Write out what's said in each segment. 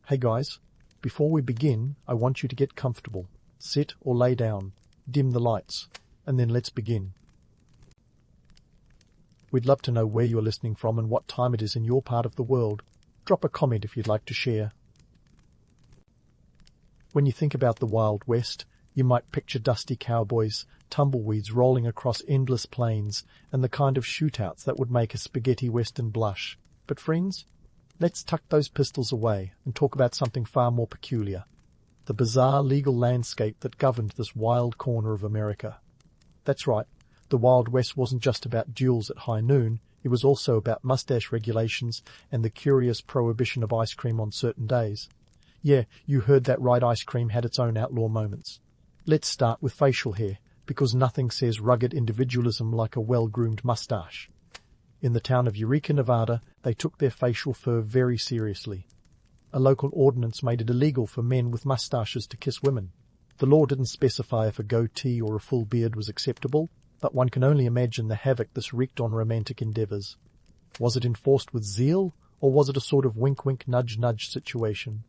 Hey guys, before we begin, I want you to get comfortable. Sit or lay down, dim the lights, and then let's begin. We'd love to know where you're listening from and what time it is in your part of the world. Drop a comment if you'd like to share. When you think about the Wild West, you might picture dusty cowboys, tumbleweeds rolling across endless plains, and the kind of shootouts that would make a spaghetti western blush. But friends, let's tuck those pistols away and talk about something far more peculiar. The bizarre legal landscape that governed this wild corner of America. That's right, the Wild West wasn't just about duels at high noon, it was also about mustache regulations and the curious prohibition of ice cream on certain days. Yeah, you heard that right, ice cream had its own outlaw moments. Let's start with facial hair, because nothing says rugged individualism like a well-groomed mustache. In the town of Eureka, Nevada, they took their facial fur very seriously. A local ordinance made it illegal for men with mustaches to kiss women. The law didn't specify if a goatee or a full beard was acceptable, but one can only imagine the havoc this wreaked on romantic endeavors. Was it enforced with zeal, or was it a sort of wink-wink, nudge-nudge situation?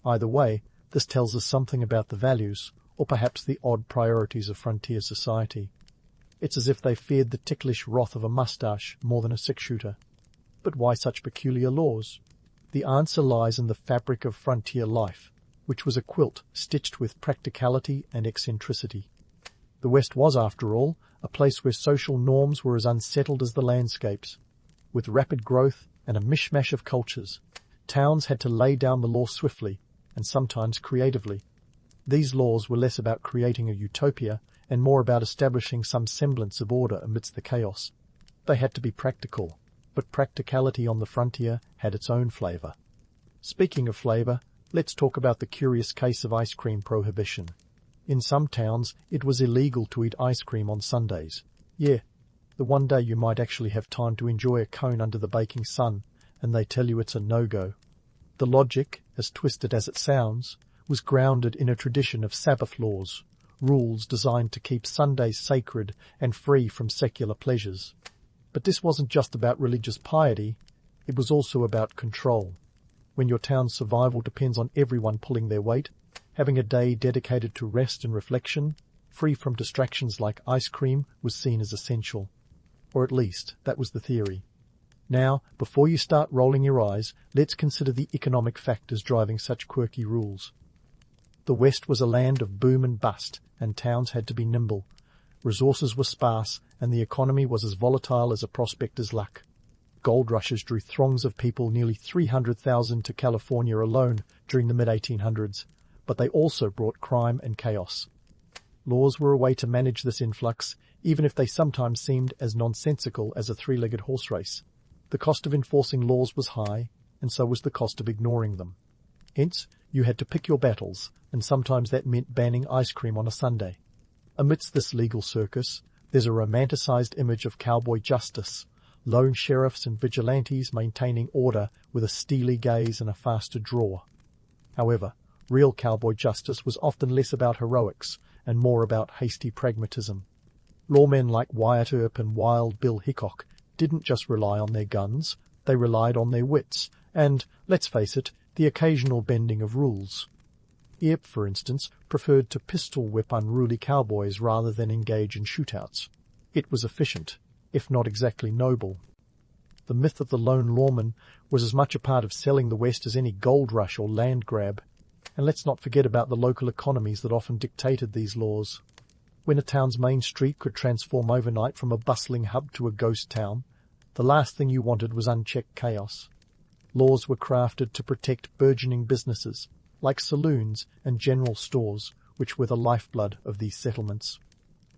Either way, this tells us something about the values, or perhaps the odd priorities of frontier society. It's as if they feared the ticklish wrath of a mustache more than a six-shooter. But why such peculiar laws? The answer lies in the fabric of frontier life, which was a quilt stitched with practicality and eccentricity. The West was, after all, a place where social norms were as unsettled as the landscapes. With rapid growth and a mishmash of cultures, towns had to lay down the law swiftly, and sometimes creatively. These laws were less about creating a utopia and more about establishing some semblance of order amidst the chaos. They had to be practical, but practicality on the frontier had its own flavor. Speaking of flavor, let's talk about the curious case of ice cream prohibition. In some towns, it was illegal to eat ice cream on Sundays. Yeah, the one day you might actually have time to enjoy a cone under the baking sun, and they tell you it's a no-go. The logic, as twisted as it sounds, was grounded in a tradition of Sabbath laws, rules designed to keep Sundays sacred and free from secular pleasures. But this wasn't just about religious piety, it was also about control. When your town's survival depends on everyone pulling their weight, having a day dedicated to rest and reflection, free from distractions like ice cream, was seen as essential. Or at least, that was the theory. Now, before you start rolling your eyes, let's consider the economic factors driving such quirky rules. The West was a land of boom and bust, and towns had to be nimble. Resources were sparse, and the economy was as volatile as a prospector's luck. Gold rushes drew throngs of people, nearly 300,000 to California alone during the mid-1800s, but they also brought crime and chaos. Laws were a way to manage this influx, even if they sometimes seemed as nonsensical as a three-legged horse race. The cost of enforcing laws was high, and so was the cost of ignoring them. Hence, you had to pick your battles, and sometimes that meant banning ice cream on a Sunday. Amidst this legal circus, there's a romanticized image of cowboy justice, lone sheriffs and vigilantes maintaining order with a steely gaze and a faster draw. However, real cowboy justice was often less about heroics and more about hasty pragmatism. Lawmen like Wyatt Earp and Wild Bill Hickok didn't just rely on their guns, they relied on their wits and, let's face it, the occasional bending of rules. Earp, for instance, preferred to pistol-whip unruly cowboys rather than engage in shootouts. It was efficient, if not exactly noble. The myth of the lone lawman was as much a part of selling the West as any gold rush or land grab. And let's not forget about the local economies that often dictated these laws. When a town's main street could transform overnight from a bustling hub to a ghost town, the last thing you wanted was unchecked chaos. Laws were crafted to protect burgeoning businesses, like saloons and general stores, which were the lifeblood of these settlements.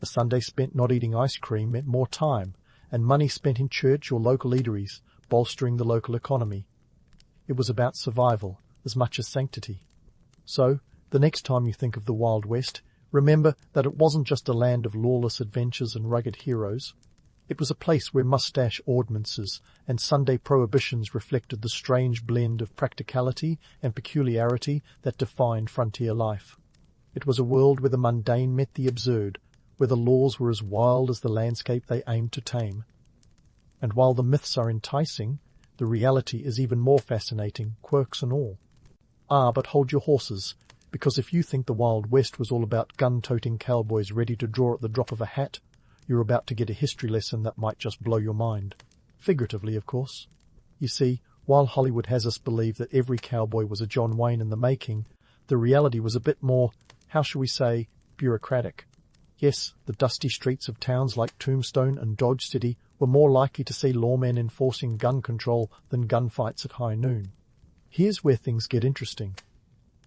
A Sunday spent not eating ice cream meant more time, and money spent in church or local eateries, bolstering the local economy. It was about survival as much as sanctity. So, the next time you think of the Wild West, remember that it wasn't just a land of lawless adventures and rugged heroes. It was a place where mustache ordinances and Sunday prohibitions reflected the strange blend of practicality and peculiarity that defined frontier life. It was a world where the mundane met the absurd, where the laws were as wild as the landscape they aimed to tame. And while the myths are enticing, the reality is even more fascinating, quirks and all. Ah, but hold your horses, because if you think the Wild West was all about gun-toting cowboys ready to draw at the drop of a hat, you're about to get a history lesson that might just blow your mind. Figuratively, of course. You see, while Hollywood has us believe that every cowboy was a John Wayne in the making, the reality was a bit more, how shall we say, bureaucratic. Yes, the dusty streets of towns like Tombstone and Dodge City were more likely to see lawmen enforcing gun control than gunfights at high noon. Here's where things get interesting.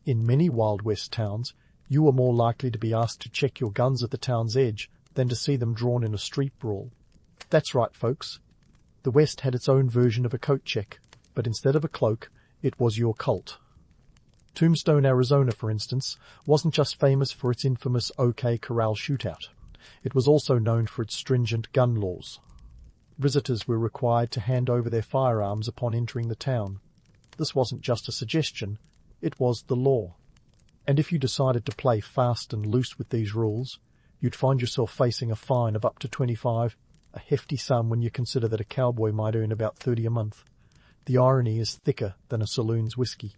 In many Wild West towns, you were more likely to be asked to check your guns at the town's edge than to see them drawn in a street brawl. That's right, folks. The West had its own version of a coat check, but instead of a cloak, it was your Colt. Tombstone, Arizona, for instance, wasn't just famous for its infamous OK Corral shootout. It was also known for its stringent gun laws. Visitors were required to hand over their firearms upon entering the town. This wasn't just a suggestion, it was the law. And if you decided to play fast and loose with these rules, you'd find yourself facing a fine of up to $25, a hefty sum when you consider that a cowboy might earn about $30 a month. The irony is thicker than a saloon's whiskey.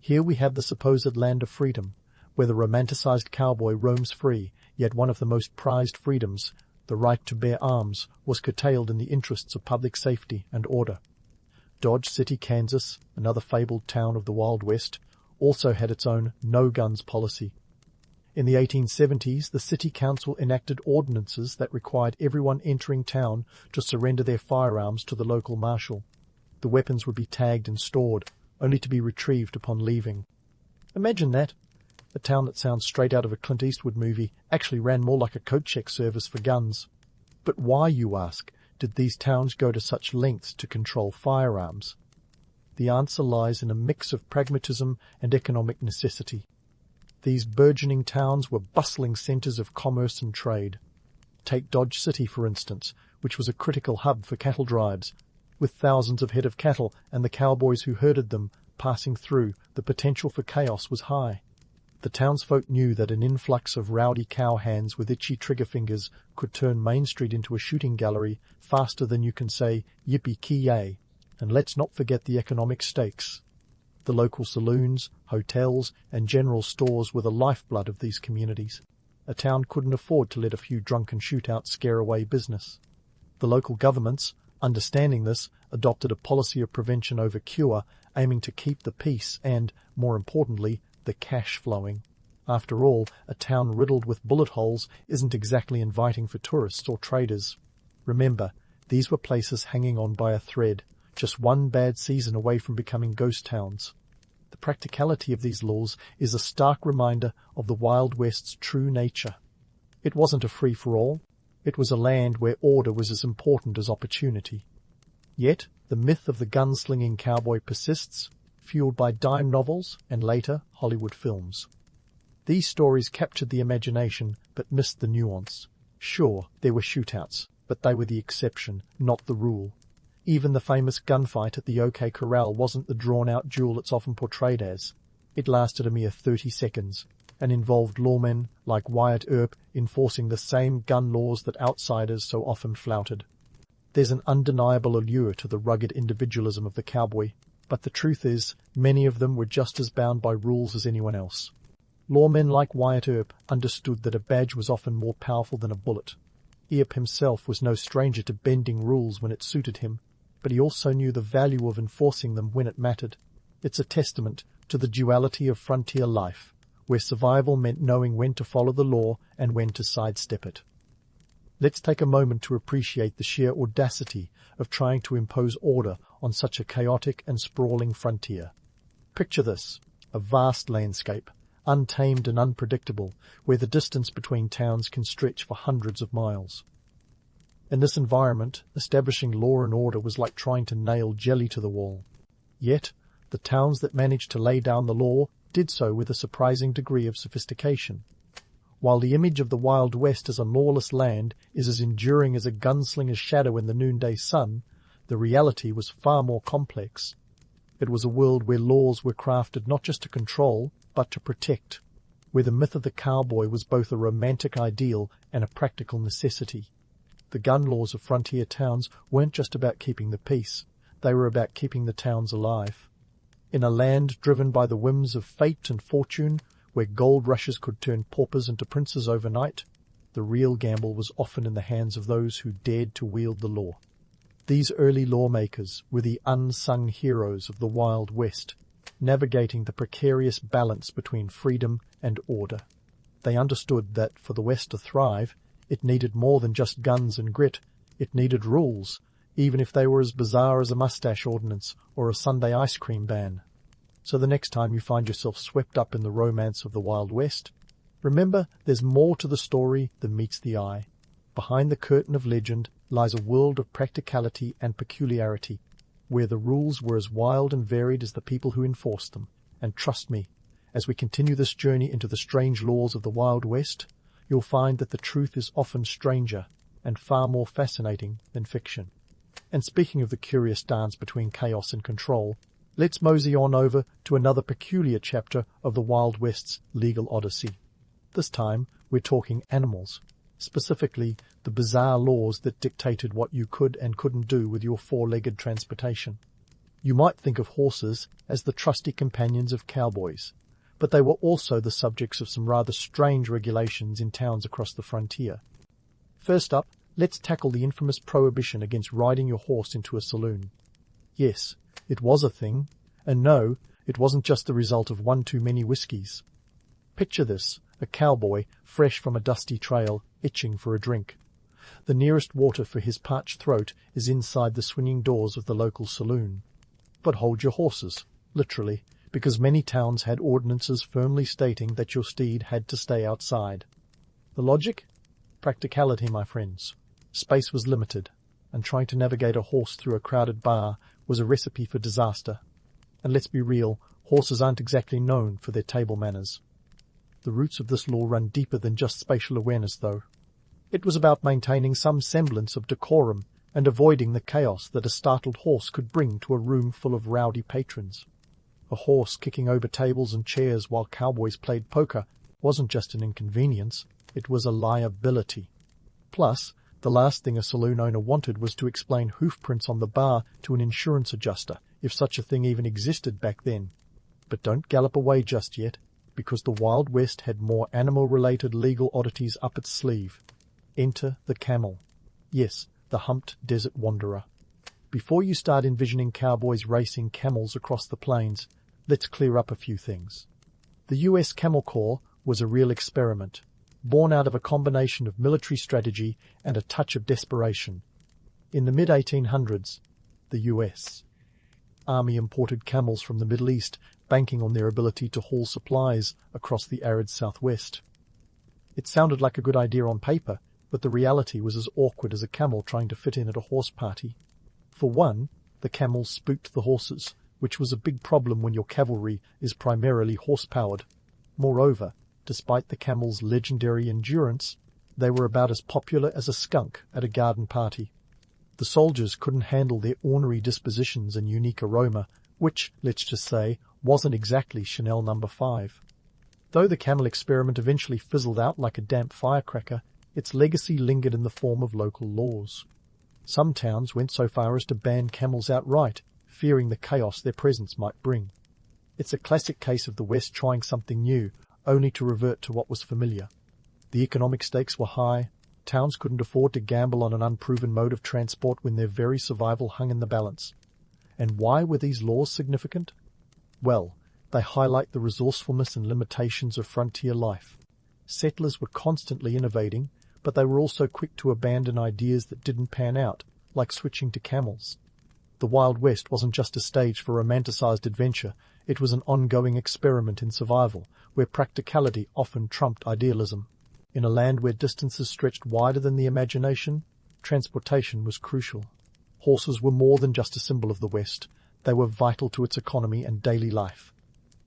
Here we have the supposed land of freedom, where the romanticized cowboy roams free, yet one of the most prized freedoms, the right to bear arms, was curtailed in the interests of public safety and order. Dodge City, Kansas, another fabled town of the Wild West, also had its own no-guns policy. In the 1870s, the city council enacted ordinances that required everyone entering town to surrender their firearms to the local marshal. The weapons would be tagged and stored, only to be retrieved upon leaving. Imagine that. A town that sounds straight out of a Clint Eastwood movie actually ran more like a coat check service for guns. But why, you ask, did these towns go to such lengths to control firearms? The answer lies in a mix of pragmatism and economic necessity. These burgeoning towns were bustling centres of commerce and trade. Take Dodge City, for instance, which was a critical hub for cattle drives. With thousands of head of cattle and the cowboys who herded them passing through, the potential for chaos was high. The townsfolk knew that an influx of rowdy cowhands with itchy trigger fingers could turn Main Street into a shooting gallery faster than you can say yippee-ki-yay. And let's not forget the economic stakes. The local saloons, hotels, and general stores were the lifeblood of these communities. A town couldn't afford to let a few drunken shootouts scare away business. The local governments, understanding this, adopted a policy of prevention over cure, aiming to keep the peace and, more importantly, the cash flowing. After all, a town riddled with bullet holes isn't exactly inviting for tourists or traders. Remember, these were places hanging on by a thread, just one bad season away from becoming ghost towns. The practicality of these laws is a stark reminder of the Wild West's true nature. It wasn't a free-for-all. It was a land where order was as important as opportunity. Yet, the myth of the gunslinging cowboy persists, fueled by dime novels and later Hollywood films. These stories captured the imagination but missed the nuance. Sure, there were shootouts, but they were the exception, not the rule. Even the famous gunfight at the OK Corral wasn't the drawn-out duel it's often portrayed as. It lasted a mere 30 seconds, and involved lawmen like Wyatt Earp enforcing the same gun laws that outsiders so often flouted. There's an undeniable allure to the rugged individualism of the cowboy, but the truth is, many of them were just as bound by rules as anyone else. Lawmen like Wyatt Earp understood that a badge was often more powerful than a bullet. Earp himself was no stranger to bending rules when it suited him, but he also knew the value of enforcing them when it mattered. It's a testament to the duality of frontier life, where survival meant knowing when to follow the law and when to sidestep it. Let's take a moment to appreciate the sheer audacity of trying to impose order on such a chaotic and sprawling frontier. Picture this, a vast landscape, untamed and unpredictable, where the distance between towns can stretch for hundreds of miles. In this environment, establishing law and order was like trying to nail jelly to the wall. Yet, the towns that managed to lay down the law did so with a surprising degree of sophistication. While the image of the Wild West as a lawless land is as enduring as a gunslinger's shadow in the noonday sun, the reality was far more complex. It was a world where laws were crafted not just to control, but to protect, where the myth of the cowboy was both a romantic ideal and a practical necessity. The gun laws of frontier towns weren't just about keeping the peace, they were about keeping the towns alive. In a land driven by the whims of fate and fortune, where gold rushes could turn paupers into princes overnight, the real gamble was often in the hands of those who dared to wield the law. These early lawmakers were the unsung heroes of the Wild West, navigating the precarious balance between freedom and order. They understood that for the West to thrive, it needed more than just guns and grit. It needed rules, even if they were as bizarre as a mustache ordinance or a Sunday ice cream ban. So the next time you find yourself swept up in the romance of the Wild West, remember there's more to the story than meets the eye. Behind the curtain of legend lies a world of practicality and peculiarity, where the rules were as wild and varied as the people who enforced them. And trust me, as we continue this journey into the strange laws of the Wild West, you'll find that the truth is often stranger and far more fascinating than fiction. And speaking of the curious dance between chaos and control, let's mosey on over to another peculiar chapter of the Wild West's legal odyssey. This time, we're talking animals, specifically the bizarre laws that dictated what you could and couldn't do with your four-legged transportation. You might think of horses as the trusty companions of cowboys, but they were also the subjects of some rather strange regulations in towns across the frontier. First up, let's tackle the infamous prohibition against riding your horse into a saloon. Yes, it was a thing, and no, it wasn't just the result of one too many whiskies. Picture this, a cowboy, fresh from a dusty trail, itching for a drink. The nearest water for his parched throat is inside the swinging doors of the local saloon. But hold your horses, literally, because many towns had ordinances firmly stating that your steed had to stay outside. The logic? Practicality, my friends. Space was limited, and trying to navigate a horse through a crowded bar was a recipe for disaster. And let's be real, horses aren't exactly known for their table manners. The roots of this law run deeper than just spatial awareness, though. It was about maintaining some semblance of decorum and avoiding the chaos that a startled horse could bring to a room full of rowdy patrons. A horse kicking over tables and chairs while cowboys played poker wasn't just an inconvenience, it was a liability. Plus, the last thing a saloon owner wanted was to explain hoof prints on the bar to an insurance adjuster, if such a thing even existed back then. But don't gallop away just yet, because the Wild West had more animal-related legal oddities up its sleeve. Enter the camel. Yes, the humped desert wanderer. Before you start envisioning cowboys racing camels across the plains, let's clear up a few things. The US Camel Corps was a real experiment, born out of a combination of military strategy and a touch of desperation. In the mid-1800s, the US Army imported camels from the Middle East, banking on their ability to haul supplies across the arid southwest. It sounded like a good idea on paper, but the reality was as awkward as a camel trying to fit in at a horse party. For one, the camels spooked the horses, which was a big problem when your cavalry is primarily horse-powered. Moreover, despite the camel's legendary endurance, they were about as popular as a skunk at a garden party. The soldiers couldn't handle their ornery dispositions and unique aroma, which, let's just say, wasn't exactly Chanel No. 5. Though the camel experiment eventually fizzled out like a damp firecracker, its legacy lingered in the form of local laws. Some towns went so far as to ban camels outright, fearing the chaos their presence might bring. It's a classic case of the West trying something new, only to revert to what was familiar. The economic stakes were high. Towns couldn't afford to gamble on an unproven mode of transport when their very survival hung in the balance. And why were these laws significant? Well, they highlight the resourcefulness and limitations of frontier life. Settlers were constantly innovating, but they were also quick to abandon ideas that didn't pan out, like switching to camels. The Wild West wasn't just a stage for romanticized adventure, it was an ongoing experiment in survival, where practicality often trumped idealism. In a land where distances stretched wider than the imagination, transportation was crucial. Horses were more than just a symbol of the West, they were vital to its economy and daily life.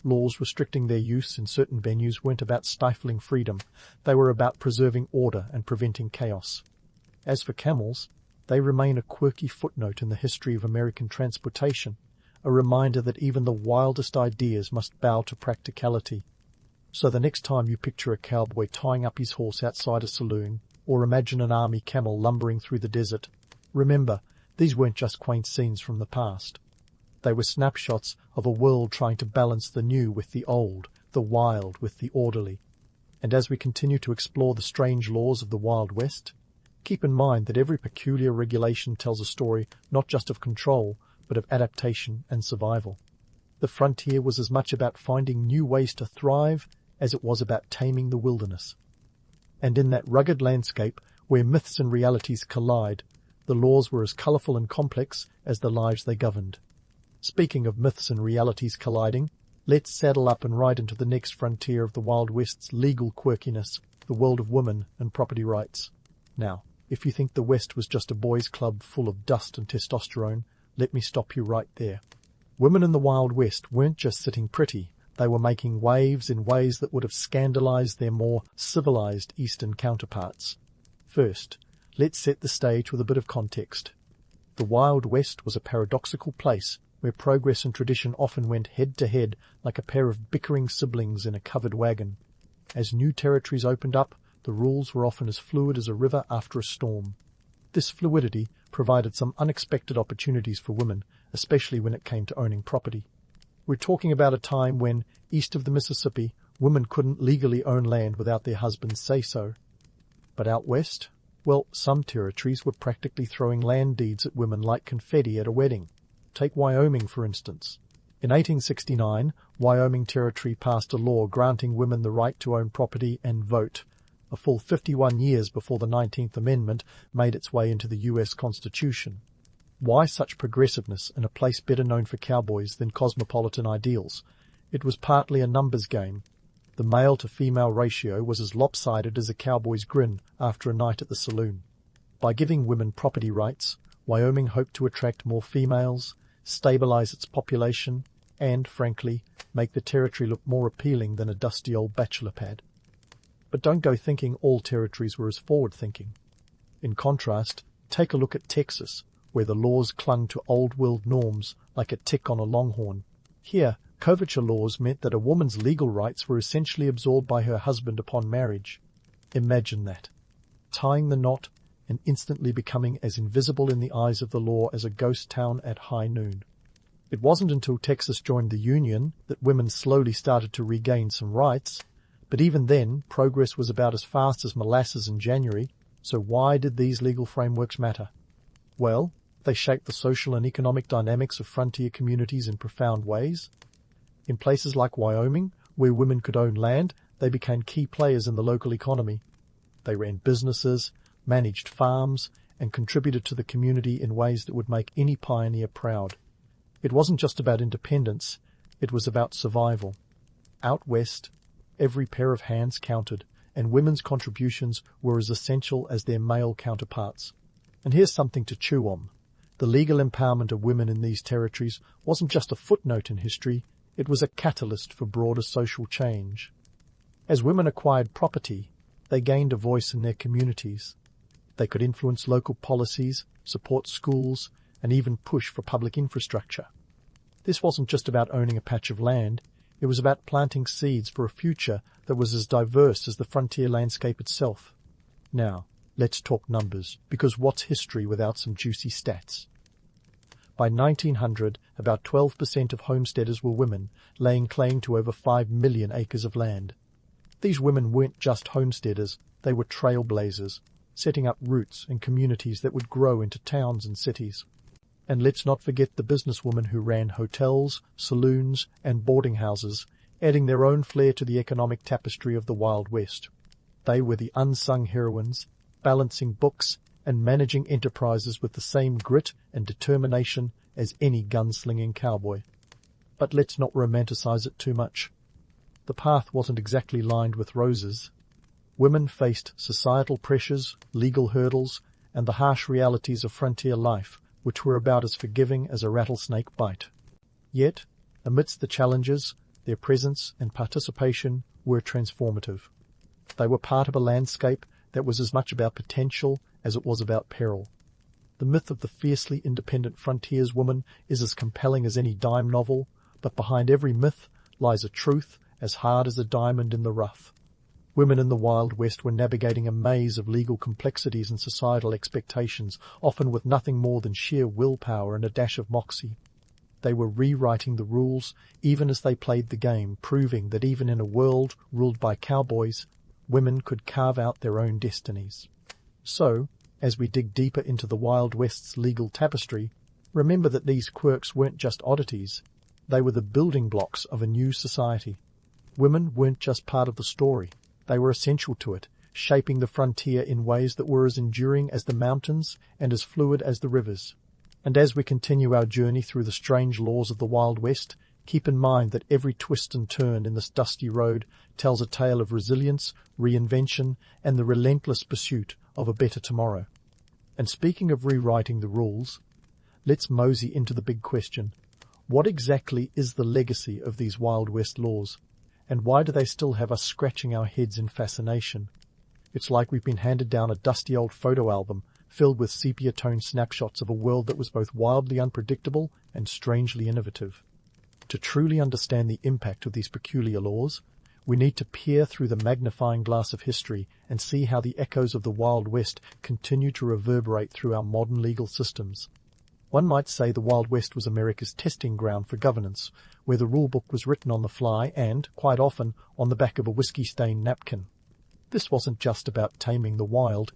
Laws restricting their use in certain venues weren't about stifling freedom, they were about preserving order and preventing chaos. As for camels, they remain a quirky footnote in the history of American transportation, a reminder that even the wildest ideas must bow to practicality. So the next time you picture a cowboy tying up his horse outside a saloon, or imagine an army camel lumbering through the desert, remember, these weren't just quaint scenes from the past. They were snapshots of a world trying to balance the new with the old, the wild with the orderly. And as we continue to explore the strange laws of the Wild West, keep in mind that every peculiar regulation tells a story not just of control, but of adaptation and survival. The frontier was as much about finding new ways to thrive as it was about taming the wilderness. And in that rugged landscape where myths and realities collide, the laws were as colourful and complex as the lives they governed. Speaking of myths and realities colliding, let's saddle up and ride into the next frontier of the Wild West's legal quirkiness, the world of women and property rights. Now, if you think the West was just a boys' club full of dust and testosterone, let me stop you right there. Women in the Wild West weren't just sitting pretty, they were making waves in ways that would have scandalized their more civilized Eastern counterparts. First, let's set the stage with a bit of context. The Wild West was a paradoxical place where progress and tradition often went head-to-head like a pair of bickering siblings in a covered wagon. As new territories opened up, the rules were often as fluid as a river after a storm. This fluidity provided some unexpected opportunities for women, especially when it came to owning property. We're talking about a time when, east of the Mississippi, women couldn't legally own land without their husbands' say-so. But out west, well, some territories were practically throwing land deeds at women like confetti at a wedding. Take Wyoming, for instance. In 1869, Wyoming Territory passed a law granting women the right to own property and vote, a full 51 years before the 19th Amendment made its way into the U.S. Constitution. Why such progressiveness in a place better known for cowboys than cosmopolitan ideals? It was partly a numbers game. The male-to-female ratio was as lopsided as a cowboy's grin after a night at the saloon. By giving women property rights, Wyoming hoped to attract more females, stabilize its population, and, frankly, make the territory look more appealing than a dusty old bachelor pad. But don't go thinking all territories were as forward-thinking. In contrast, take a look at Texas, where the laws clung to old-world norms like a tick on a longhorn. Here, coverture laws meant that a woman's legal rights were essentially absorbed by her husband upon marriage. Imagine that. Tying the knot and instantly becoming as invisible in the eyes of the law as a ghost town at high noon. It wasn't until Texas joined the Union that women slowly started to regain some rights, but even then, progress was about as fast as molasses in January, so why did these legal frameworks matter? Well, they shaped the social and economic dynamics of frontier communities in profound ways. In places like Wyoming, where women could own land, they became key players in the local economy. They ran businesses, managed farms, and contributed to the community in ways that would make any pioneer proud. It wasn't just about independence, it was about survival. Out west, every pair of hands counted, and women's contributions were as essential as their male counterparts. And here's something to chew on. The legal empowerment of women in these territories wasn't just a footnote in history, it was a catalyst for broader social change. As women acquired property, they gained a voice in their communities. They could influence local policies, support schools, and even push for public infrastructure. This wasn't just about owning a patch of land, it was about planting seeds for a future that was as diverse as the frontier landscape itself. Now, let's talk numbers, because what's history without some juicy stats? By 1900, about 12% of homesteaders were women, laying claim to over 5 million acres of land. These women weren't just homesteaders, they were trailblazers, setting up roots and communities that would grow into towns and cities. And let's not forget the businesswomen who ran hotels, saloons, and boarding houses, adding their own flair to the economic tapestry of the Wild West. They were the unsung heroines, balancing books and managing enterprises with the same grit and determination as any gunslinging cowboy. But let's not romanticize it too much. The path wasn't exactly lined with roses. Women faced societal pressures, legal hurdles, and the harsh realities of frontier life, which were about as forgiving as a rattlesnake bite. Yet, amidst the challenges, their presence and participation were transformative. They were part of a landscape that was as much about potential as it was about peril. The myth of the fiercely independent frontierswoman is as compelling as any dime novel, but behind every myth lies a truth as hard as a diamond in the rough. Women in the Wild West were navigating a maze of legal complexities and societal expectations, often with nothing more than sheer willpower and a dash of moxie. They were rewriting the rules even as they played the game, proving that even in a world ruled by cowboys, women could carve out their own destinies. So, as we dig deeper into the Wild West's legal tapestry, remember that these quirks weren't just oddities. They were the building blocks of a new society. Women weren't just part of the story. They were essential to it, shaping the frontier in ways that were as enduring as the mountains and as fluid as the rivers. And as we continue our journey through the strange laws of the Wild West, keep in mind that every twist and turn in this dusty road tells a tale of resilience, reinvention, and the relentless pursuit of a better tomorrow. And speaking of rewriting the rules, let's mosey into the big question. What exactly is the legacy of these Wild West laws? And why do they still have us scratching our heads in fascination? It's like we've been handed down a dusty old photo album filled with sepia-toned snapshots of a world that was both wildly unpredictable and strangely innovative. To truly understand the impact of these peculiar laws, we need to peer through the magnifying glass of history and see how the echoes of the Wild West continue to reverberate through our modern legal systems. One might say the Wild West was America's testing ground for governance, where the rulebook was written on the fly and, quite often, on the back of a whiskey-stained napkin. This wasn't just about taming the wild.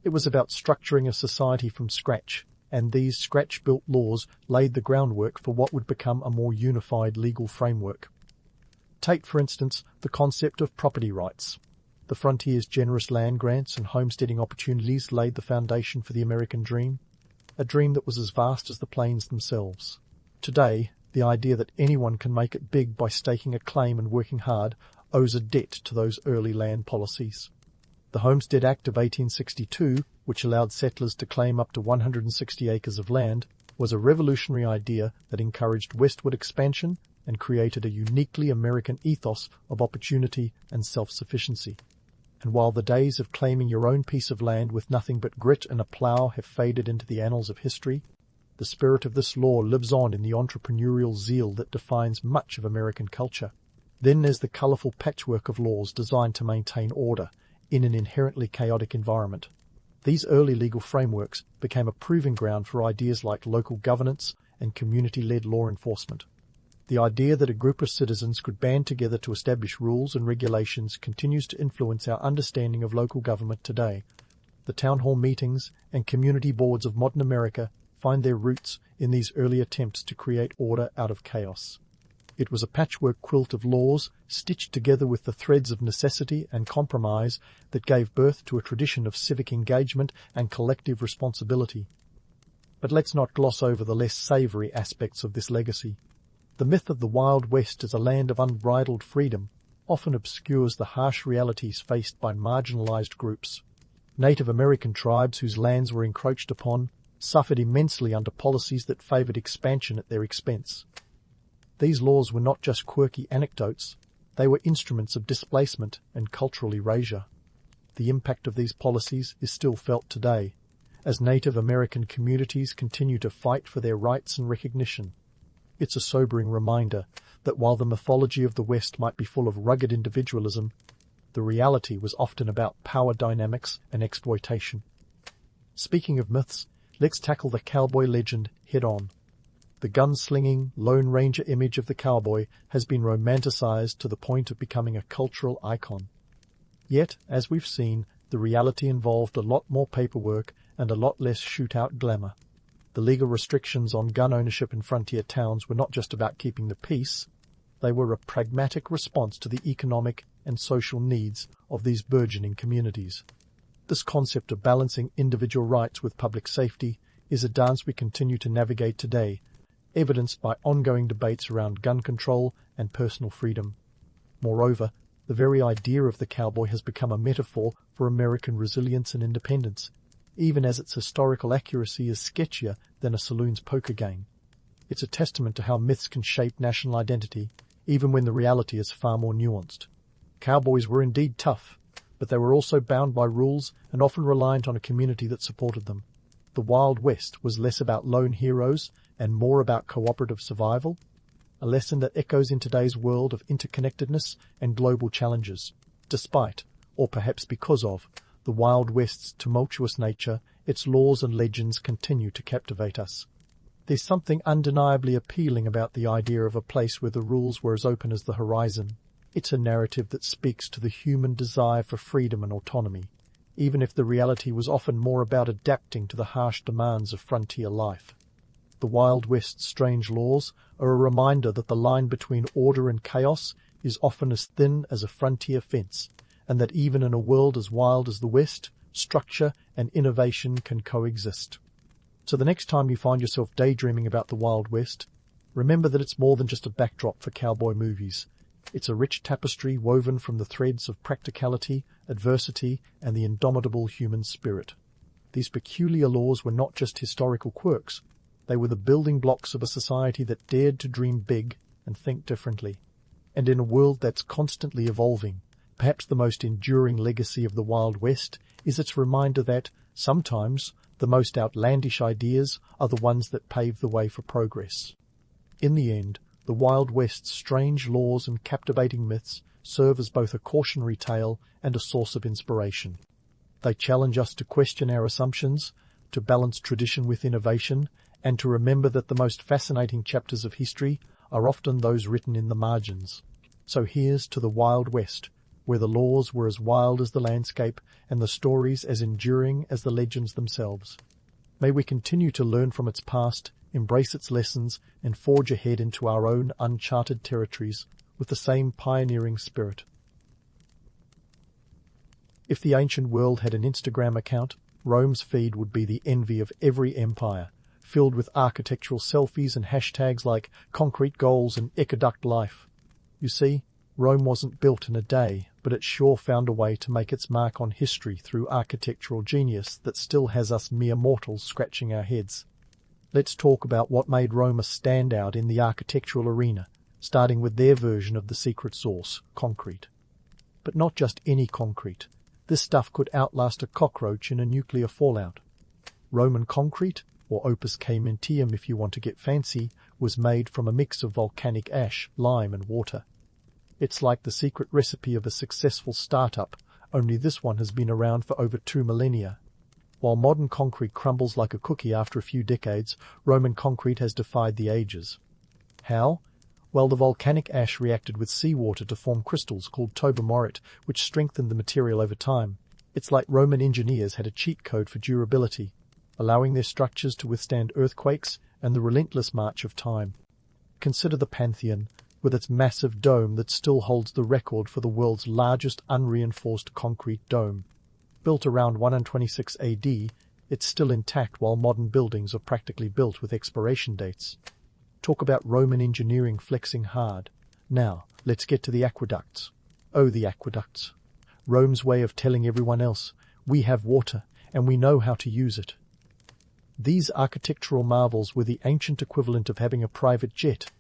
It was about structuring a society from scratch, and these scratch-built laws laid the groundwork for what would become a more unified legal framework. Take, for instance, the concept of property rights. The frontier's generous land grants and homesteading opportunities laid the foundation for the American dream, a dream that was as vast as the plains themselves. Today, the idea that anyone can make it big by staking a claim and working hard owes a debt to those early land policies. The Homestead Act of 1862, which allowed settlers to claim up to 160 acres of land, was a revolutionary idea that encouraged westward expansion and created a uniquely American ethos of opportunity and self-sufficiency. And while the days of claiming your own piece of land with nothing but grit and a plough have faded into the annals of history, the spirit of this law lives on in the entrepreneurial zeal that defines much of American culture. Then there's the colourful patchwork of laws designed to maintain order in an inherently chaotic environment. These early legal frameworks became a proving ground for ideas like local governance and community-led law enforcement. The idea that a group of citizens could band together to establish rules and regulations continues to influence our understanding of local government today. The town hall meetings and community boards of modern America find their roots in these early attempts to create order out of chaos. It was a patchwork quilt of laws stitched together with the threads of necessity and compromise that gave birth to a tradition of civic engagement and collective responsibility. But let's not gloss over the less savoury aspects of this legacy. The myth of the Wild West as a land of unbridled freedom often obscures the harsh realities faced by marginalised groups. Native American tribes whose lands were encroached upon suffered immensely under policies that favoured expansion at their expense. These laws were not just quirky anecdotes, they were instruments of displacement and cultural erasure. The impact of these policies is still felt today, as Native American communities continue to fight for their rights and recognition. It's a sobering reminder that while the mythology of the West might be full of rugged individualism, the reality was often about power dynamics and exploitation. Speaking of myths, let's tackle the cowboy legend head-on. The gun-slinging, Lone Ranger image of the cowboy has been romanticized to the point of becoming a cultural icon. Yet, as we've seen, the reality involved a lot more paperwork and a lot less shootout glamour. The legal restrictions on gun ownership in frontier towns were not just about keeping the peace, they were a pragmatic response to the economic and social needs of these burgeoning communities. This concept of balancing individual rights with public safety is a dance we continue to navigate today, evidenced by ongoing debates around gun control and personal freedom. Moreover, the very idea of the cowboy has become a metaphor for American resilience and independence, even as its historical accuracy is sketchier than a saloon's poker game. It's a testament to how myths can shape national identity, even when the reality is far more nuanced. Cowboys were indeed tough, but they were also bound by rules and often reliant on a community that supported them. The Wild West was less about lone heroes and more about cooperative survival, a lesson that echoes in today's world of interconnectedness and global challenges. Despite, or perhaps because of, the Wild West's tumultuous nature, its laws and legends continue to captivate us. There's something undeniably appealing about the idea of a place where the rules were as open as the horizon. It's a narrative that speaks to the human desire for freedom and autonomy, even if the reality was often more about adapting to the harsh demands of frontier life. The Wild West's strange laws are a reminder that the line between order and chaos is often as thin as a frontier fence, and that even in a world as wild as the West, structure and innovation can coexist. So the next time you find yourself daydreaming about the Wild West, remember that it's more than just a backdrop for cowboy movies. It's a rich tapestry woven from the threads of practicality, adversity, and the indomitable human spirit. These peculiar laws were not just historical quirks. They were the building blocks of a society that dared to dream big and think differently. And in a world that's constantly evolving, perhaps the most enduring legacy of the Wild West is its reminder that, sometimes, the most outlandish ideas are the ones that pave the way for progress. In the end, the Wild West's strange laws and captivating myths serve as both a cautionary tale and a source of inspiration. They challenge us to question our assumptions, to balance tradition with innovation, and to remember that the most fascinating chapters of history are often those written in the margins. So here's to the Wild West, where the laws were as wild as the landscape and the stories as enduring as the legends themselves. May we continue to learn from its past, embrace its lessons, and forge ahead into our own uncharted territories with the same pioneering spirit. If the ancient world had an Instagram account, Rome's feed would be the envy of every empire, filled with architectural selfies and hashtags like concrete goals and aqueduct life. You see, Rome wasn't built in a day, but it sure found a way to make its mark on history through architectural genius that still has us mere mortals scratching our heads. Let's talk about what made Rome a standout in the architectural arena, starting with their version of the secret sauce, concrete. But not just any concrete. This stuff could outlast a cockroach in a nuclear fallout. Roman concrete, or opus caementeum if you want to get fancy, was made from a mix of volcanic ash, lime and water. It's like the secret recipe of a successful startup, only this one has been around for over 2 millennia. While modern concrete crumbles like a cookie after a few decades, Roman concrete has defied the ages. How? Well, the volcanic ash reacted with seawater to form crystals called tobermorit, which strengthened the material over time. It's like Roman engineers had a cheat code for durability, allowing their structures to withstand earthquakes and the relentless march of time. Consider the Pantheon, with its massive dome that still holds the record for the world's largest unreinforced concrete dome. Built around 126 AD, it's still intact while modern buildings are practically built with expiration dates. Talk about Roman engineering flexing hard. Now, let's get to the aqueducts. Oh, the aqueducts. Rome's way of telling everyone else, we have water and we know how to use it. These architectural marvels were the ancient equivalent of having a private jet.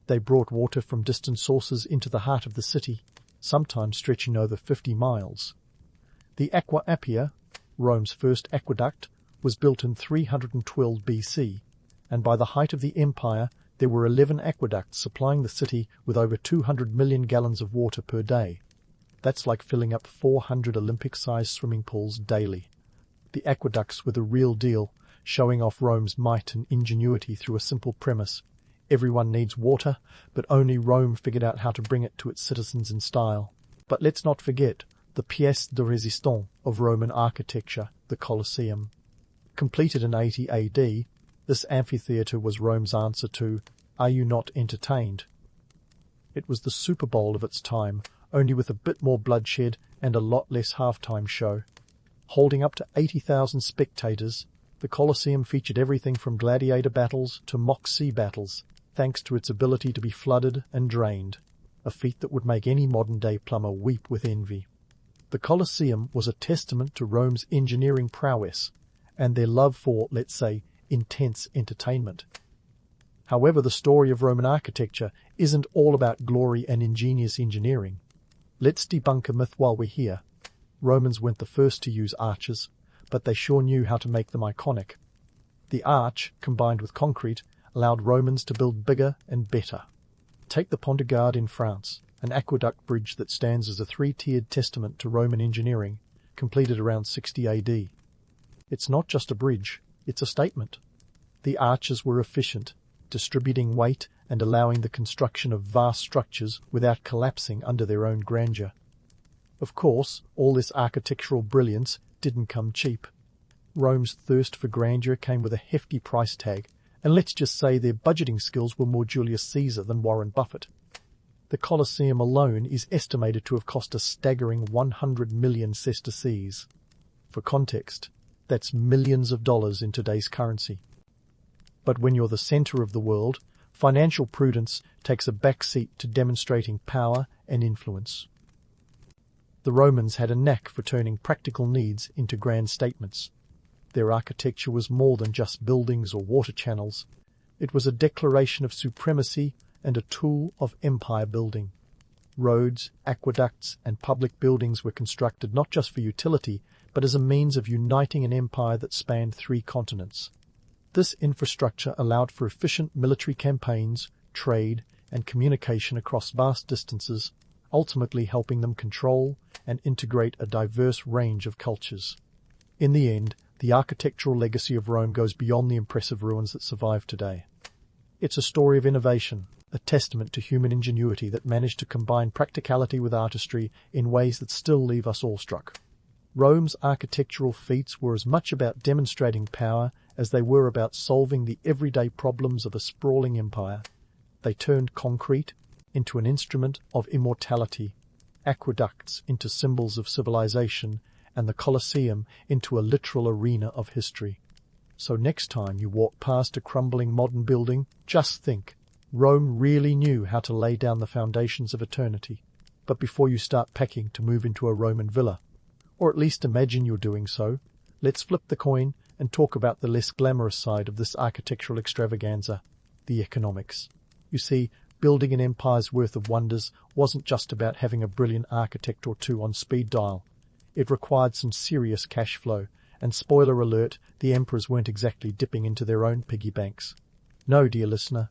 They brought water from distant sources into the heart of the city, sometimes stretching over 50 miles. The Aqua Appia, Rome's first aqueduct, was built in 312 BC, and by the height of the empire there were 11 aqueducts supplying the city with over 200 million gallons of water per day. That's like filling up 400 Olympic-sized swimming pools daily. The aqueducts were the real deal, showing off Rome's might and ingenuity through a simple premise. Everyone needs water, but only Rome figured out how to bring it to its citizens in style. But let's not forget the pièce de résistance of Roman architecture, the Colosseum. Completed in 80 AD, this amphitheatre was Rome's answer to, "Are you not entertained?" It was the Super Bowl of its time, only with a bit more bloodshed and a lot less halftime show. Holding up to 80,000 spectators, the Colosseum featured everything from gladiator battles to mock sea battles, thanks to its ability to be flooded and drained, a feat that would make any modern-day plumber weep with envy. The Colosseum was a testament to Rome's engineering prowess and their love for, let's say, intense entertainment. However, the story of Roman architecture isn't all about glory and ingenious engineering. Let's debunk a myth while we're here. Romans weren't the first to use arches, but they sure knew how to make them iconic. The arch, combined with concrete, allowed Romans to build bigger and better. Take the Pont de Gard in France, an aqueduct bridge that stands as a 3-tiered testament to Roman engineering, completed around 60 AD. It's not just a bridge, it's a statement. The arches were efficient, distributing weight and allowing the construction of vast structures without collapsing under their own grandeur. Of course, all this architectural brilliance didn't come cheap. Rome's thirst for grandeur came with a hefty price tag, and let's just say their budgeting skills were more Julius Caesar than Warren Buffett. The Colosseum alone is estimated to have cost a staggering 100 million sesterces. For context, that's millions of dollars in today's currency. But when you're the center of the world, financial prudence takes a backseat to demonstrating power and influence. The Romans had a knack for turning practical needs into grand statements. Their architecture was more than just buildings or water channels. It was a declaration of supremacy and a tool of empire building. Roads, aqueducts, and public buildings were constructed not just for utility, but as a means of uniting an empire that spanned 3 continents. This infrastructure allowed for efficient military campaigns, trade, and communication across vast distances, ultimately helping them control and integrate a diverse range of cultures. In the end, the architectural legacy of Rome goes beyond the impressive ruins that survive today. It's a story of innovation, a testament to human ingenuity that managed to combine practicality with artistry in ways that still leave us awestruck. Rome's architectural feats were as much about demonstrating power as they were about solving the everyday problems of a sprawling empire. They turned concrete into an instrument of immortality, aqueducts into symbols of civilization, and the Colosseum into a literal arena of history. So next time you walk past a crumbling modern building, just think, Rome really knew how to lay down the foundations of eternity. But before you start packing to move into a Roman villa, or at least imagine you're doing so, let's flip the coin and talk about the less glamorous side of this architectural extravaganza, the economics. You see, building an empire's worth of wonders wasn't just about having a brilliant architect or two on speed dial. It required some serious cash flow, and spoiler alert, the emperors weren't exactly dipping into their own piggy banks. No, dear listener,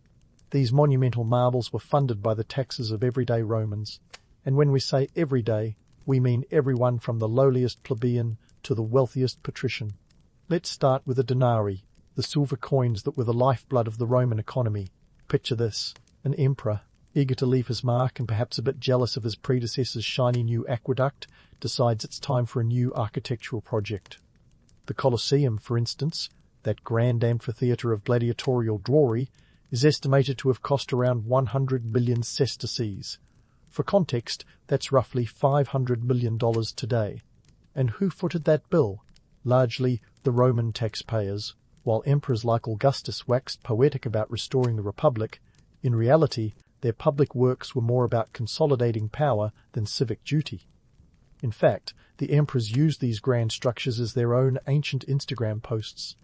these monumental marvels were funded by the taxes of everyday Romans. And when we say everyday, we mean everyone from the lowliest plebeian to the wealthiest patrician. Let's start with the denarii, the silver coins that were the lifeblood of the Roman economy. Picture this, an emperor, eager to leave his mark and perhaps a bit jealous of his predecessor's shiny new aqueduct, decides it's time for a new architectural project. The Colosseum, for instance, that grand amphitheatre of gladiatorial glory, is estimated to have cost around 100 million sesterces. For context, that's roughly $500 million today. And who footed that bill? Largely the Roman taxpayers. While emperors like Augustus waxed poetic about restoring the Republic, in reality, their public works were more about consolidating power than civic duty. In fact, the emperors used these grand structures as their own ancient Instagram posts.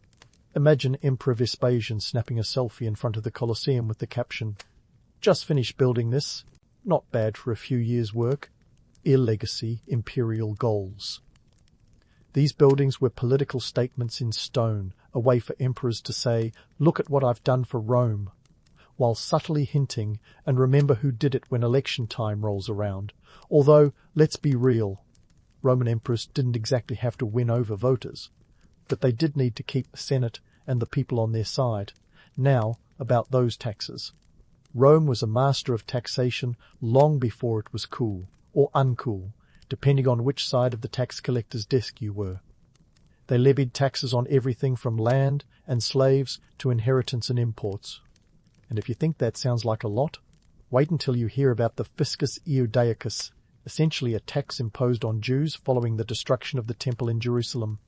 Imagine Emperor Vespasian snapping a selfie in front of the Colosseum with the caption, "Just finished building this. Not bad for a few years' work. Legacy, imperial goals." These buildings were political statements in stone, a way for emperors to say, "Look at what I've done for Rome," while subtly hinting, "And remember who did it when election time rolls around." Although, let's be real, Roman emperors didn't exactly have to win over voters, but they did need to keep the Senate and the people on their side. Now, about those taxes. Rome was a master of taxation long before it was cool, or uncool, depending on which side of the tax collector's desk you were. They levied taxes on everything from land and slaves to inheritance and imports. And if you think that sounds like a lot, wait until you hear about the fiscus Iudaicus, essentially a tax imposed on Jews following the destruction of the Temple in Jerusalem.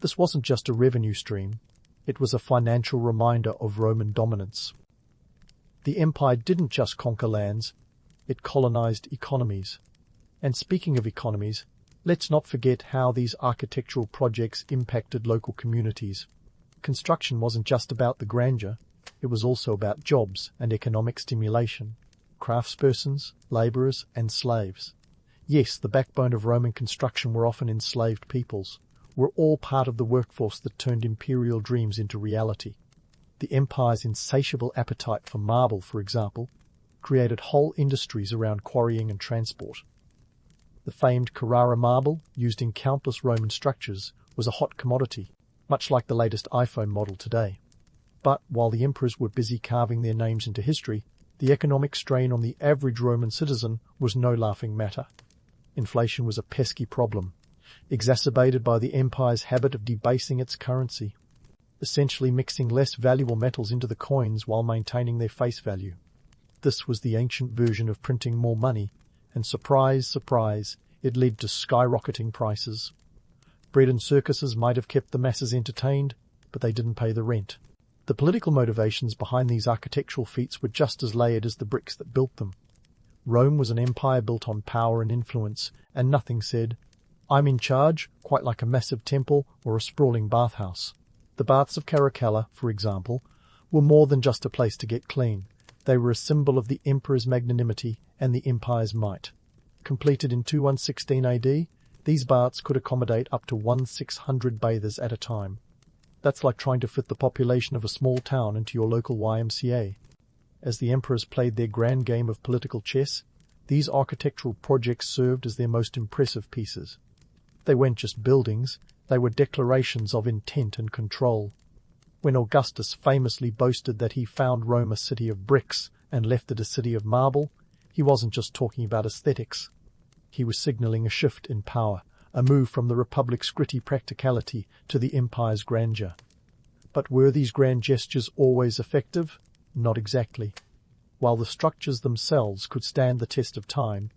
This wasn't just a revenue stream, it was a financial reminder of Roman dominance. The empire didn't just conquer lands, it colonized economies. And speaking of economies, let's not forget how these architectural projects impacted local communities. Construction wasn't just about the grandeur, it was also about jobs and economic stimulation. Craftspersons, labourers, and slaves. Yes, the backbone of Roman construction were often enslaved peoples, were all part of the workforce that turned imperial dreams into reality. The empire's insatiable appetite for marble, for example, created whole industries around quarrying and transport. The famed Carrara marble, used in countless Roman structures, was a hot commodity, much like the latest iPhone model today. But while the emperors were busy carving their names into history, the economic strain on the average Roman citizen was no laughing matter. Inflation was a pesky problem, exacerbated by the empire's habit of debasing its currency, essentially mixing less valuable metals into the coins while maintaining their face value. This was the ancient version of printing more money, and surprise, surprise, it led to skyrocketing prices. Bread and circuses might have kept the masses entertained, but they didn't pay the rent. The political motivations behind these architectural feats were just as layered as the bricks that built them. Rome was an empire built on power and influence, and nothing said, "I'm in charge," quite like a massive temple or a sprawling bathhouse. The baths of Caracalla, for example, were more than just a place to get clean. They were a symbol of the emperor's magnanimity and the empire's might. Completed in 2116 AD, these baths could accommodate up to 1,600 bathers at a time. That's like trying to fit the population of a small town into your local YMCA. As the emperors played their grand game of political chess, these architectural projects served as their most impressive pieces. They weren't just buildings, they were declarations of intent and control. When Augustus famously boasted that he found Rome a city of bricks and left it a city of marble, he wasn't just talking about aesthetics. He was signalling a shift in power, a move from the Republic's gritty practicality to the empire's grandeur. But were these grand gestures always effective? Not exactly. While the structures themselves could stand the test of time,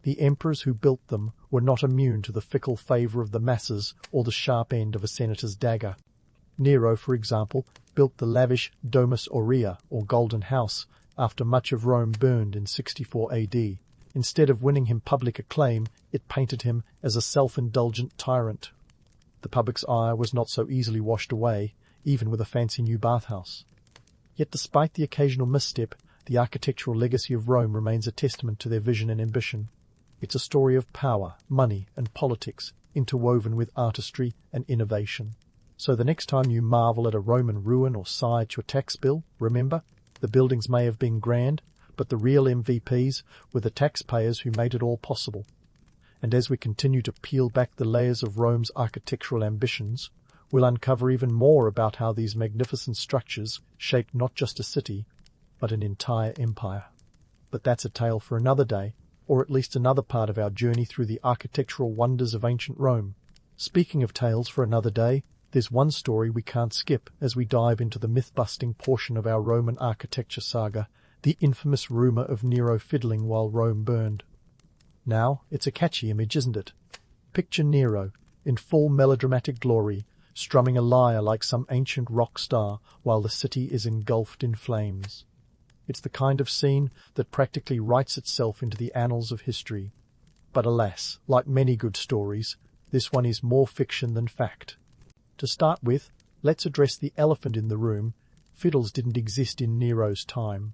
the emperors who built them were not immune to the fickle favour of the masses or the sharp end of a senator's dagger. Nero, for example, built the lavish Domus Aurea, or Golden House, after much of Rome burned in 64 AD. Instead of winning him public acclaim, it painted him as a self-indulgent tyrant. The public's ire was not so easily washed away, even with a fancy new bathhouse. Yet despite the occasional misstep, the architectural legacy of Rome remains a testament to their vision and ambition. It's a story of power, money, and politics, interwoven with artistry and innovation. So the next time you marvel at a Roman ruin or sigh at your tax bill, remember, the buildings may have been grand, but the real MVPs were the taxpayers who made it all possible. And as we continue to peel back the layers of Rome's architectural ambitions, we'll uncover even more about how these magnificent structures shaped not just a city, but an entire empire. But that's a tale for another day, or at least another part of our journey through the architectural wonders of ancient Rome. Speaking of tales for another day, there's one story we can't skip as we dive into the myth-busting portion of our Roman architecture saga, the infamous rumour of Nero fiddling while Rome burned. Now, it's a catchy image, isn't it? Picture Nero, in full melodramatic glory, strumming a lyre like some ancient rock star while the city is engulfed in flames. It's the kind of scene that practically writes itself into the annals of history. But alas, like many good stories, this one is more fiction than fact. To start with, let's address the elephant in the room. Fiddles didn't exist in Nero's time.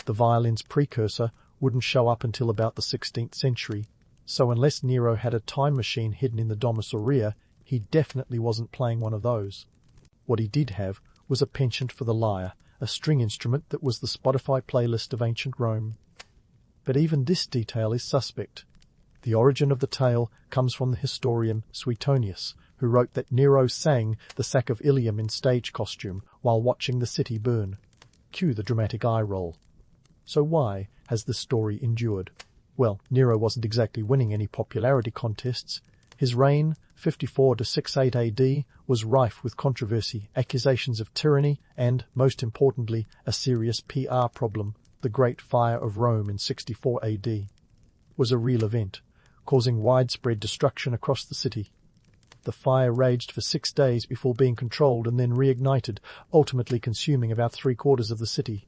The violin's precursor wouldn't show up until about the 16th century, so unless Nero had a time machine hidden in the Domus Aurea, he definitely wasn't playing one of those. What he did have was a penchant for the lyre, a string instrument that was the Spotify playlist of ancient Rome. But even this detail is suspect. The origin of the tale comes from the historian Suetonius, who wrote that Nero sang the Sack of Ilium in stage costume while watching the city burn. Cue the dramatic eye roll. So why has this story endured? Well, Nero wasn't exactly winning any popularity contests. His reign, 54 to 68 AD, was rife with controversy, accusations of tyranny, and, most importantly, a serious PR problem. The Great Fire of Rome in 64 AD was a real event, causing widespread destruction across the city. The fire raged for 6 days before being controlled and then reignited, ultimately consuming about 3/4 of the city.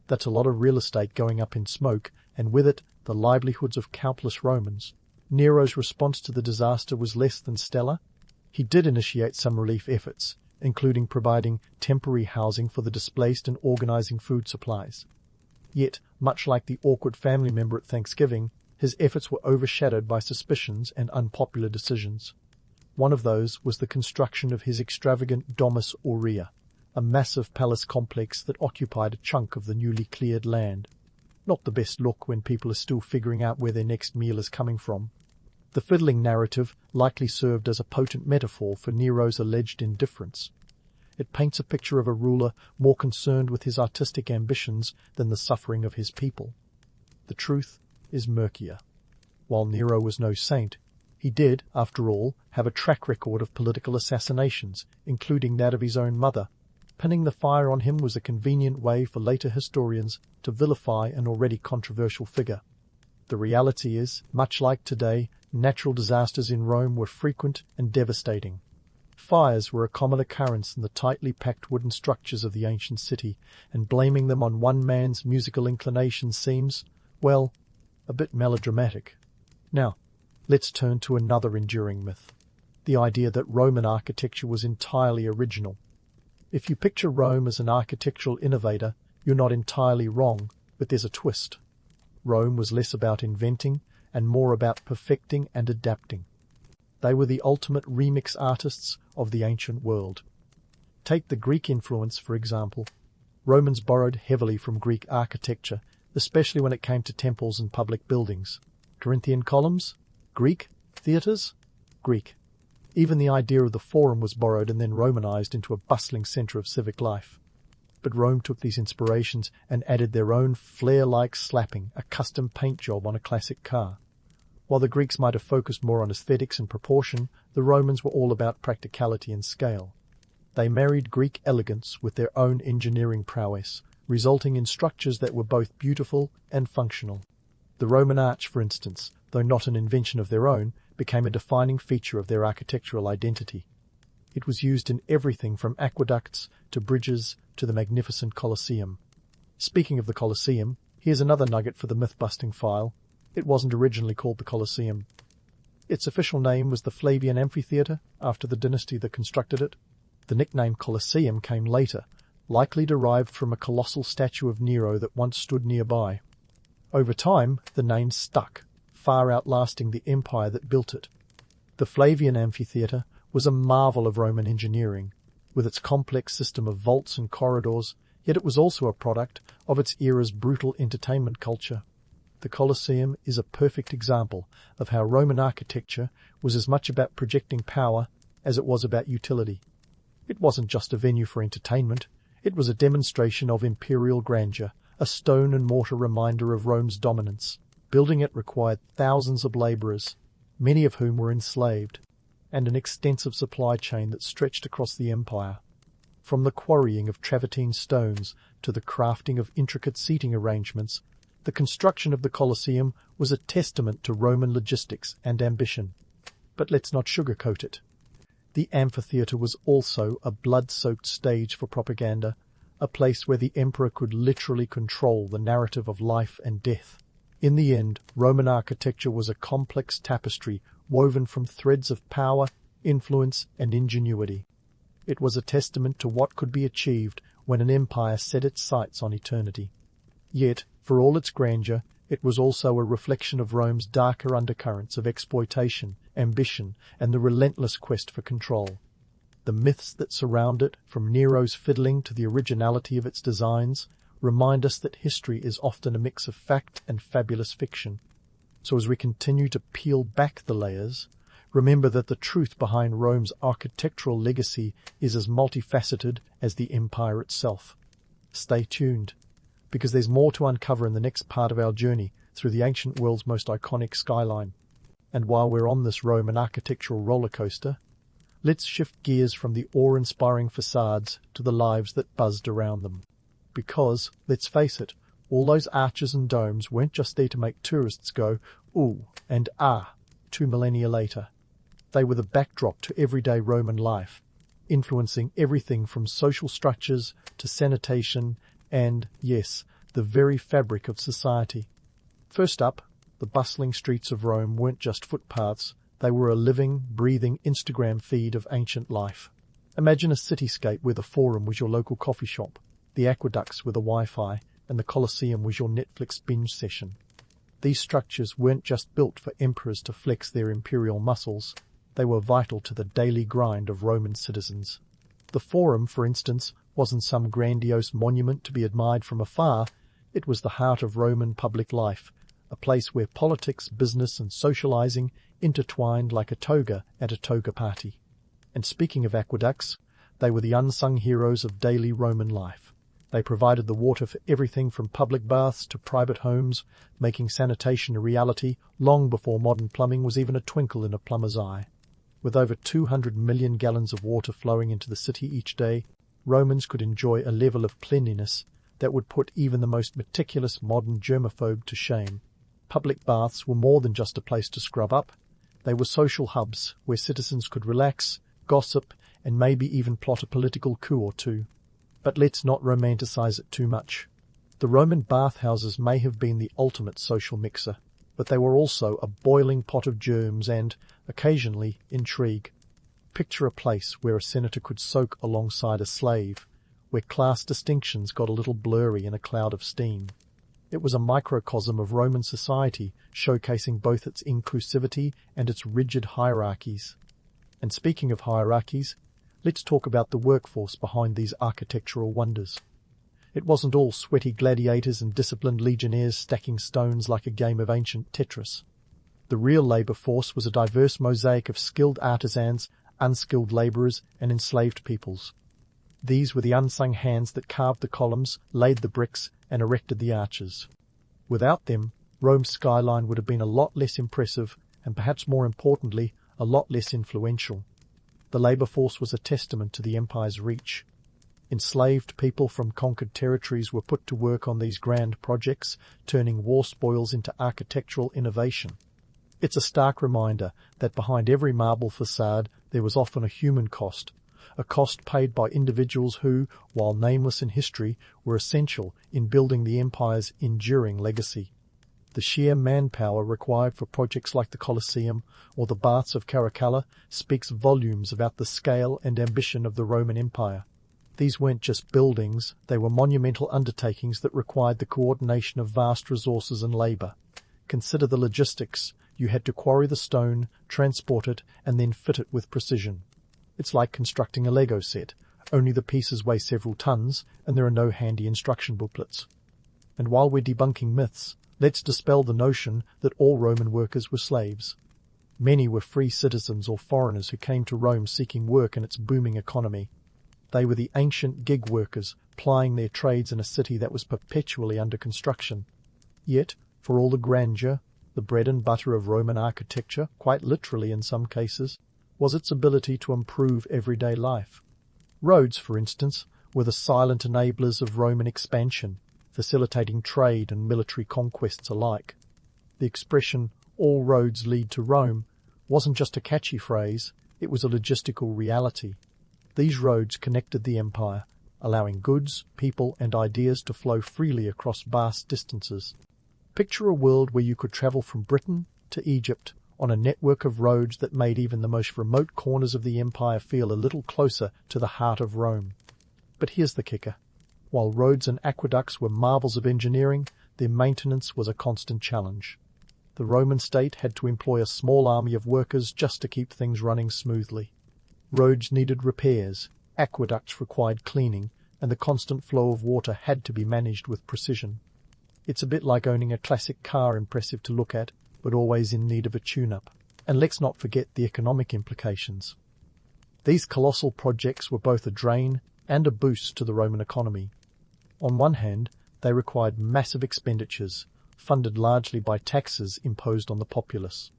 That's a lot of real estate going up in smoke, and with it, the livelihoods of countless Romans. Nero's response to the disaster was less than stellar. He did initiate some relief efforts, including providing temporary housing for the displaced and organizing food supplies. Yet, much like the awkward family member at Thanksgiving, his efforts were overshadowed by suspicions and unpopular decisions. One of those was the construction of his extravagant Domus Aurea, a massive palace complex that occupied a chunk of the newly cleared land. Not the best look when people are still figuring out where their next meal is coming from. The fiddling narrative likely served as a potent metaphor for Nero's alleged indifference. It paints a picture of a ruler more concerned with his artistic ambitions than the suffering of his people. The truth is murkier. While Nero was no saint, he did, after all, have a track record of political assassinations, including that of his own mother. Pinning the fire on him was a convenient way for later historians to vilify an already controversial figure. The reality is, much like today, natural disasters in Rome were frequent and devastating. Fires were a common occurrence in the tightly packed wooden structures of the ancient city, and blaming them on one man's musical inclination seems, well, a bit melodramatic. Now, let's turn to another enduring myth, the idea that Roman architecture was entirely original. If you picture Rome as an architectural innovator, you're not entirely wrong, but there's a twist. Rome was less about inventing and more about perfecting and adapting. They were the ultimate remix artists of the ancient world. Take the Greek influence, for example. Romans borrowed heavily from Greek architecture, especially when it came to temples and public buildings. Corinthian columns? Greek. Theatres? Greek. Even the idea of the Forum was borrowed and then Romanized into a bustling centre of civic life. But Rome took these inspirations and added their own flair-like slapping, a custom paint job on a classic car. While the Greeks might have focused more on aesthetics and proportion, the Romans were all about practicality and scale. They married Greek elegance with their own engineering prowess, resulting in structures that were both beautiful and functional. The Roman arch, for instance, though not an invention of their own, became a defining feature of their architectural identity. It was used in everything from aqueducts to bridges to the magnificent Colosseum. Speaking of the Colosseum, here's another nugget for the myth-busting file. It wasn't originally called the Colosseum. Its official name was the Flavian Amphitheatre, after the dynasty that constructed it. The nickname Colosseum came later, likely derived from a colossal statue of Nero that once stood nearby. Over time, the name stuck, far outlasting the empire that built it. The Flavian Amphitheatre was a marvel of Roman engineering, with its complex system of vaults and corridors, yet it was also a product of its era's brutal entertainment culture. The Colosseum is a perfect example of how Roman architecture was as much about projecting power as it was about utility. It wasn't just a venue for entertainment, it was a demonstration of imperial grandeur, a stone and mortar reminder of Rome's dominance. Building it required thousands of labourers, many of whom were enslaved, and an extensive supply chain that stretched across the empire. From the quarrying of travertine stones to the crafting of intricate seating arrangements, the construction of the Colosseum was a testament to Roman logistics and ambition. But let's not sugarcoat it. The amphitheatre was also a blood-soaked stage for propaganda, a place where the emperor could literally control the narrative of life and death. In the end, Roman architecture was a complex tapestry woven from threads of power, influence, and ingenuity. It was a testament to what could be achieved when an empire set its sights on eternity. Yet, for all its grandeur, it was also a reflection of Rome's darker undercurrents of exploitation, ambition, and the relentless quest for control. The myths that surround it, from Nero's fiddling to the originality of its designs, remind us that history is often a mix of fact and fabulous fiction. So as we continue to peel back the layers, remember that the truth behind Rome's architectural legacy is as multifaceted as the empire itself. Stay tuned, because there's more to uncover in the next part of our journey through the ancient world's most iconic skyline. And while we're on this Roman architectural roller coaster, let's shift gears from the awe-inspiring facades to the lives that buzzed around them. Because, let's face it, all those arches and domes weren't just there to make tourists go, ooh, and ah, 2 millennia later. They were the backdrop to everyday Roman life, influencing everything from social structures to sanitation and, yes, the very fabric of society. First up, the bustling streets of Rome weren't just footpaths, they were a living, breathing Instagram feed of ancient life. Imagine a cityscape where the Forum was your local coffee shop, the aqueducts were the Wi-Fi, and the Colosseum was your Netflix binge session. These structures weren't just built for emperors to flex their imperial muscles, they were vital to the daily grind of Roman citizens. The Forum, for instance, wasn't some grandiose monument to be admired from afar, it was the heart of Roman public life, a place where politics, business, and socializing intertwined like a toga at a toga party. And speaking of aqueducts, They were the unsung heroes of daily Roman life. They provided the water for everything from public baths to private homes, making sanitation a reality long before modern plumbing was even a twinkle in a plumber's eye. With over 200 million gallons of water flowing into the city each day, Romans could enjoy a level of cleanliness that would put even the most meticulous modern germaphobe to shame. Public baths were more than just a place to scrub up. They were social hubs where citizens could relax, gossip, and maybe even plot a political coup or two. But let's not romanticize it too much. The Roman bathhouses may have been the ultimate social mixer, but they were also a boiling pot of germs and, occasionally, intrigue. Picture a place where a senator could soak alongside a slave, where class distinctions got a little blurry in a cloud of steam. It was a microcosm of Roman society, showcasing both its inclusivity and its rigid hierarchies. And speaking of hierarchies, let's talk about the workforce behind these architectural wonders. It wasn't all sweaty gladiators and disciplined legionnaires stacking stones like a game of ancient Tetris. The real labour force was a diverse mosaic of skilled artisans, unskilled labourers, and enslaved peoples. These were the unsung hands that carved the columns, laid the bricks, and erected the arches. Without them, Rome's skyline would have been a lot less impressive, and perhaps more importantly, a lot less influential. The labour force was a testament to the empire's reach. Enslaved people from conquered territories were put to work on these grand projects, turning war spoils into architectural innovation. It's a stark reminder that behind every marble facade there was often a human cost, a cost paid by individuals who, while nameless in history, were essential in building the empire's enduring legacy. The sheer manpower required for projects like the Colosseum or the Baths of Caracalla speaks volumes about the scale and ambition of the Roman Empire. These weren't just buildings, they were monumental undertakings that required the coordination of vast resources and labour. Consider the logistics. You had to quarry the stone, transport it, and then fit it with precision. It's like constructing a Lego set, only the pieces weigh several tons, and there are no handy instruction booklets. And while we're debunking myths, let's dispel the notion that all Roman workers were slaves. Many were free citizens or foreigners who came to Rome seeking work in its booming economy. They were the ancient gig workers, plying their trades in a city that was perpetually under construction. Yet, for all the grandeur, the bread and butter of Roman architecture, quite literally in some cases, was its ability to improve everyday life. Roads, for instance, were the silent enablers of Roman expansion, facilitating trade and military conquests alike. The expression, "all roads lead to Rome," wasn't just a catchy phrase, it was a logistical reality. These roads connected the empire, allowing goods, people, and ideas to flow freely across vast distances. Picture a world where you could travel from Britain to Egypt on a network of roads that made even the most remote corners of the empire feel a little closer to the heart of Rome. But here's the kicker. While roads and aqueducts were marvels of engineering, their maintenance was a constant challenge. The Roman state had to employ a small army of workers just to keep things running smoothly. Roads needed repairs, aqueducts required cleaning, and the constant flow of water had to be managed with precision. It's a bit like owning a classic car, impressive to look at, but always in need of a tune-up. And let's not forget the economic implications. These colossal projects were both a drain and a boost to the Roman economy. On one hand, they required massive expenditures, funded largely by taxes imposed on the populace.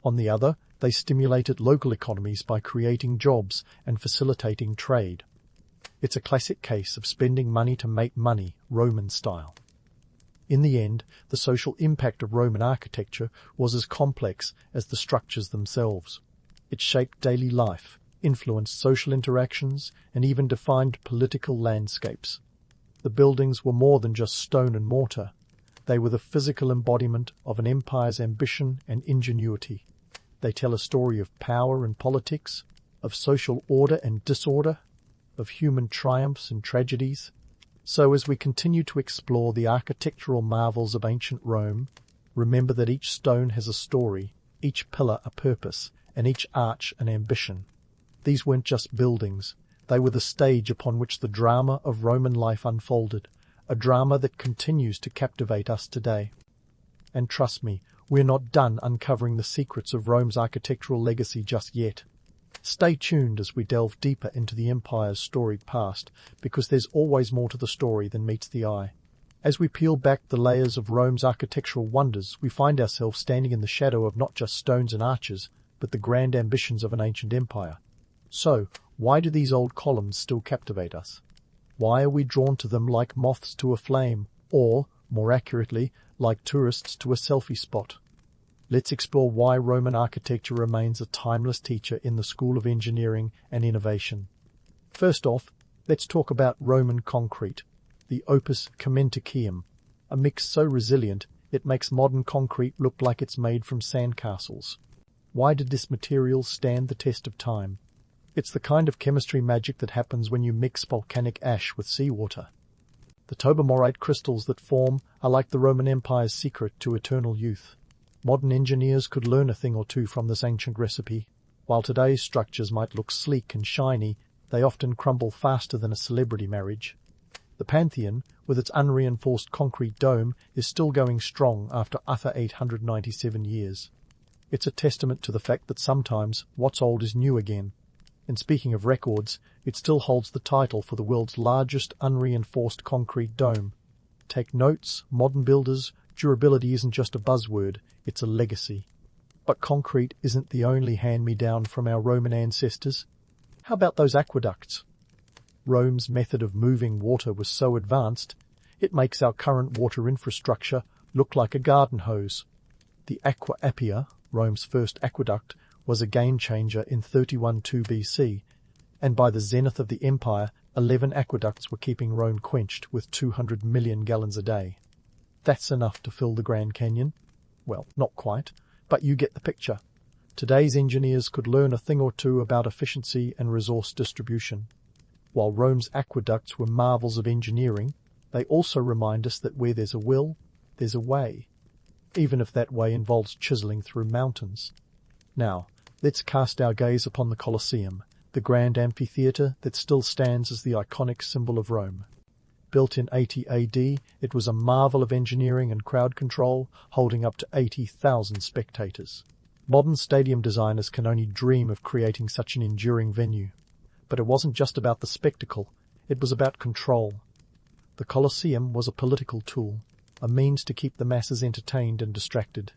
On the other, they stimulated local economies by creating jobs and facilitating trade. It's a classic case of spending money to make money, Roman style. In the end, the social impact of Roman architecture was as complex as the structures themselves. It shaped daily life, influenced social interactions, and even defined political landscapes. The buildings were more than just stone and mortar. They were the physical embodiment of an empire's ambition and ingenuity. They tell a story of power and politics, of social order and disorder, of human triumphs and tragedies. So as we continue to explore the architectural marvels of ancient Rome, remember that each stone has a story, each pillar a purpose, and each arch an ambition. These weren't just buildings, they were the stage upon which the drama of Roman life unfolded, a drama that continues to captivate us today. And trust me, we're not done uncovering the secrets of Rome's architectural legacy just yet. Stay tuned as we delve deeper into the empire's storied past, because there's always more to the story than meets the eye. As we peel back the layers of Rome's architectural wonders, we find ourselves standing in the shadow of not just stones and arches, but the grand ambitions of an ancient empire. So, why do these old columns still captivate us? Why are we drawn to them like moths to a flame, or, more accurately, like tourists to a selfie spot? Let's explore why Roman architecture remains a timeless teacher in the school of engineering and innovation. First off, let's talk about Roman concrete, the opus cementicium, a mix so resilient it makes modern concrete look like it's made from sandcastles. Why did this material stand the test of time? It's the kind of chemistry magic that happens when you mix volcanic ash with seawater. The tobamorite crystals that form are like the Roman Empire's secret to eternal youth. Modern engineers could learn a thing or two from this ancient recipe. While today's structures might look sleek and shiny, they often crumble faster than a celebrity marriage. The Pantheon, with its unreinforced concrete dome, is still going strong after utter 897 years. It's a testament to the fact that sometimes what's old is new again. And speaking of records, it still holds the title for the world's largest unreinforced concrete dome. Take notes, modern builders, durability isn't just a buzzword, it's a legacy. But concrete isn't the only hand-me-down from our Roman ancestors. How about those aqueducts? Rome's method of moving water was so advanced, it makes our current water infrastructure look like a garden hose. The Aqua Appia, Rome's first aqueduct, was a game-changer in 31-2 BC, and by the zenith of the empire, 11 aqueducts were keeping Rome quenched with 200 million gallons a day. That's enough to fill the Grand Canyon. Well, not quite, but you get the picture. Today's engineers could learn a thing or two about efficiency and resource distribution. While Rome's aqueducts were marvels of engineering, they also remind us that where there's a will, there's a way, even if that way involves chiseling through mountains. Now, let's cast our gaze upon the Colosseum, the grand amphitheatre that still stands as the iconic symbol of Rome. Built in 80 AD, it was a marvel of engineering and crowd control, holding up to 80,000 spectators. Modern stadium designers can only dream of creating such an enduring venue. But it wasn't just about the spectacle, it was about control. The Colosseum was a political tool, a means to keep the masses entertained and distracted.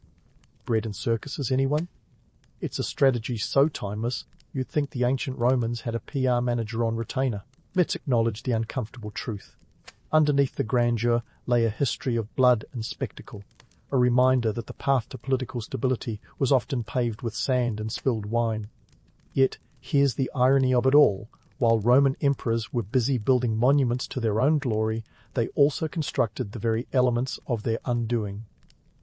Bread and circuses, anyone? It's a strategy so timeless, you'd think the ancient Romans had a PR manager on retainer. Let's acknowledge the uncomfortable truth. Underneath the grandeur lay a history of blood and spectacle, a reminder that the path to political stability was often paved with sand and spilled wine. Yet, here's the irony of it all. While Roman emperors were busy building monuments to their own glory, they also constructed the very elements of their undoing.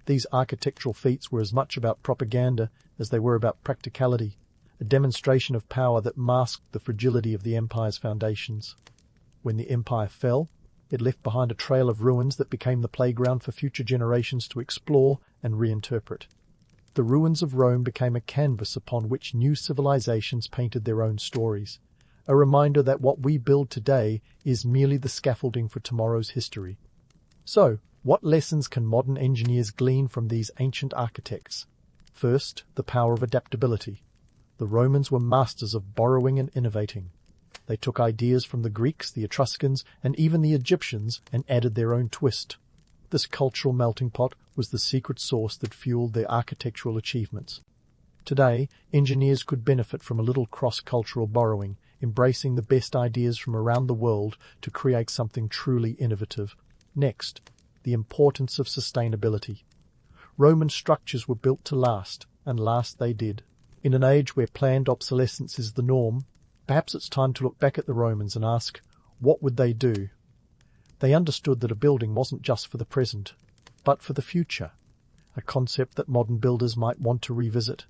These architectural feats were as much about propaganda as they were about practicality, a demonstration of power that masked the fragility of the empire's foundations. When the empire fell, it left behind a trail of ruins that became the playground for future generations to explore and reinterpret. The ruins of Rome became a canvas upon which new civilizations painted their own stories, a reminder that what we build today is merely the scaffolding for tomorrow's history. So, what lessons can modern engineers glean from these ancient architects? First, the power of adaptability. The Romans were masters of borrowing and innovating. They took ideas from the Greeks, the Etruscans, and even the Egyptians and added their own twist. This cultural melting pot was the secret sauce that fueled their architectural achievements. Today, engineers could benefit from a little cross-cultural borrowing, embracing the best ideas from around the world to create something truly innovative. Next, the importance of sustainability. Roman structures were built to last, and last they did. In an age where planned obsolescence is the norm, perhaps it's time to look back at the Romans and ask, what would they do? They understood that a building wasn't just for the present, but for the future, a concept that modern builders might want to revisit.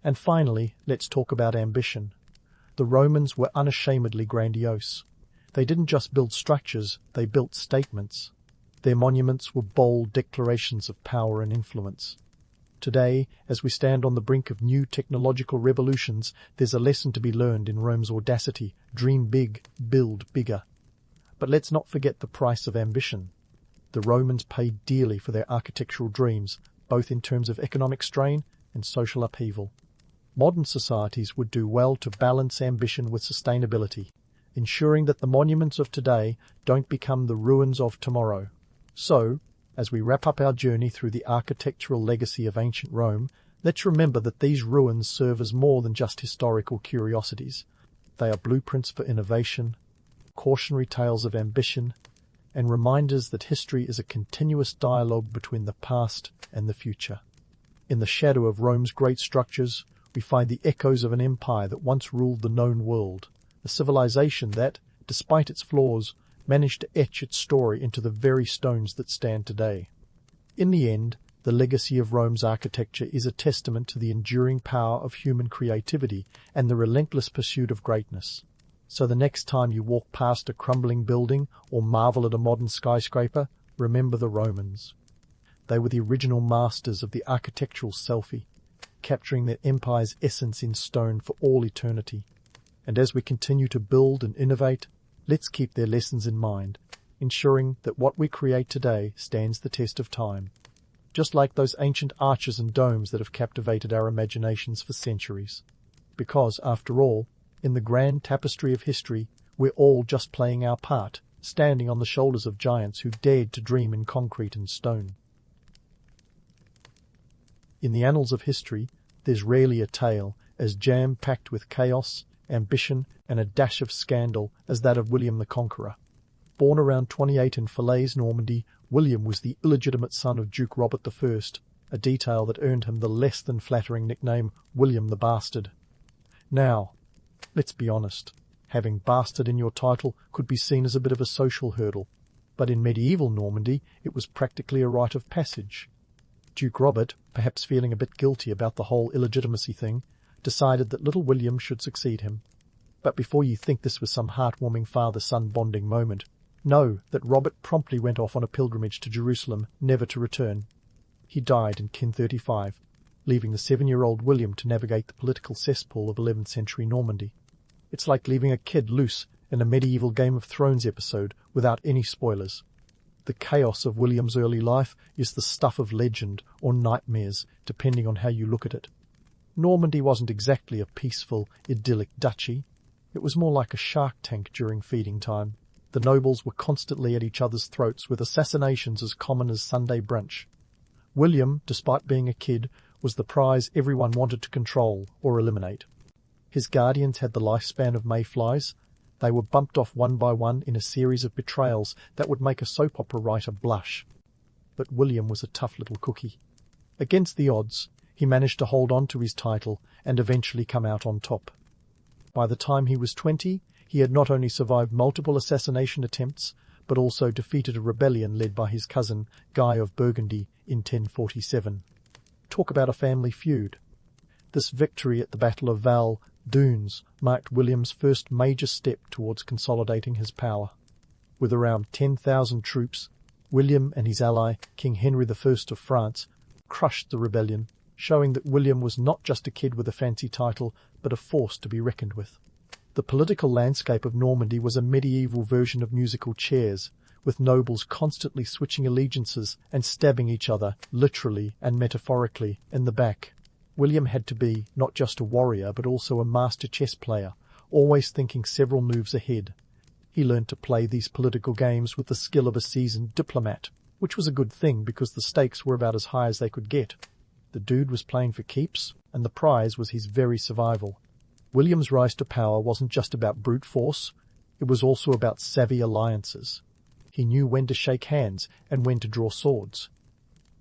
And finally, let's talk about ambition. The Romans were unashamedly grandiose. They didn't just build structures, they built statements. Their monuments were bold declarations of power and influence. Today, as we stand on the brink of new technological revolutions, there's a lesson to be learned in Rome's audacity. Dream big, build bigger. But let's not forget the price of ambition. The Romans paid dearly for their architectural dreams, both in terms of economic strain and social upheaval. Modern societies would do well to balance ambition with sustainability, ensuring that the monuments of today don't become the ruins of tomorrow. So, as we wrap up our journey through the architectural legacy of ancient Rome, let's remember that these ruins serve as more than just historical curiosities. They are blueprints for innovation, cautionary tales of ambition, and reminders that history is a continuous dialogue between the past and the future. In the shadow of Rome's great structures, we find the echoes of an empire that once ruled the known world, a civilization that, despite its flaws, managed to etch its story into the very stones that stand today. In the end, the legacy of Rome's architecture is a testament to the enduring power of human creativity and the relentless pursuit of greatness. So the next time you walk past a crumbling building or marvel at a modern skyscraper, remember the Romans. They were the original masters of the architectural selfie, capturing their empire's essence in stone for all eternity. And as we continue to build and innovate, let's keep their lessons in mind, ensuring that what we create today stands the test of time, just like those ancient arches and domes that have captivated our imaginations for centuries. Because, after all, in the grand tapestry of history, we're all just playing our part, standing on the shoulders of giants who dared to dream in concrete and stone. In the annals of history, there's rarely a tale as jam-packed with chaos, ambition, and a dash of scandal as that of William the Conqueror. Born around 28 in Falaise, Normandy, William was the illegitimate son of Duke Robert I, a detail that earned him the less than flattering nickname William the Bastard. Now, let's be honest, having bastard in your title could be seen as a bit of a social hurdle, but in medieval Normandy it was practically a rite of passage. Duke Robert, perhaps feeling a bit guilty about the whole illegitimacy thing, decided that little William should succeed him. But before you think this was some heartwarming father-son bonding moment, know that Robert promptly went off on a pilgrimage to Jerusalem, never to return. He died in 1035, leaving the 7-year-old William to navigate the political cesspool of 11th century Normandy. It's like leaving a kid loose in a medieval Game of Thrones episode without any spoilers. The chaos of William's early life is the stuff of legend or nightmares, depending on how you look at it. Normandy wasn't exactly a peaceful, idyllic duchy. It was more like a shark tank during feeding time. The nobles were constantly at each other's throats, with assassinations as common as Sunday brunch. William, despite being a kid, was the prize everyone wanted to control or eliminate. His guardians had the lifespan of mayflies. They were bumped off one by one in a series of betrayals that would make a soap opera writer blush. But William was a tough little cookie. Against the odds, he managed to hold on to his title and eventually come out on top. By the time he was 20, he had not only survived multiple assassination attempts, but also defeated a rebellion led by his cousin, Guy of Burgundy, in 1047. Talk about a family feud. This victory at the Battle of Val Dunes marked William's first major step towards consolidating his power. With around 10,000 troops, William and his ally, King Henry I of France, crushed the rebellion, showing that William was not just a kid with a fancy title, but a force to be reckoned with. The political landscape of Normandy was a medieval version of musical chairs, with nobles constantly switching allegiances and stabbing each other, literally and metaphorically, in the back. William had to be not just a warrior, but also a master chess player, always thinking several moves ahead. He learned to play these political games with the skill of a seasoned diplomat, which was a good thing because the stakes were about as high as they could get. The dude was playing for keeps, and the prize was his very survival. William's rise to power wasn't just about brute force, it was also about savvy alliances. He knew when to shake hands and when to draw swords.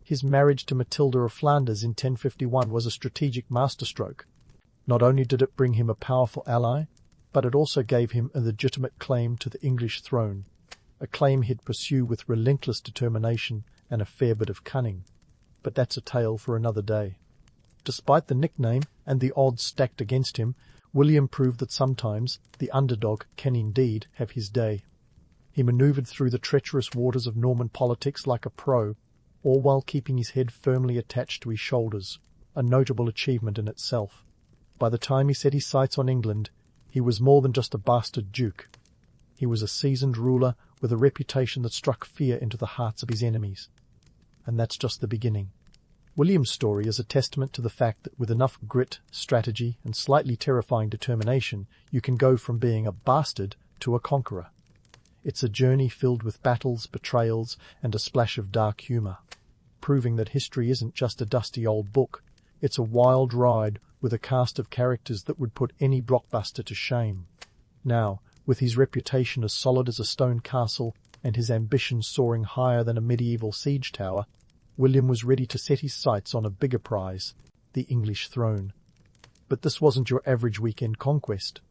His marriage to Matilda of Flanders in 1051 was a strategic masterstroke. Not only did it bring him a powerful ally, but it also gave him a legitimate claim to the English throne, a claim he'd pursue with relentless determination and a fair bit of cunning. But that's a tale for another day. Despite the nickname and the odds stacked against him, William proved that sometimes the underdog can indeed have his day. He manoeuvred through the treacherous waters of Norman politics like a pro, all while keeping his head firmly attached to his shoulders, a notable achievement in itself. By the time he set his sights on England, he was more than just a bastard duke. He was a seasoned ruler with a reputation that struck fear into the hearts of his enemies. And that's just the beginning. William's story is a testament to the fact that with enough grit, strategy, and slightly terrifying determination, you can go from being a bastard to a conqueror. It's a journey filled with battles, betrayals, and a splash of dark humour, proving that history isn't just a dusty old book, it's a wild ride with a cast of characters that would put any blockbuster to shame. Now, with his reputation as solid as a stone castle and his ambitions soaring higher than a medieval siege tower, William was ready to set his sights on a bigger prize, the English throne. But this wasn't your average weekend conquest.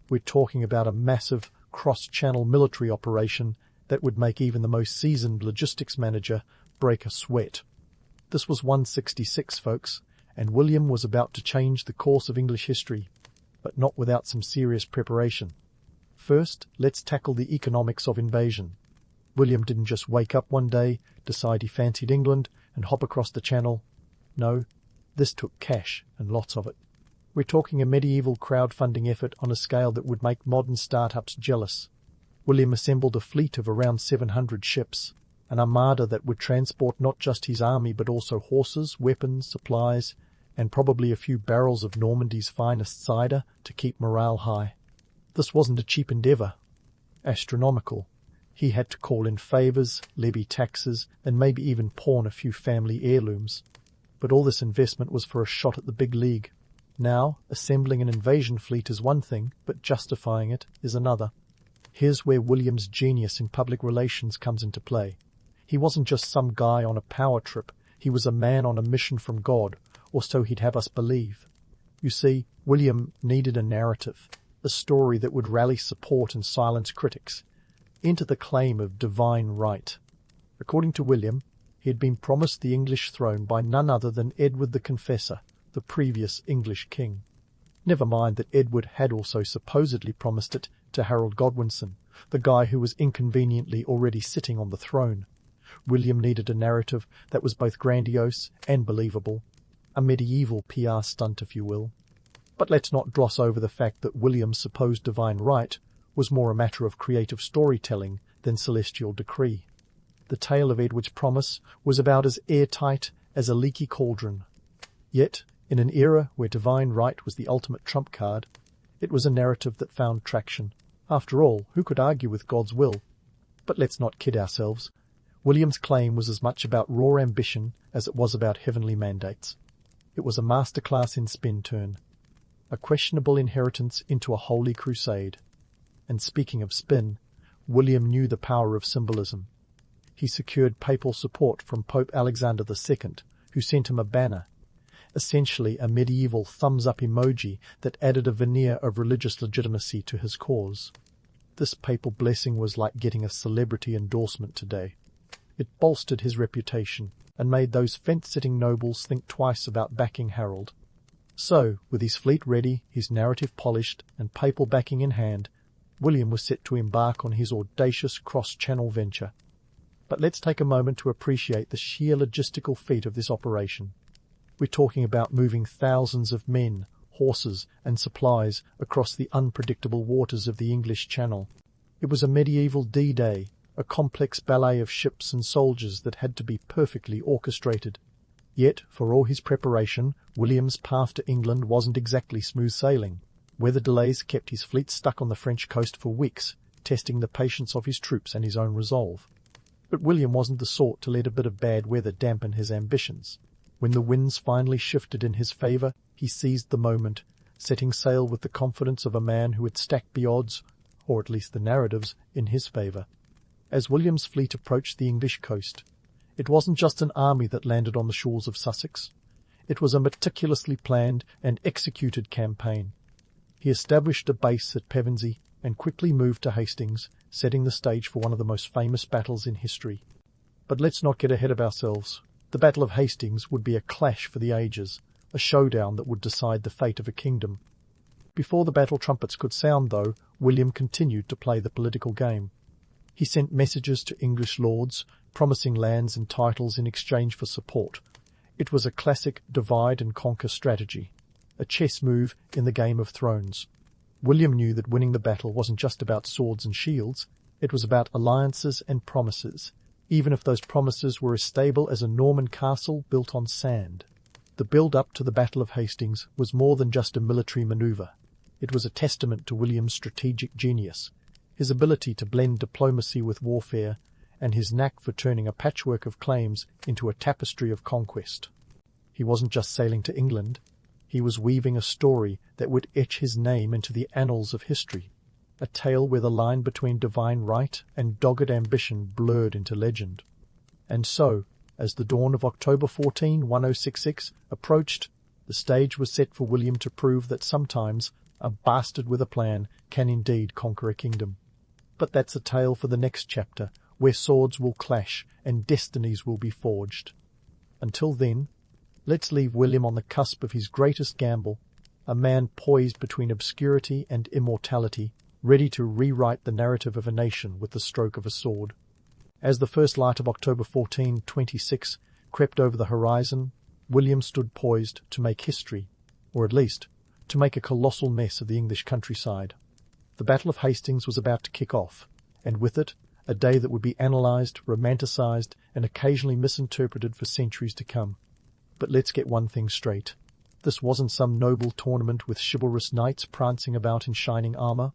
We're talking about a massive, cross-channel military operation that would make even the most seasoned logistics manager break a sweat. This was 166, folks, and William was about to change the course of English history, but not without some serious preparation. First, let's tackle the economics of invasion. William didn't just wake up one day, decide he fancied England, and hop across the channel. No, this took cash, and lots of it. We're talking a medieval crowdfunding effort on a scale that would make modern startups jealous. William assembled a fleet of around 700 ships, an armada that would transport not just his army but also horses, weapons, supplies, and probably a few barrels of Normandy's finest cider to keep morale high. This wasn't a cheap endeavour. Astronomical. He had to call in favours, levy taxes, and maybe even pawn a few family heirlooms. But all this investment was for a shot at the big league. Now, assembling an invasion fleet is one thing, but justifying it is another. Here's where William's genius in public relations comes into play. He wasn't just some guy on a power trip, he was a man on a mission from God, or so he'd have us believe. You see, William needed a narrative, a story that would rally support and silence critics. Enter the claim of divine right. According to William, he had been promised the English throne by none other than Edward the Confessor, the previous English king. Never mind that Edward had also supposedly promised it to Harold Godwinson, the guy who was inconveniently already sitting on the throne. William needed a narrative that was both grandiose and believable, a medieval PR stunt, if you will. But let's not gloss over the fact that William's supposed divine right was more a matter of creative storytelling than celestial decree. The tale of Edward's promise was about as airtight as a leaky cauldron. Yet, in an era where divine right was the ultimate trump card, it was a narrative that found traction. After all, who could argue with God's will? But let's not kid ourselves. William's claim was as much about raw ambition as it was about heavenly mandates. It was a masterclass in spin-turn, a questionable inheritance into a holy crusade. And speaking of spin, William knew the power of symbolism. He secured papal support from Pope Alexander II, who sent him a banner, essentially a medieval thumbs-up emoji that added a veneer of religious legitimacy to his cause. This papal blessing was like getting a celebrity endorsement today. It bolstered his reputation and made those fence-sitting nobles think twice about backing Harold. So, with his fleet ready, his narrative polished, and papal backing in hand, William was set to embark on his audacious cross-channel venture. But let's take a moment to appreciate the sheer logistical feat of this operation. We're talking about moving thousands of men, horses, and supplies across the unpredictable waters of the English Channel. It was a medieval D-Day, a complex ballet of ships and soldiers that had to be perfectly orchestrated. Yet, for all his preparation, William's path to England wasn't exactly smooth sailing. Weather delays kept his fleet stuck on the French coast for weeks, testing the patience of his troops and his own resolve. But William wasn't the sort to let a bit of bad weather dampen his ambitions. When the winds finally shifted in his favour, he seized the moment, setting sail with the confidence of a man who had stacked the odds, or at least the narratives, in his favour. As William's fleet approached the English coast, it wasn't just an army that landed on the shores of Sussex. It was a meticulously planned and executed campaign. He established a base at Pevensey and quickly moved to Hastings, setting the stage for one of the most famous battles in history. But let's not get ahead of ourselves. The Battle of Hastings would be a clash for the ages, a showdown that would decide the fate of a kingdom. Before the battle trumpets could sound, though, William continued to play the political game. He sent messages to English lords, promising lands and titles in exchange for support. It was a classic divide-and-conquer strategy, a chess move in the Game of Thrones. William knew that winning the battle wasn't just about swords and shields, it was about alliances and promises. even if those promises were as stable as a Norman castle built on sand. The build-up to the Battle of Hastings was more than just a military manoeuvre. It was a testament to William's strategic genius, his ability to blend diplomacy with warfare, and his knack for turning a patchwork of claims into a tapestry of conquest. He wasn't just sailing to England. He was weaving a story that would etch his name into the annals of history, a tale where the line between divine right and dogged ambition blurred into legend. And so, as the dawn of October 14, 1066 approached, the stage was set for William to prove that sometimes a bastard with a plan can indeed conquer a kingdom. But that's a tale for the next chapter, where swords will clash and destinies will be forged. Until then, let's leave William on the cusp of his greatest gamble, a man poised between obscurity and immortality, ready to rewrite the narrative of a nation with the stroke of a sword. As the first light of October 1426 crept over the horizon, William stood poised to make history, or at least to make a colossal mess of the English countryside. The Battle of Hastings was about to kick off, and with it, a day that would be analysed, romanticised, and occasionally misinterpreted for centuries to come. But let's get one thing straight. This wasn't some noble tournament with chivalrous knights prancing about in shining armour.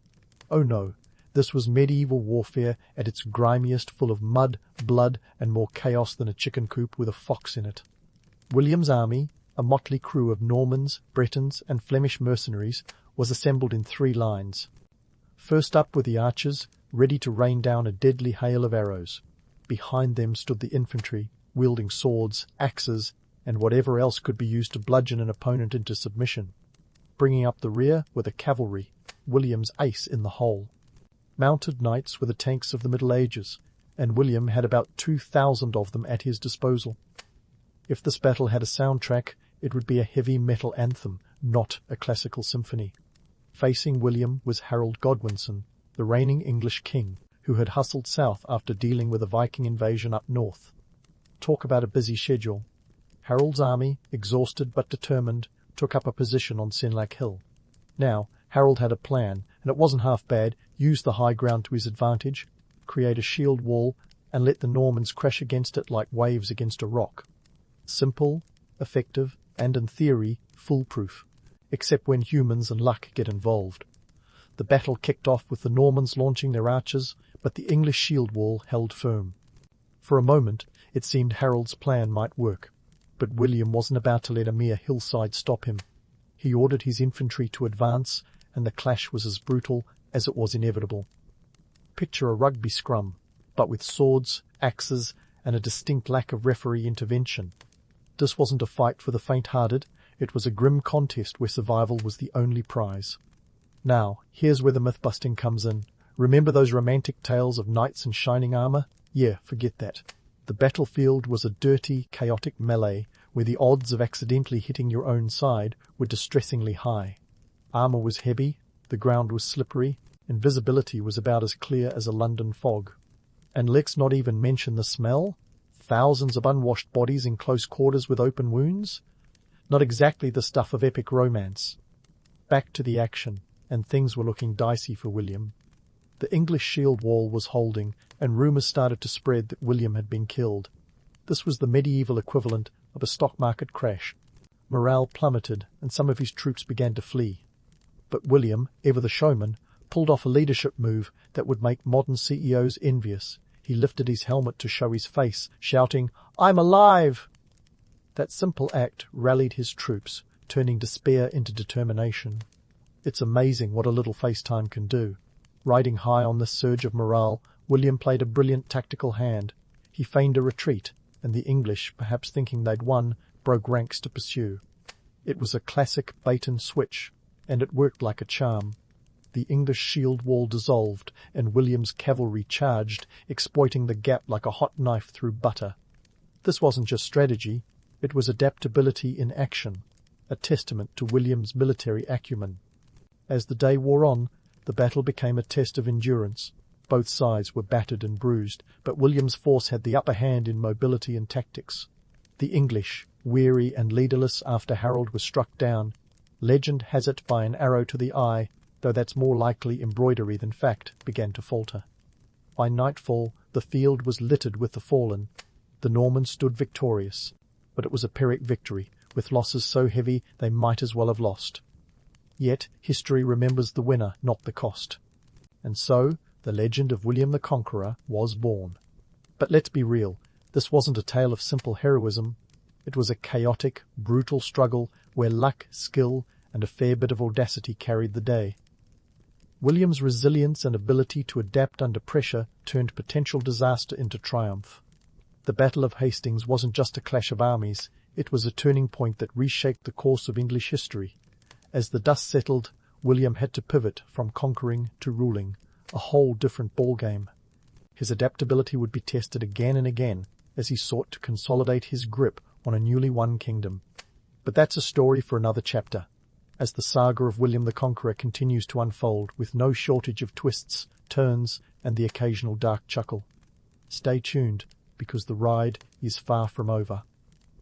Oh no, this was medieval warfare at its grimiest, full of mud, blood, and more chaos than a chicken coop with a fox in it. William's army, a motley crew of Normans, Bretons, and Flemish mercenaries, was assembled in 3 lines. First up were the archers, ready to rain down a deadly hail of arrows. Behind them stood the infantry, wielding swords, axes, and whatever else could be used to bludgeon an opponent into submission. Bringing up the rear were the cavalry, William's ace in the hole. Mounted knights were the tanks of the Middle Ages, and William had about 2,000 of them at his disposal. If this battle had a soundtrack, it would be a heavy metal anthem, not a classical symphony. Facing William was Harold Godwinson, the reigning English king, who had hustled south after dealing with a Viking invasion up north. Talk about a busy schedule. Harold's army, exhausted but determined, took up a position on Senlac Hill. Now, Harold had a plan, and it wasn't half bad. Use the high ground to his advantage, create a shield wall, and let the Normans crash against it like waves against a rock. Simple, effective, and in theory, foolproof, except when humans and luck get involved. The battle kicked off with the Normans launching their archers, but the English shield wall held firm. For a moment, it seemed Harold's plan might work, but William wasn't about to let a mere hillside stop him. He ordered his infantry to advance, and the clash was as brutal as it was inevitable. Picture a rugby scrum, but with swords, axes, and a distinct lack of referee intervention. This wasn't a fight for the faint-hearted, it was a grim contest where survival was the only prize. Now, here's where the myth-busting comes in. Remember those romantic tales of knights in shining armour? Yeah, forget that. The battlefield was a dirty, chaotic melee where the odds of accidentally hitting your own side were distressingly high. Armour was heavy, the ground was slippery, and visibility was about as clear as a London fog. And let's not even mention the smell. Thousands of unwashed bodies in close quarters with open wounds. Not exactly the stuff of epic romance. Back to the action, and things were looking dicey for William. The English shield wall was holding, and rumours started to spread that William had been killed. This was the medieval equivalent of a stock market crash. Morale plummeted, and some of his troops began to flee. But William, ever the showman, pulled off a leadership move that would make modern CEOs envious. He lifted his helmet to show his face, shouting, "I'm alive!" That simple act rallied his troops, turning despair into determination. It's amazing what a little FaceTime can do. Riding high on this surge of morale, William played a brilliant tactical hand. He feigned a retreat, and the English, perhaps thinking they'd won, broke ranks to pursue. It was a classic bait-and-switch, and it worked like a charm. The English shield wall dissolved, and William's cavalry charged, exploiting the gap like a hot knife through butter. This wasn't just strategy, it was adaptability in action, a testament to William's military acumen. As the day wore on, the battle became a test of endurance. Both sides were battered and bruised, but William's force had the upper hand in mobility and tactics. The English, weary and leaderless after Harold was struck down, legend has it by an arrow to the eye, though that's more likely embroidery than fact, began to falter. By nightfall, The field was littered with the fallen. The Normans stood victorious, but it was a Pyrrhic victory, with losses so heavy they might as well have lost. Yet history remembers the winner, not the cost. And so the legend of William the Conqueror was born. But let's be real, this wasn't a tale of simple heroism. It was a chaotic, brutal struggle where luck, skill, and a fair bit of audacity carried the day. William's resilience and ability to adapt under pressure turned potential disaster into triumph. The Battle of Hastings wasn't just a clash of armies, it was a turning point that reshaped the course of English history. As the dust settled, William had to pivot from conquering to ruling, a whole different ballgame. His adaptability would be tested again and again as he sought to consolidate his grip on a newly won kingdom. But that's a story for another chapter, as the saga of William the Conqueror continues to unfold with no shortage of twists, turns, and the occasional dark chuckle. Stay tuned, because the ride is far from over.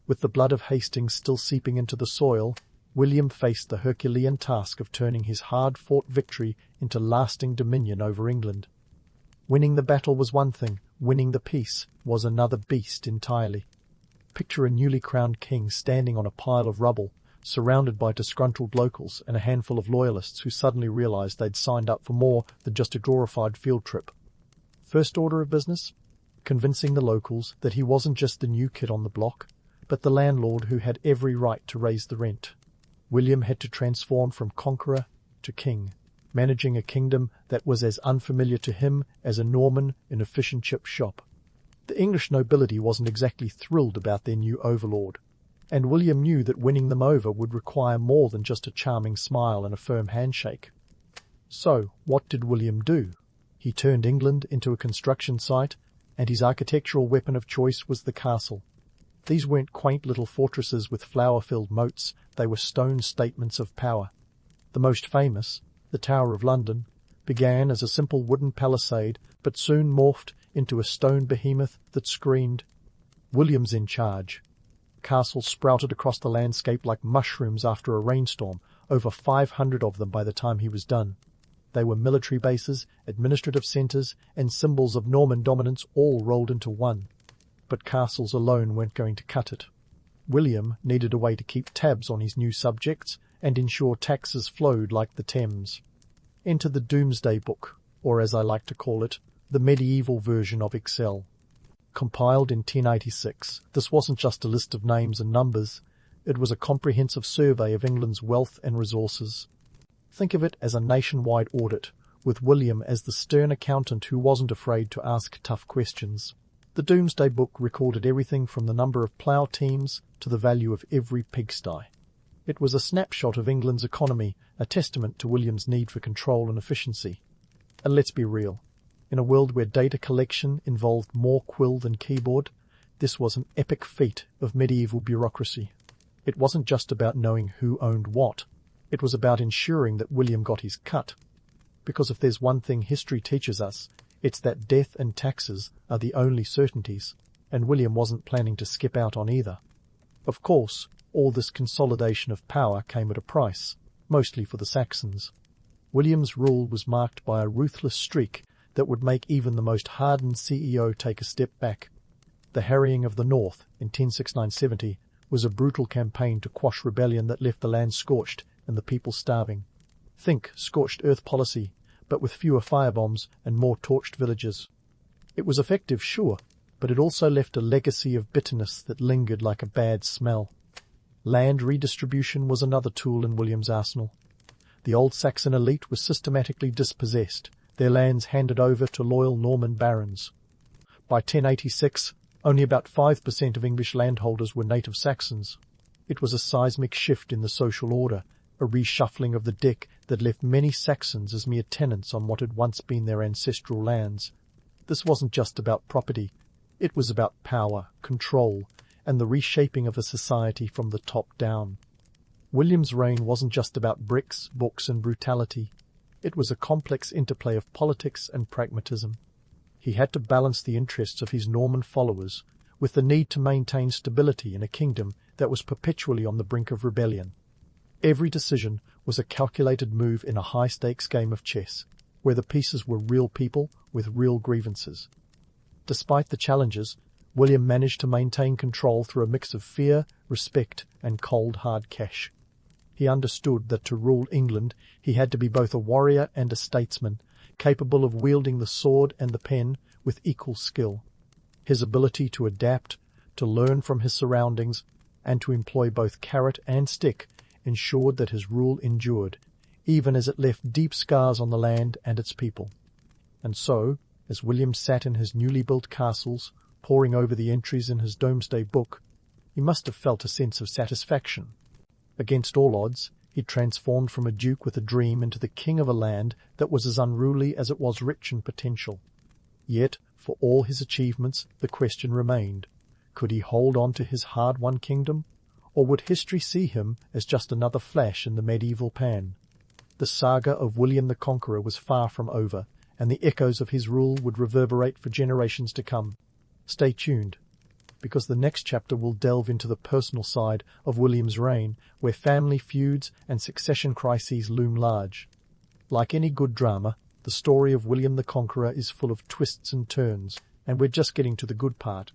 With the blood of Hastings still seeping into the soil, William faced the Herculean task of turning his hard-fought victory into lasting dominion over England. Winning the battle was one thing, winning the peace was another beast entirely. Picture a newly crowned king standing on a pile of rubble, surrounded by disgruntled locals and a handful of loyalists who suddenly realized they'd signed up for more than just a glorified field trip. First order of business? Convincing the locals that he wasn't just the new kid on the block, but the landlord who had every right to raise the rent. William had to transform from conqueror to king, managing a kingdom that was as unfamiliar to him as a Norman in a fish and chip shop. The English nobility wasn't exactly thrilled about their new overlord, and William knew that winning them over would require more than just a charming smile and a firm handshake. So, what did William do? He turned England into a construction site, and his architectural weapon of choice was the castle. These weren't quaint little fortresses with flower-filled moats, they were stone statements of power. The most famous, the Tower of London, began as a simple wooden palisade, but soon morphed into a stone behemoth that screamed, "William's in charge." Castles sprouted across the landscape like mushrooms after a rainstorm, over 500 of them by the time he was done. They were military bases, administrative centres, and symbols of Norman dominance all rolled into one. But castles alone weren't going to cut it. William needed a way to keep tabs on his new subjects and ensure taxes flowed like the Thames. Enter the Doomsday Book, or as I like to call it, the medieval version of Excel. Compiled in 1086, this wasn't just a list of names and numbers, it was a comprehensive survey of England's wealth and resources. Think of it as a nationwide audit, with William as the stern accountant who wasn't afraid to ask tough questions. The Doomsday Book recorded everything from the number of plough teams to the value of every pigsty. It was a snapshot of England's economy, a testament to William's need for control and efficiency. And let's be real, in a world where data collection involved more quill than keyboard, this was an epic feat of medieval bureaucracy. It wasn't just about knowing who owned what, it was about ensuring that William got his cut. Because if there's one thing history teaches us, it's that death and taxes are the only certainties, and William wasn't planning to skip out on either. Of course, all this consolidation of power came at a price, mostly for the Saxons. William's rule was marked by a ruthless streak that would make even the most hardened CEO take a step back. The harrying of the North in 1069-70 was a brutal campaign to quash rebellion that left the land scorched and the people starving. Think scorched earth policy, but with fewer firebombs and more torched villages. It was effective, sure, but it also left a legacy of bitterness that lingered like a bad smell. Land redistribution was another tool in William's arsenal. The old Saxon elite was systematically dispossessed, their lands handed over to loyal Norman barons. By 1086, only about 5% of English landholders were native Saxons. It was a seismic shift in the social order, a reshuffling of the deck that left many Saxons as mere tenants on what had once been their ancestral lands. This wasn't just about property, it was about power, control, and the reshaping of a society from the top down. William's reign wasn't just about bricks, books, and brutality. It was a complex interplay of politics and pragmatism. He had to balance the interests of his Norman followers with the need to maintain stability in a kingdom that was perpetually on the brink of rebellion. Every decision was a calculated move in a high-stakes game of chess, where the pieces were real people with real grievances. Despite the challenges, William managed to maintain control through a mix of fear, respect, and cold hard cash. He understood that to rule England he had to be both a warrior and a statesman, capable of wielding the sword and the pen with equal skill. His ability to adapt, to learn from his surroundings, and to employ both carrot and stick ensured that his rule endured, even as it left deep scars on the land and its people. And so, as William sat in his newly built castles, poring over the entries in his Domesday Book, he must have felt a sense of satisfaction. Against all odds, he transformed from a duke with a dream into the king of a land that was as unruly as it was rich in potential. Yet, for all his achievements, the question remained: could he hold on to his hard-won kingdom, or would history see him as just another flash in the medieval pan? The saga of William the Conqueror was far from over, and the echoes of his rule would reverberate for generations to come. Stay tuned, because the next chapter will delve into the personal side of William's reign, where family feuds and succession crises loom large. Like any good drama, the story of William the Conqueror is full of twists and turns, and we're just getting to the good part.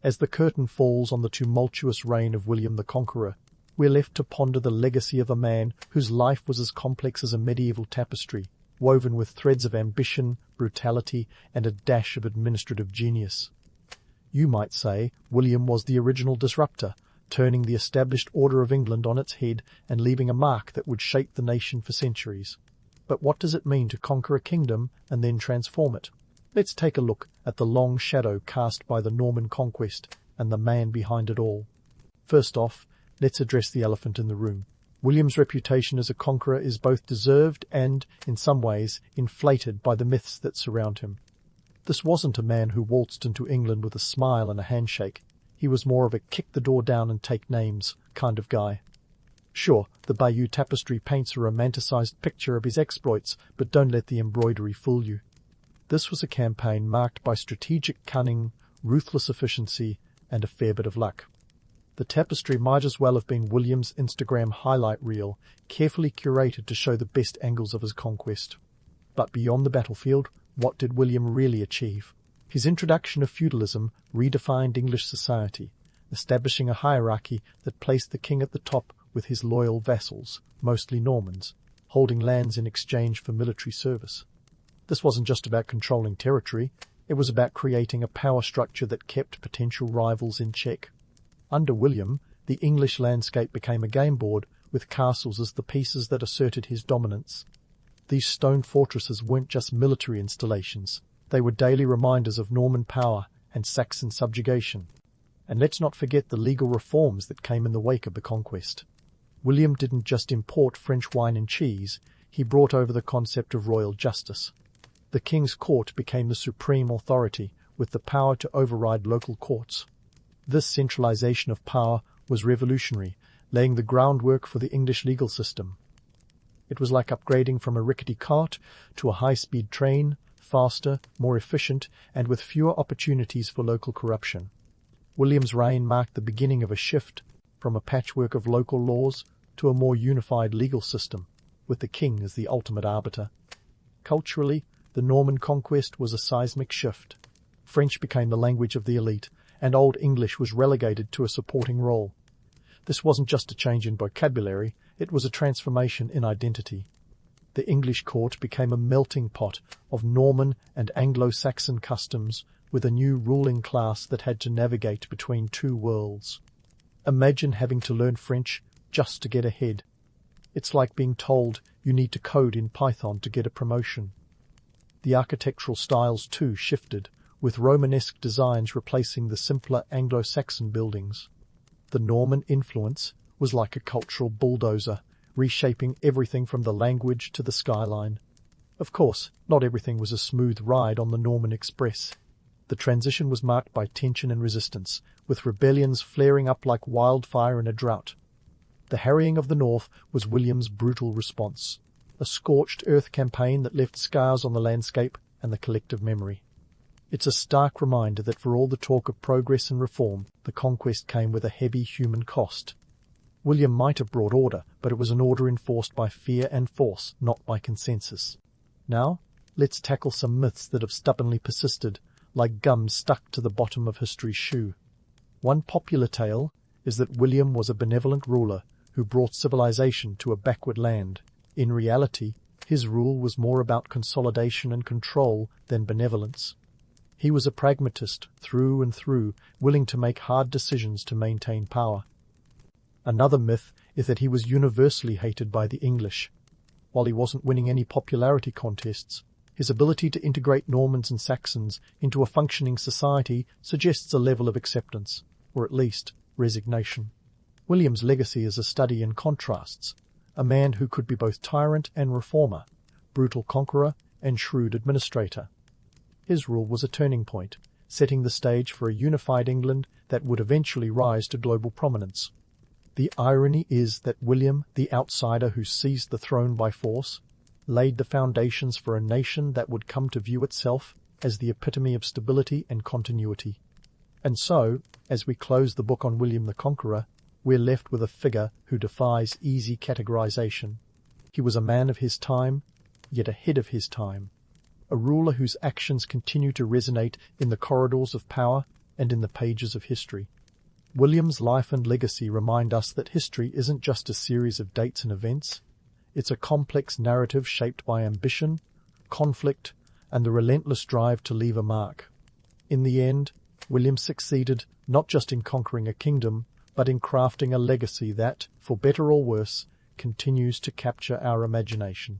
As the curtain falls on the tumultuous reign of William the Conqueror, we're left to ponder the legacy of a man whose life was as complex as a medieval tapestry, woven with threads of ambition, brutality, and a dash of administrative genius. You might say William was the original disruptor, turning the established order of England on its head and leaving a mark that would shape the nation for centuries. But what does it mean to conquer a kingdom and then transform it? Let's take a look at the long shadow cast by the Norman conquest and the man behind it all. First off, let's address the elephant in the room. William's reputation as a conqueror is both deserved and, in some ways, inflated by the myths that surround him. This wasn't a man who waltzed into England with a smile and a handshake. He was more of a kick-the-door-down-and-take-names kind of guy. Sure, the Bayeux Tapestry paints a romanticized picture of his exploits, but don't let the embroidery fool you. This was a campaign marked by strategic cunning, ruthless efficiency, and a fair bit of luck. The tapestry might as well have been William's Instagram highlight reel, carefully curated to show the best angles of his conquest. But beyond the battlefield, what did William really achieve? His introduction of feudalism redefined English society, establishing a hierarchy that placed the king at the top with his loyal vassals, mostly Normans, holding lands in exchange for military service. This wasn't just about controlling territory, it was about creating a power structure that kept potential rivals in check. Under William, the English landscape became a game board, with castles as the pieces that asserted his dominance. These stone fortresses weren't just military installations, they were daily reminders of Norman power and Saxon subjugation. And let's not forget the legal reforms that came in the wake of the conquest. William didn't just import French wine and cheese, he brought over the concept of royal justice. The king's court became the supreme authority, with the power to override local courts. This centralization of power was revolutionary, laying the groundwork for the English legal system. It was like upgrading from a rickety cart to a high-speed train, faster, more efficient, and with fewer opportunities for local corruption. William's reign marked the beginning of a shift from a patchwork of local laws to a more unified legal system, with the king as the ultimate arbiter. Culturally, the Norman conquest was a seismic shift. French became the language of the elite, and Old English was relegated to a supporting role. This wasn't just a change in vocabulary, it was a transformation in identity. The English court became a melting pot of Norman and Anglo-Saxon customs, with a new ruling class that had to navigate between two worlds. Imagine having to learn French just to get ahead. It's like being told you need to code in Python to get a promotion. The architectural styles too shifted, with Romanesque designs replacing the simpler Anglo-Saxon buildings. The Norman influence was like a cultural bulldozer, reshaping everything from the language to the skyline. Of course, not everything was a smooth ride on the Norman Express. The transition was marked by tension and resistance, with rebellions flaring up like wildfire in a drought. The harrying of the north was William's brutal response, a scorched earth campaign that left scars on the landscape and the collective memory. It's a stark reminder that for all the talk of progress and reform, the conquest came with a heavy human cost. William might have brought order, but it was an order enforced by fear and force, not by consensus. Now, let's tackle some myths that have stubbornly persisted, like gum stuck to the bottom of history's shoe. One popular tale is that William was a benevolent ruler who brought civilization to a backward land. In reality, his rule was more about consolidation and control than benevolence. He was a pragmatist through and through, willing to make hard decisions to maintain power. Another myth is that he was universally hated by the English. While he wasn't winning any popularity contests, his ability to integrate Normans and Saxons into a functioning society suggests a level of acceptance, or at least resignation. William's legacy is a study in contrasts, a man who could be both tyrant and reformer, brutal conqueror and shrewd administrator. His rule was a turning point, setting the stage for a unified England that would eventually rise to global prominence. The irony is that William, the outsider who seized the throne by force, laid the foundations for a nation that would come to view itself as the epitome of stability and continuity. And so, as we close the book on William the Conqueror, we're left with a figure who defies easy categorization. He was a man of his time, yet ahead of his time. A ruler whose actions continue to resonate in the corridors of power and in the pages of history. William's life and legacy remind us that history isn't just a series of dates and events. It's a complex narrative shaped by ambition, conflict, and the relentless drive to leave a mark. In the end, William succeeded not just in conquering a kingdom, but in crafting a legacy that, for better or worse, continues to capture our imagination.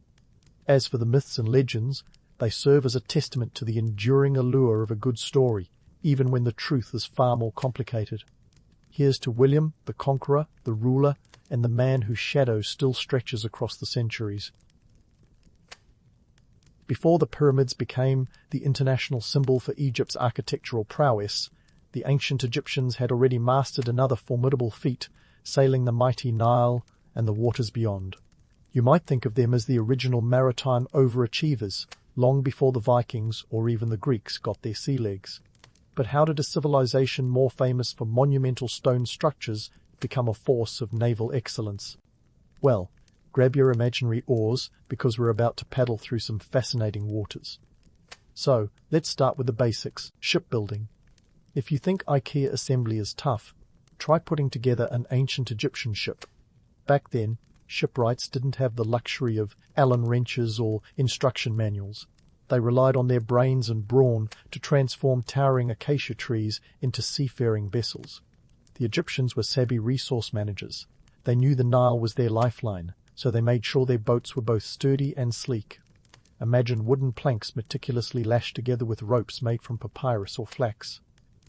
As for the myths and legends, they serve as a testament to the enduring allure of a good story, even when the truth is far more complicated. Here's to William, the Conqueror, the ruler, and the man whose shadow still stretches across the centuries. Before the pyramids became the international symbol for Egypt's architectural prowess, the ancient Egyptians had already mastered another formidable feat, sailing the mighty Nile and the waters beyond. You might think of them as the original maritime overachievers, long before the Vikings or even the Greeks got their sea legs. But how did a civilization more famous for monumental stone structures become a force of naval excellence? Well, grab your imaginary oars, because we're about to paddle through some fascinating waters. So, let's start with the basics, shipbuilding. If you think IKEA assembly is tough, try putting together an ancient Egyptian ship. Back then, shipwrights didn't have the luxury of Allen wrenches or instruction manuals. They relied on their brains and brawn to transform towering acacia trees into seafaring vessels. The Egyptians were savvy resource managers. They knew the Nile was their lifeline, so they made sure their boats were both sturdy and sleek. Imagine wooden planks meticulously lashed together with ropes made from papyrus or flax.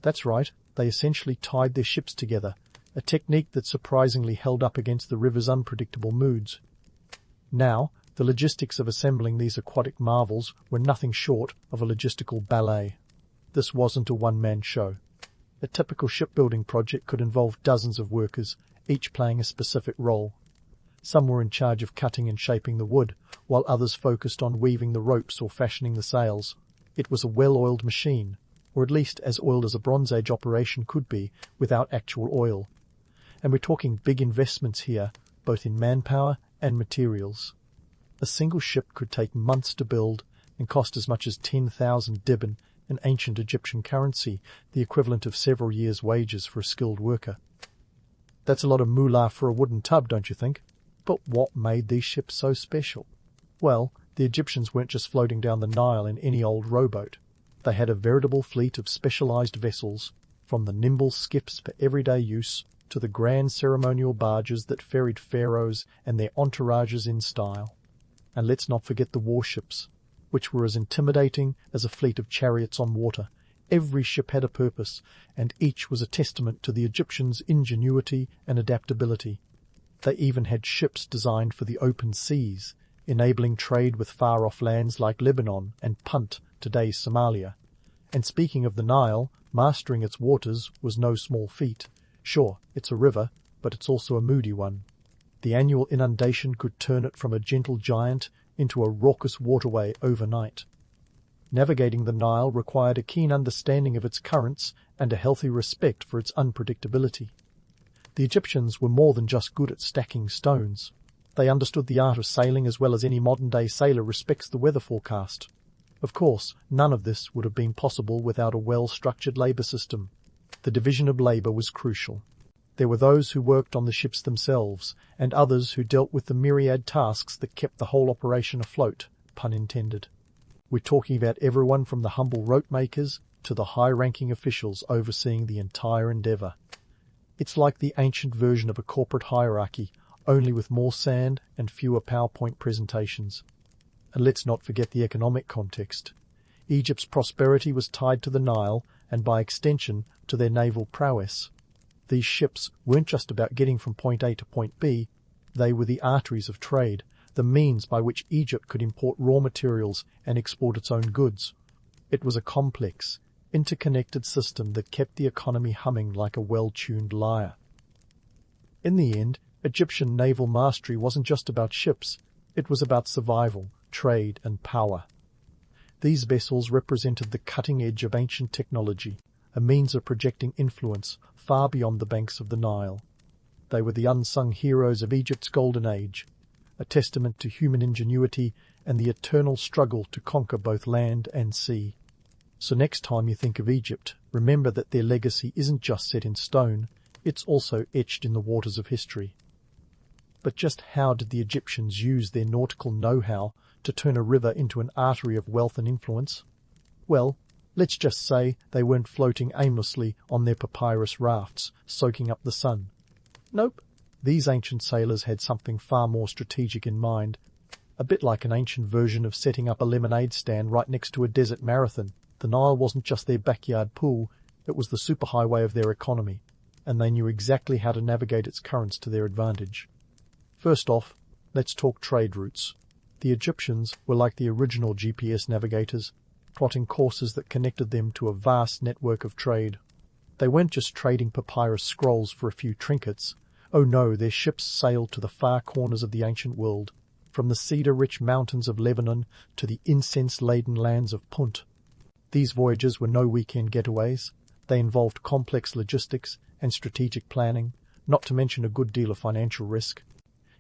That's right, they essentially tied their ships together, a technique that surprisingly held up against the river's unpredictable moods. Now, the logistics of assembling these aquatic marvels were nothing short of a logistical ballet. This wasn't a one-man show. A typical shipbuilding project could involve dozens of workers, each playing a specific role. Some were in charge of cutting and shaping the wood, while others focused on weaving the ropes or fashioning the sails. It was a well-oiled machine, or at least as oiled as a Bronze Age operation could be without actual oil. And we're talking big investments here, both in manpower and materials. A single ship could take months to build and cost as much as 10,000 dibn in ancient Egyptian currency, the equivalent of several years' wages for a skilled worker. That's a lot of moolah for a wooden tub, don't you think? But what made these ships so special? Well, the Egyptians weren't just floating down the Nile in any old rowboat. They had a veritable fleet of specialized vessels, from the nimble skiffs for everyday use to the grand ceremonial barges that ferried pharaohs and their entourages in style. And let's not forget the warships, which were as intimidating as a fleet of chariots on water. Every ship had a purpose, and each was a testament to the Egyptians' ingenuity and adaptability. They even had ships designed for the open seas, enabling trade with far-off lands like Lebanon and Punt, today's Somalia. And speaking of the Nile, mastering its waters was no small feat. Sure, it's a river, but it's also a moody one. The annual inundation could turn it from a gentle giant into a raucous waterway overnight. Navigating the Nile required a keen understanding of its currents and a healthy respect for its unpredictability. The Egyptians were more than just good at stacking stones. They understood the art of sailing as well as any modern-day sailor respects the weather forecast. Of course, none of this would have been possible without a well-structured labour system. The division of labour was crucial. There were those who worked on the ships themselves, and others who dealt with the myriad tasks that kept the whole operation afloat, pun intended. We're talking about everyone from the humble rope makers to the high-ranking officials overseeing the entire endeavour. It's like the ancient version of a corporate hierarchy, only with more sand and fewer PowerPoint presentations. And let's not forget the economic context. Egypt's prosperity was tied to the Nile, and by extension to their naval prowess. These ships weren't just about getting from point A to point B, they were the arteries of trade, the means by which Egypt could import raw materials and export its own goods. It was a complex, interconnected system that kept the economy humming like a well-tuned lyre. In the end, Egyptian naval mastery wasn't just about ships, it was about survival, trade, and power. These vessels represented the cutting edge of ancient technology, a means of projecting influence far beyond the banks of the Nile. They were the unsung heroes of Egypt's golden age, a testament to human ingenuity and the eternal struggle to conquer both land and sea. So next time you think of Egypt, remember that their legacy isn't just set in stone, it's also etched in the waters of history. But just how did the Egyptians use their nautical know-how to turn a river into an artery of wealth and influence? Well, let's just say they weren't floating aimlessly on their papyrus rafts, soaking up the sun. Nope, these ancient sailors had something far more strategic in mind, a bit like an ancient version of setting up a lemonade stand right next to a desert marathon. The Nile wasn't just their backyard pool, it was the superhighway of their economy, and they knew exactly how to navigate its currents to their advantage. First off, let's talk trade routes. The Egyptians were like the original GPS navigators, plotting courses that connected them to a vast network of trade. They weren't just trading papyrus scrolls for a few trinkets. Oh no, their ships sailed to the far corners of the ancient world, from the cedar-rich mountains of Lebanon to the incense-laden lands of Punt. These voyages were no weekend getaways. They involved complex logistics and strategic planning, not to mention a good deal of financial risk.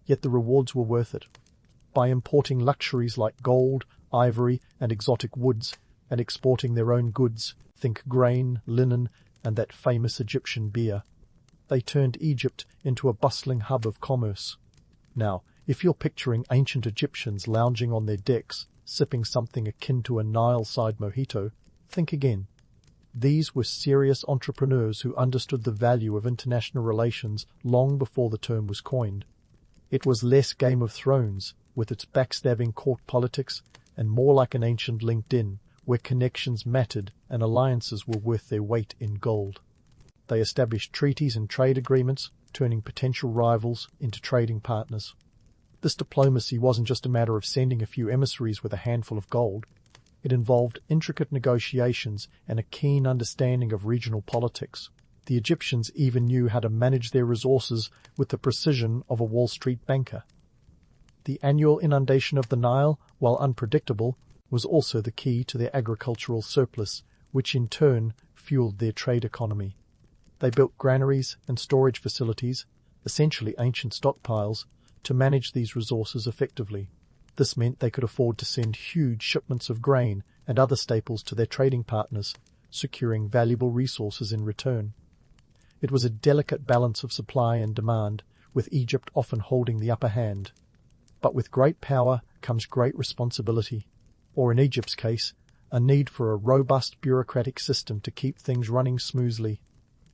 Yet the rewards were worth it. By importing luxuries like gold, ivory, and exotic woods, and exporting their own goods, think grain, linen, and that famous Egyptian beer, they turned Egypt into a bustling hub of commerce. Now, if you're picturing ancient Egyptians lounging on their decks, sipping something akin to a Nile-side mojito, think again. These were serious entrepreneurs who understood the value of international relations long before the term was coined. It was less Game of Thrones, with its backstabbing court politics, and more like an ancient LinkedIn, where connections mattered and alliances were worth their weight in gold. They established treaties and trade agreements, turning potential rivals into trading partners. This diplomacy wasn't just a matter of sending a few emissaries with a handful of gold. It involved intricate negotiations and a keen understanding of regional politics. The Egyptians even knew how to manage their resources with the precision of a Wall Street banker. The annual inundation of the Nile, while unpredictable, was also the key to their agricultural surplus, which in turn fueled their trade economy. They built granaries and storage facilities, essentially ancient stockpiles, to manage these resources effectively. This meant they could afford to send huge shipments of grain and other staples to their trading partners, securing valuable resources in return. It was a delicate balance of supply and demand, with Egypt often holding the upper hand. But with great power comes great responsibility, or in Egypt's case, a need for a robust bureaucratic system to keep things running smoothly.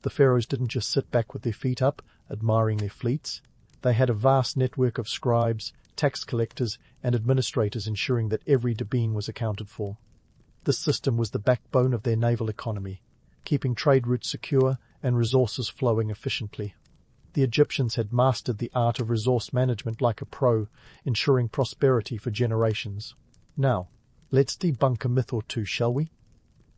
The pharaohs didn't just sit back with their feet up, admiring their fleets. They had a vast network of scribes, tax collectors, and administrators ensuring that every debine was accounted for. This system was the backbone of their naval economy, keeping trade routes secure and resources flowing efficiently. The Egyptians had mastered the art of resource management like a pro, ensuring prosperity for generations. Now, let's debunk a myth or two, shall we?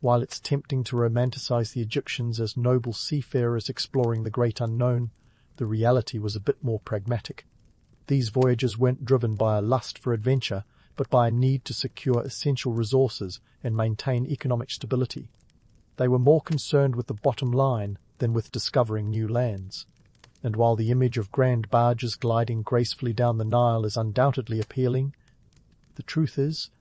While it's tempting to romanticize the Egyptians as noble seafarers exploring the great unknown, the reality was a bit more pragmatic. These voyages weren't driven by a lust for adventure, but by a need to secure essential resources and maintain economic stability. They were more concerned with the bottom line than with discovering new lands. And while the image of grand barges gliding gracefully down the Nile is undoubtedly appealing, the truth is,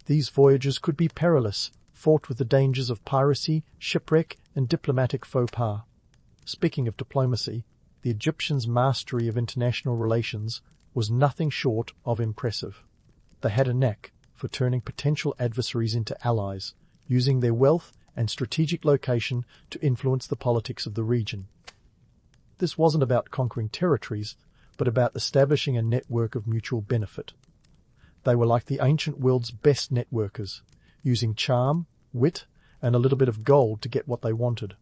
These voyages could be perilous, fraught with the dangers of piracy, shipwreck, and diplomatic faux pas. Speaking of diplomacy, the Egyptians' mastery of international relations was nothing short of impressive. They had a knack for turning potential adversaries into allies, using their wealth and strategic location to influence the politics of the region. This wasn't about conquering territories, but about establishing a network of mutual benefit. They were like the ancient world's best networkers, using charm, wit, and a little bit of gold to get what they wanted.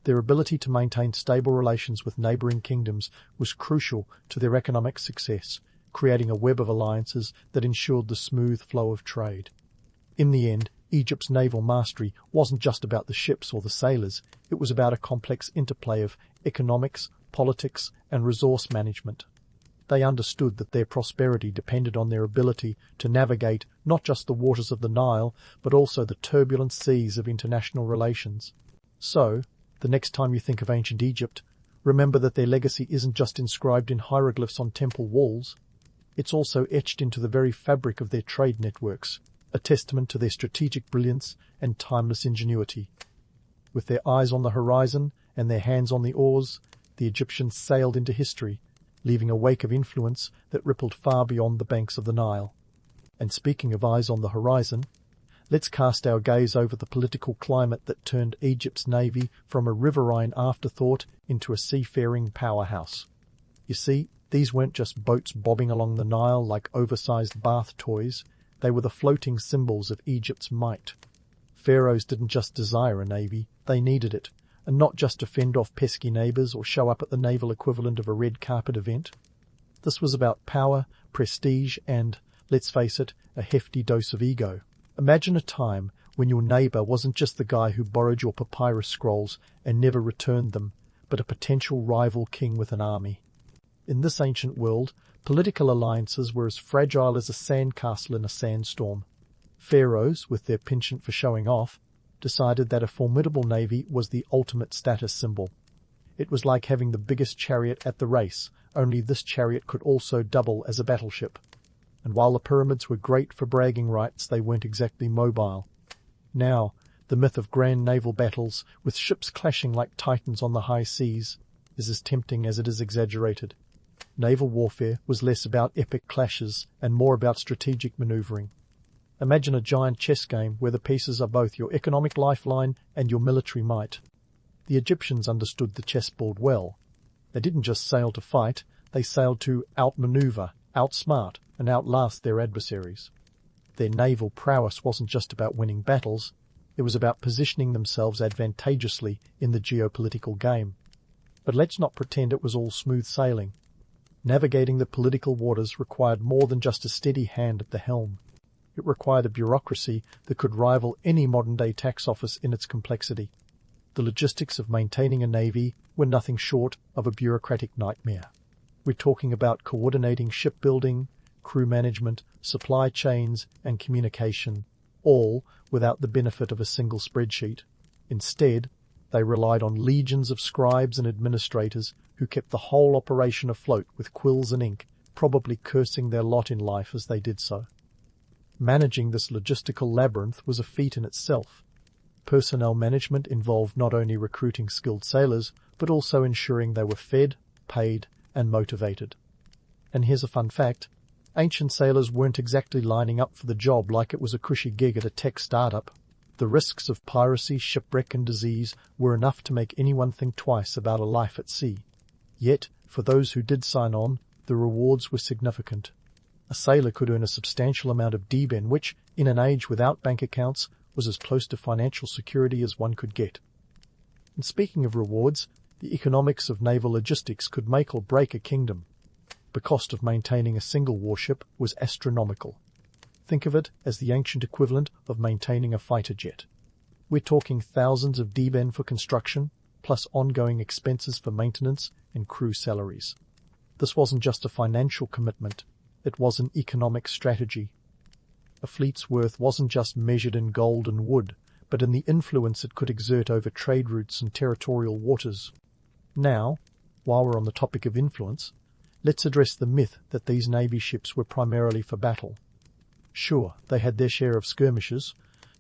Their ability to maintain stable relations with neighbouring kingdoms was crucial to their economic success, creating a web of alliances that ensured the smooth flow of trade. In the end, Egypt's naval mastery wasn't just about the ships or the sailors, it was about a complex interplay of economics, politics, and resource management. They understood that their prosperity depended on their ability to navigate not just the waters of the Nile, but also the turbulent seas of international relations. So, the next time you think of ancient Egypt, remember that their legacy isn't just inscribed in hieroglyphs on temple walls. It's also etched into the very fabric of their trade networks, a testament to their strategic brilliance and timeless ingenuity. With their eyes on the horizon and their hands on the oars, the Egyptians sailed into history, leaving a wake of influence that rippled far beyond the banks of the Nile. And speaking of eyes on the horizon, let's cast our gaze over the political climate that turned Egypt's navy from a riverine afterthought into a seafaring powerhouse. You see, these weren't just boats bobbing along the Nile like oversized bath toys, they were the floating symbols of Egypt's might. Pharaohs didn't just desire a navy, they needed it, and not just to fend off pesky neighbours or show up at the naval equivalent of a red carpet event. This was about power, prestige, and, let's face it, a hefty dose of ego. Imagine a time when your neighbour wasn't just the guy who borrowed your papyrus scrolls and never returned them, but a potential rival king with an army. In this ancient world, political alliances were as fragile as a sandcastle in a sandstorm. Pharaohs, with their penchant for showing off, decided that a formidable navy was the ultimate status symbol. It was like having the biggest chariot at the race, only this chariot could also double as a battleship. And while the pyramids were great for bragging rights, they weren't exactly mobile. Now, the myth of grand naval battles, with ships clashing like titans on the high seas, is as tempting as it is exaggerated. Naval warfare was less about epic clashes and more about strategic maneuvering. Imagine a giant chess game where the pieces are both your economic lifeline and your military might. The Egyptians understood the chessboard well. They didn't just sail to fight, they sailed to outmaneuver, outsmart, and outlast their adversaries. Their naval prowess wasn't just about winning battles, it was about positioning themselves advantageously in the geopolitical game. But let's not pretend it was all smooth sailing. Navigating the political waters required more than just a steady hand at the helm. It required a bureaucracy that could rival any modern-day tax office in its complexity. The logistics of maintaining a navy were nothing short of a bureaucratic nightmare. We're talking about coordinating shipbuilding, crew management, supply chains, and communication, all without the benefit of a single spreadsheet. Instead, they relied on legions of scribes and administrators who kept the whole operation afloat with quills and ink, probably cursing their lot in life as they did so. Managing this logistical labyrinth was a feat in itself. Personnel management involved not only recruiting skilled sailors, but also ensuring they were fed, paid, and motivated. And here's a fun fact. Ancient sailors weren't exactly lining up for the job like it was a cushy gig at a tech startup. The risks of piracy, shipwreck, and disease were enough to make anyone think twice about a life at sea. Yet, for those who did sign on, the rewards were significant. A sailor could earn a substantial amount of deben, which, in an age without bank accounts, was as close to financial security as one could get. And speaking of rewards, the economics of naval logistics could make or break a kingdom. The cost of maintaining a single warship was astronomical. Think of it as the ancient equivalent of maintaining a fighter jet. We're talking thousands of deben for construction, plus ongoing expenses for maintenance and crew salaries. This wasn't just a financial commitment, it was an economic strategy. A fleet's worth wasn't just measured in gold and wood, but in the influence it could exert over trade routes and territorial waters. Now, while we're on the topic of influence, let's address the myth that these navy ships were primarily for battle. Sure, they had their share of skirmishes,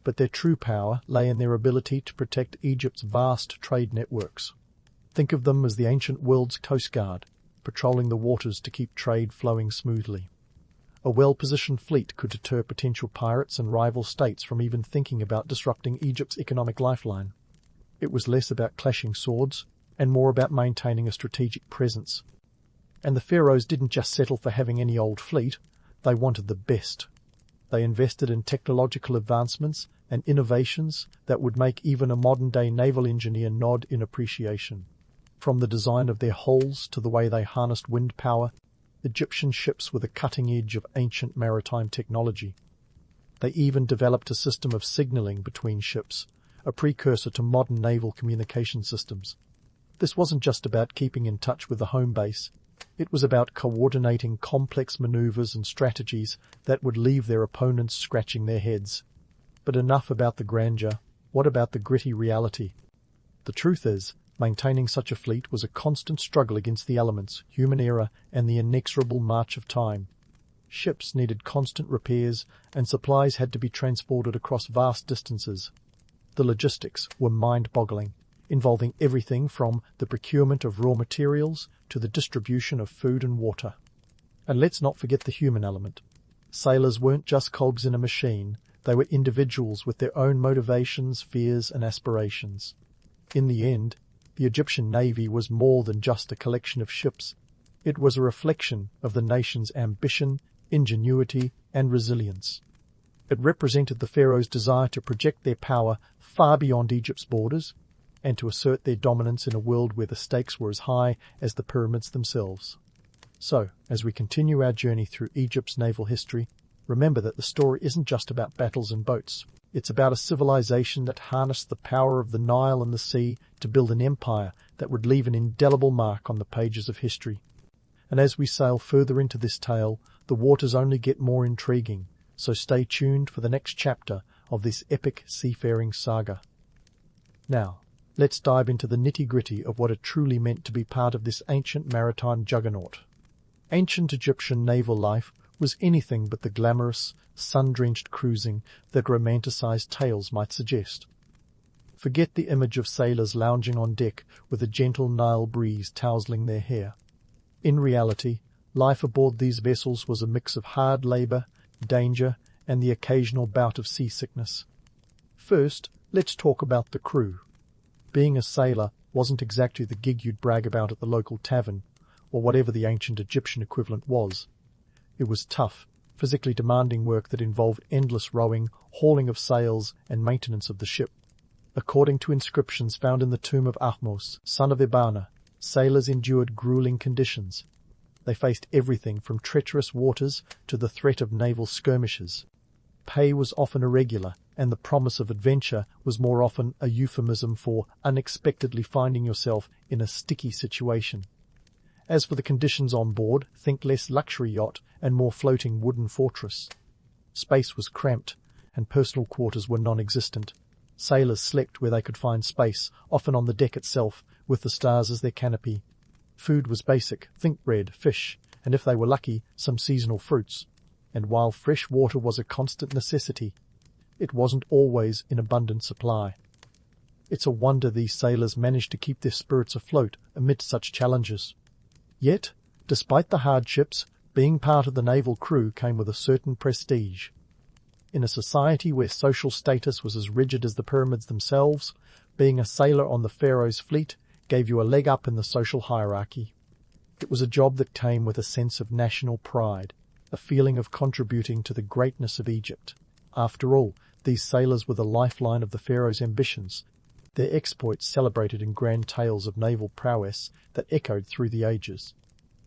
but their true power lay in their ability to protect Egypt's vast trade networks. Think of them as the ancient world's coast guard, patrolling the waters to keep trade flowing smoothly. A well-positioned fleet could deter potential pirates and rival states from even thinking about disrupting Egypt's economic lifeline. It was less about clashing swords and more about maintaining a strategic presence. And the pharaohs didn't just settle for having any old fleet, they wanted the best. They invested in technological advancements and innovations that would make even a modern-day naval engineer nod in appreciation. From the design of their hulls to the way they harnessed wind power, Egyptian ships were the cutting edge of ancient maritime technology. They even developed a system of signaling between ships, a precursor to modern naval communication systems. This wasn't just about keeping in touch with the home base. It was about coordinating complex maneuvers and strategies that would leave their opponents scratching their heads. But enough about the grandeur. What about the gritty reality? The truth is, maintaining such a fleet was a constant struggle against the elements, human error, and the inexorable march of time. Ships needed constant repairs, and supplies had to be transported across vast distances. The logistics were mind-boggling, involving everything from the procurement of raw materials to the distribution of food and water. And let's not forget the human element. Sailors weren't just cogs in a machine, they were individuals with their own motivations, fears, and aspirations. In the end, the Egyptian navy was more than just a collection of ships. It was a reflection of the nation's ambition, ingenuity, and resilience. It represented the pharaohs' desire to project their power far beyond Egypt's borders and to assert their dominance in a world where the stakes were as high as the pyramids themselves. So, as we continue our journey through Egypt's naval history, remember that the story isn't just about battles and boats. It's about a civilization that harnessed the power of the Nile and the sea to build an empire that would leave an indelible mark on the pages of history. And as we sail further into this tale, the waters only get more intriguing, so stay tuned for the next chapter of this epic seafaring saga. Now, let's dive into the nitty-gritty of what it truly meant to be part of this ancient maritime juggernaut. Ancient Egyptian naval life was anything but the glamorous, sun-drenched cruising that romanticized tales might suggest. Forget the image of sailors lounging on deck with a gentle Nile breeze tousling their hair. In reality, life aboard these vessels was a mix of hard labor, danger, and the occasional bout of seasickness. First, let's talk about the crew. Being a sailor wasn't exactly the gig you'd brag about at the local tavern, or whatever the ancient Egyptian equivalent was. It was tough, physically demanding work that involved endless rowing, hauling of sails, and maintenance of the ship. According to inscriptions found in the tomb of Ahmose, son of Ibana, sailors endured grueling conditions. They faced everything from treacherous waters to the threat of naval skirmishes. Pay was often irregular, and the promise of adventure was more often a euphemism for unexpectedly finding yourself in a sticky situation. As for the conditions on board, think less luxury yacht and more floating wooden fortress. Space was cramped, and personal quarters were non-existent. Sailors slept where they could find space, often on the deck itself, with the stars as their canopy. Food was basic, think bread, fish, and if they were lucky, some seasonal fruits. And while fresh water was a constant necessity, it wasn't always in abundant supply. It's a wonder these sailors managed to keep their spirits afloat amid such challenges. Yet, despite the hardships, being part of the naval crew came with a certain prestige. In a society where social status was as rigid as the pyramids themselves, being a sailor on the pharaoh's fleet gave you a leg up in the social hierarchy. It was a job that came with a sense of national pride, a feeling of contributing to the greatness of Egypt. After all, these sailors were the lifeline of the pharaoh's ambitions, their exploits celebrated in grand tales of naval prowess that echoed through the ages.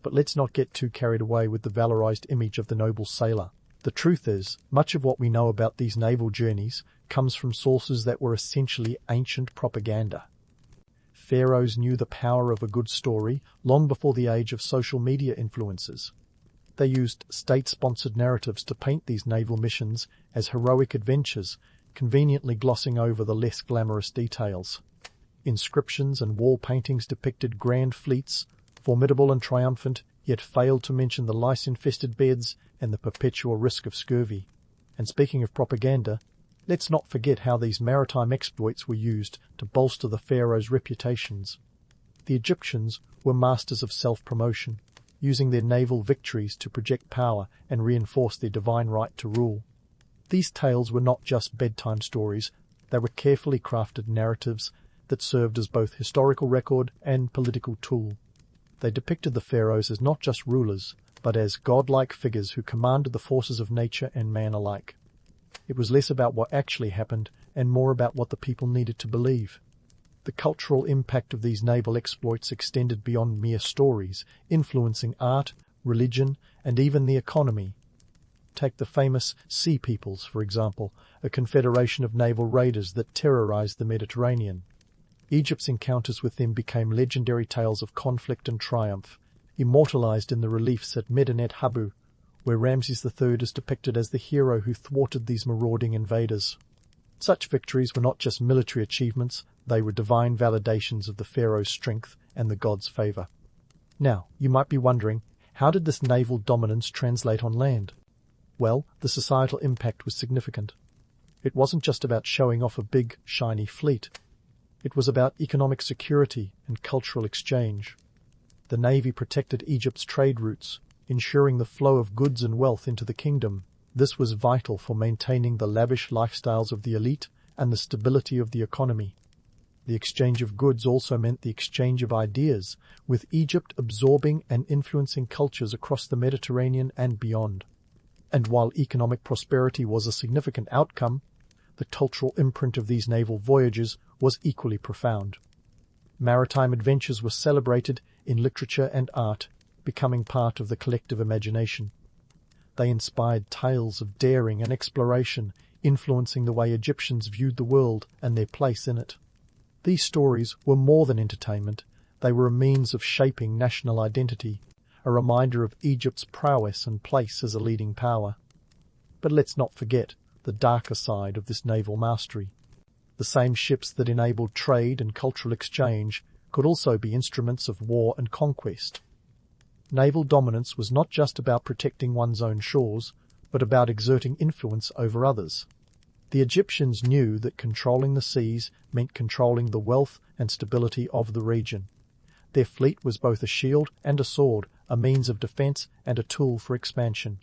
But let's not get too carried away with the valorized image of the noble sailor. The truth is, much of what we know about these naval journeys comes from sources that were essentially ancient propaganda. Pharaohs knew the power of a good story long before the age of social media influencers. They used state-sponsored narratives to paint these naval missions as heroic adventures, conveniently glossing over the less glamorous details. Inscriptions and wall paintings depicted grand fleets, formidable and triumphant, yet failed to mention the lice-infested beds and the perpetual risk of scurvy. And speaking of propaganda, let's not forget how these maritime exploits were used to bolster the pharaohs' reputations. The Egyptians were masters of self-promotion, using their naval victories to project power and reinforce their divine right to rule. These tales were not just bedtime stories, they were carefully crafted narratives that served as both historical record and political tool. They depicted the pharaohs as not just rulers, but as godlike figures who commanded the forces of nature and man alike. It was less about what actually happened and more about what the people needed to believe. The cultural impact of these naval exploits extended beyond mere stories, influencing art, religion, and even the economy. Take the famous Sea Peoples, for example, a confederation of naval raiders that terrorized the Mediterranean. Egypt's encounters with them became legendary tales of conflict and triumph, immortalized in the reliefs at Medinet Habu, where Ramses III is depicted as the hero who thwarted these marauding invaders. Such victories were not just military achievements, they were divine validations of the pharaoh's strength and the god's favor. Now, you might be wondering, how did this naval dominance translate on land? Well, the societal impact was significant. It wasn't just about showing off a big, shiny fleet. It was about economic security and cultural exchange. The navy protected Egypt's trade routes, ensuring the flow of goods and wealth into the kingdom. This was vital for maintaining the lavish lifestyles of the elite and the stability of the economy. The exchange of goods also meant the exchange of ideas, with Egypt absorbing and influencing cultures across the Mediterranean and beyond. And while economic prosperity was a significant outcome, the cultural imprint of these naval voyages was equally profound. Maritime adventures were celebrated in literature and art, becoming part of the collective imagination. They inspired tales of daring and exploration, influencing the way Egyptians viewed the world and their place in it. These stories were more than entertainment, they were a means of shaping national identity, a reminder of Egypt's prowess and place as a leading power. But let's not forget the darker side of this naval mastery. The same ships that enabled trade and cultural exchange could also be instruments of war and conquest. Naval dominance was not just about protecting one's own shores, but about exerting influence over others. The Egyptians knew that controlling the seas meant controlling the wealth and stability of the region. Their fleet was both a shield and a sword, a means of defense and a tool for expansion.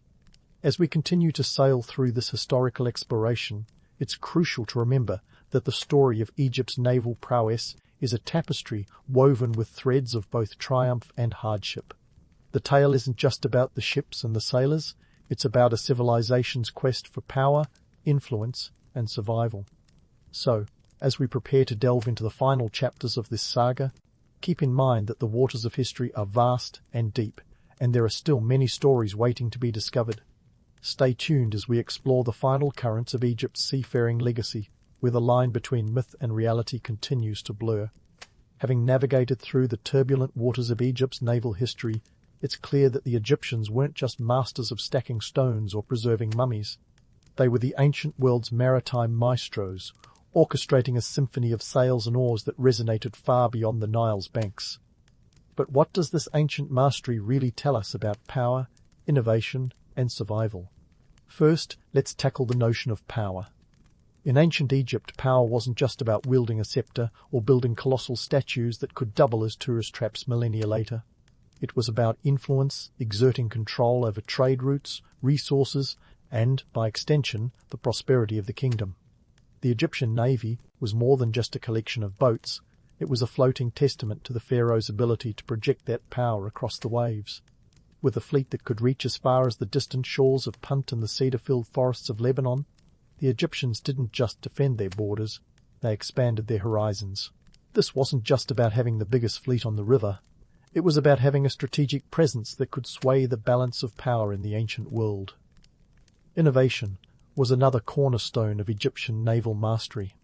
As we continue to sail through this historical exploration, it's crucial to remember that the story of Egypt's naval prowess is a tapestry woven with threads of both triumph and hardship. The tale isn't just about the ships and the sailors, it's about a civilization's quest for power, influence, and survival. So, as we prepare to delve into the final chapters of this saga, keep in mind that the waters of history are vast and deep, and there are still many stories waiting to be discovered. Stay tuned as we explore the final currents of Egypt's seafaring legacy, where the line between myth and reality continues to blur. Having navigated through the turbulent waters of Egypt's naval history, it's clear that the Egyptians weren't just masters of stacking stones or preserving mummies. They were the ancient world's maritime maestros, orchestrating a symphony of sails and oars that resonated far beyond the Nile's banks. But what does this ancient mastery really tell us about power, innovation, and survival? First, let's tackle the notion of power. In ancient Egypt, power wasn't just about wielding a scepter or building colossal statues that could double as tourist traps millennia later. It was about influence, exerting control over trade routes, resources, and, by extension, the prosperity of the kingdom. The Egyptian navy was more than just a collection of boats. It was a floating testament to the pharaoh's ability to project that power across the waves. With a fleet that could reach as far as the distant shores of Punt and the cedar-filled forests of Lebanon, the Egyptians didn't just defend their borders, they expanded their horizons. This wasn't just about having the biggest fleet on the river. It was about having a strategic presence that could sway the balance of power in the ancient world. Innovation was another cornerstone of Egyptian naval mastery.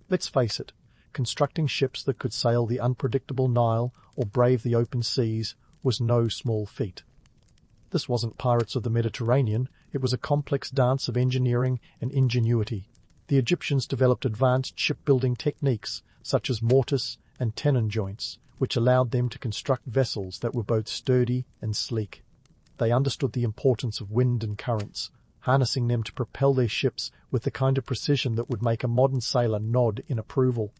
Let's face it, constructing ships that could sail the unpredictable Nile or brave the open seas was no small feat. This wasn't Pirates of the Mediterranean, it was a complex dance of engineering and ingenuity. The Egyptians developed advanced shipbuilding techniques such as mortise and tenon joints, which allowed them to construct vessels that were both sturdy and sleek. They understood the importance of wind and currents, harnessing them to propel their ships with the kind of precision that would make a modern sailor nod in approval.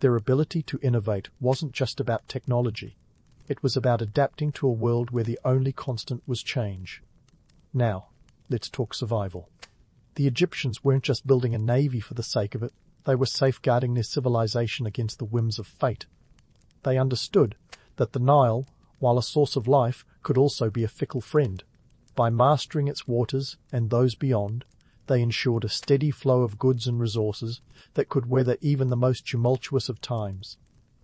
Their ability to innovate wasn't just about technology. It was about adapting to a world where the only constant was change. Now, let's talk survival. The Egyptians weren't just building a navy for the sake of it, they were safeguarding their civilization against the whims of fate. They understood that the Nile, while a source of life, could also be a fickle friend. By mastering its waters and those beyond, they ensured a steady flow of goods and resources that could weather even the most tumultuous of times.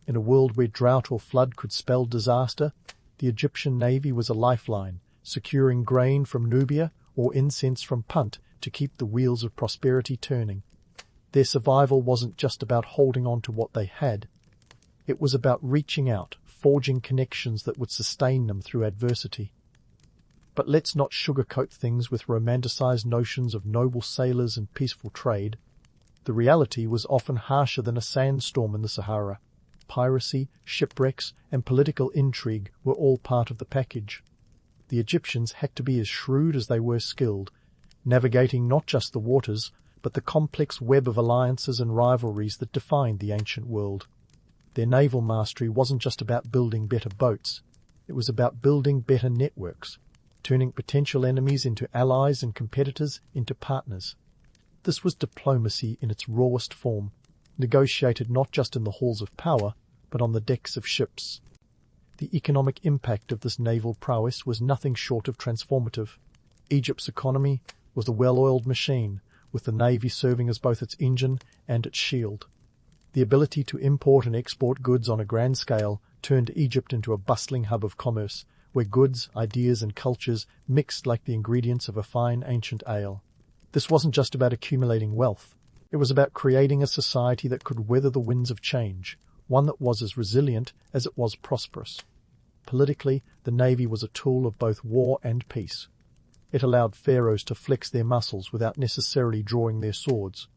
In a world where drought or flood could spell disaster, the Egyptian navy was a lifeline, securing grain from Nubia or incense from Punt to keep the wheels of prosperity turning. Their survival wasn't just about holding on to what they had. It was about reaching out, forging connections that would sustain them through adversity. But let's not sugarcoat things with romanticized notions of noble sailors and peaceful trade. The reality was often harsher than a sandstorm in the Sahara. Piracy, shipwrecks, and political intrigue were all part of the package. The Egyptians had to be as shrewd as they were skilled, navigating not just the waters, but the complex web of alliances and rivalries that defined the ancient world. Their naval mastery wasn't just about building better boats. It was about building better networks, turning potential enemies into allies and competitors into partners. This was diplomacy in its rawest form, negotiated not just in the halls of power, but on the decks of ships. The economic impact of this naval prowess was nothing short of transformative. Egypt's economy was a well-oiled machine, with the navy serving as both its engine and its shield. The ability to import and export goods on a grand scale turned Egypt into a bustling hub of commerce, where goods, ideas, and cultures mixed like the ingredients of a fine ancient ale. This wasn't just about accumulating wealth. It was about creating a society that could weather the winds of change, one that was as resilient as it was prosperous. Politically, the navy was a tool of both war and peace. It allowed pharaohs to flex their muscles without necessarily drawing their swords.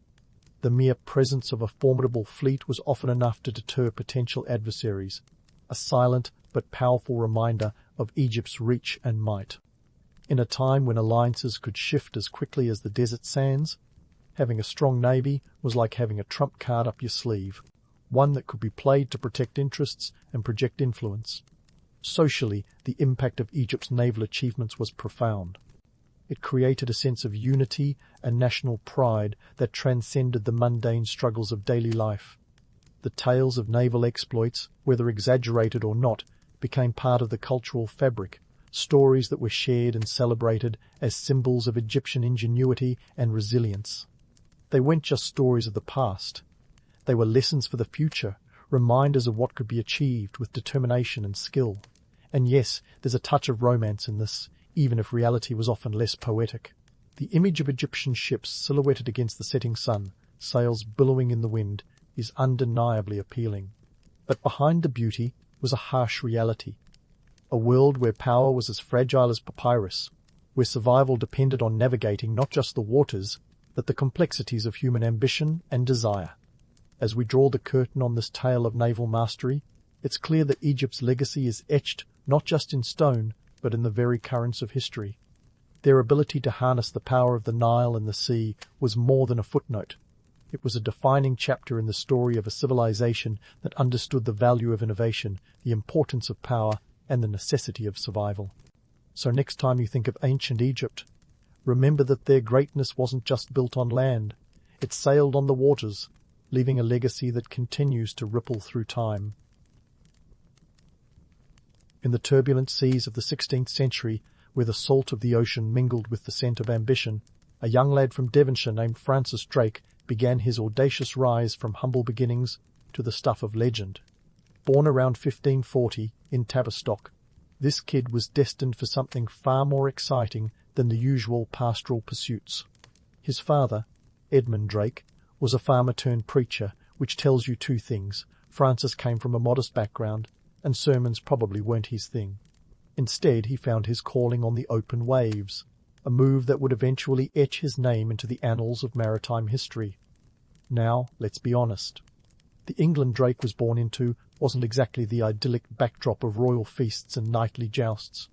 The mere presence of a formidable fleet was often enough to deter potential adversaries, a silent but powerful reminder of Egypt's reach and might. In a time when alliances could shift as quickly as the desert sands, having a strong navy was like having a trump card up your sleeve, one that could be played to protect interests and project influence. Socially, the impact of Egypt's naval achievements was profound. It created a sense of unity and national pride that transcended the mundane struggles of daily life. The tales of naval exploits, whether exaggerated or not, became part of the cultural fabric, stories that were shared and celebrated as symbols of Egyptian ingenuity and resilience. They weren't just stories of the past. They were lessons for the future, reminders of what could be achieved with determination and skill. And yes, there's a touch of romance in this, even if reality was often less poetic. The image of Egyptian ships silhouetted against the setting sun, sails billowing in the wind, is undeniably appealing. But behind the beauty was a harsh reality. A world where power was as fragile as papyrus, where survival depended on navigating not just the waters, but the complexities of human ambition and desire. As we draw the curtain on this tale of naval mastery, it's clear that Egypt's legacy is etched not just in stone, but in the very currents of history. Their ability to harness the power of the Nile and the sea was more than a footnote. It was a defining chapter in the story of a civilization that understood the value of innovation, the importance of power, and the necessity of survival. So next time you think of ancient Egypt, remember that their greatness wasn't just built on land. It sailed on the waters, leaving a legacy that continues to ripple through time. In the turbulent seas of the 16th century, where the salt of the ocean mingled with the scent of ambition, a young lad from Devonshire named Francis Drake began his audacious rise from humble beginnings to the stuff of legend. Born around 1540 in Tavistock, this kid was destined for something far more exciting than the usual pastoral pursuits. His father, Edmund Drake, was a farmer-turned-preacher, which tells you two things. Francis came from a modest background, and sermons probably weren't his thing. Instead, he found his calling on the open waves, a move that would eventually etch his name into the annals of maritime history. Now, let's be honest. The England Drake was born into wasn't exactly the idyllic backdrop of royal feasts and knightly jousts.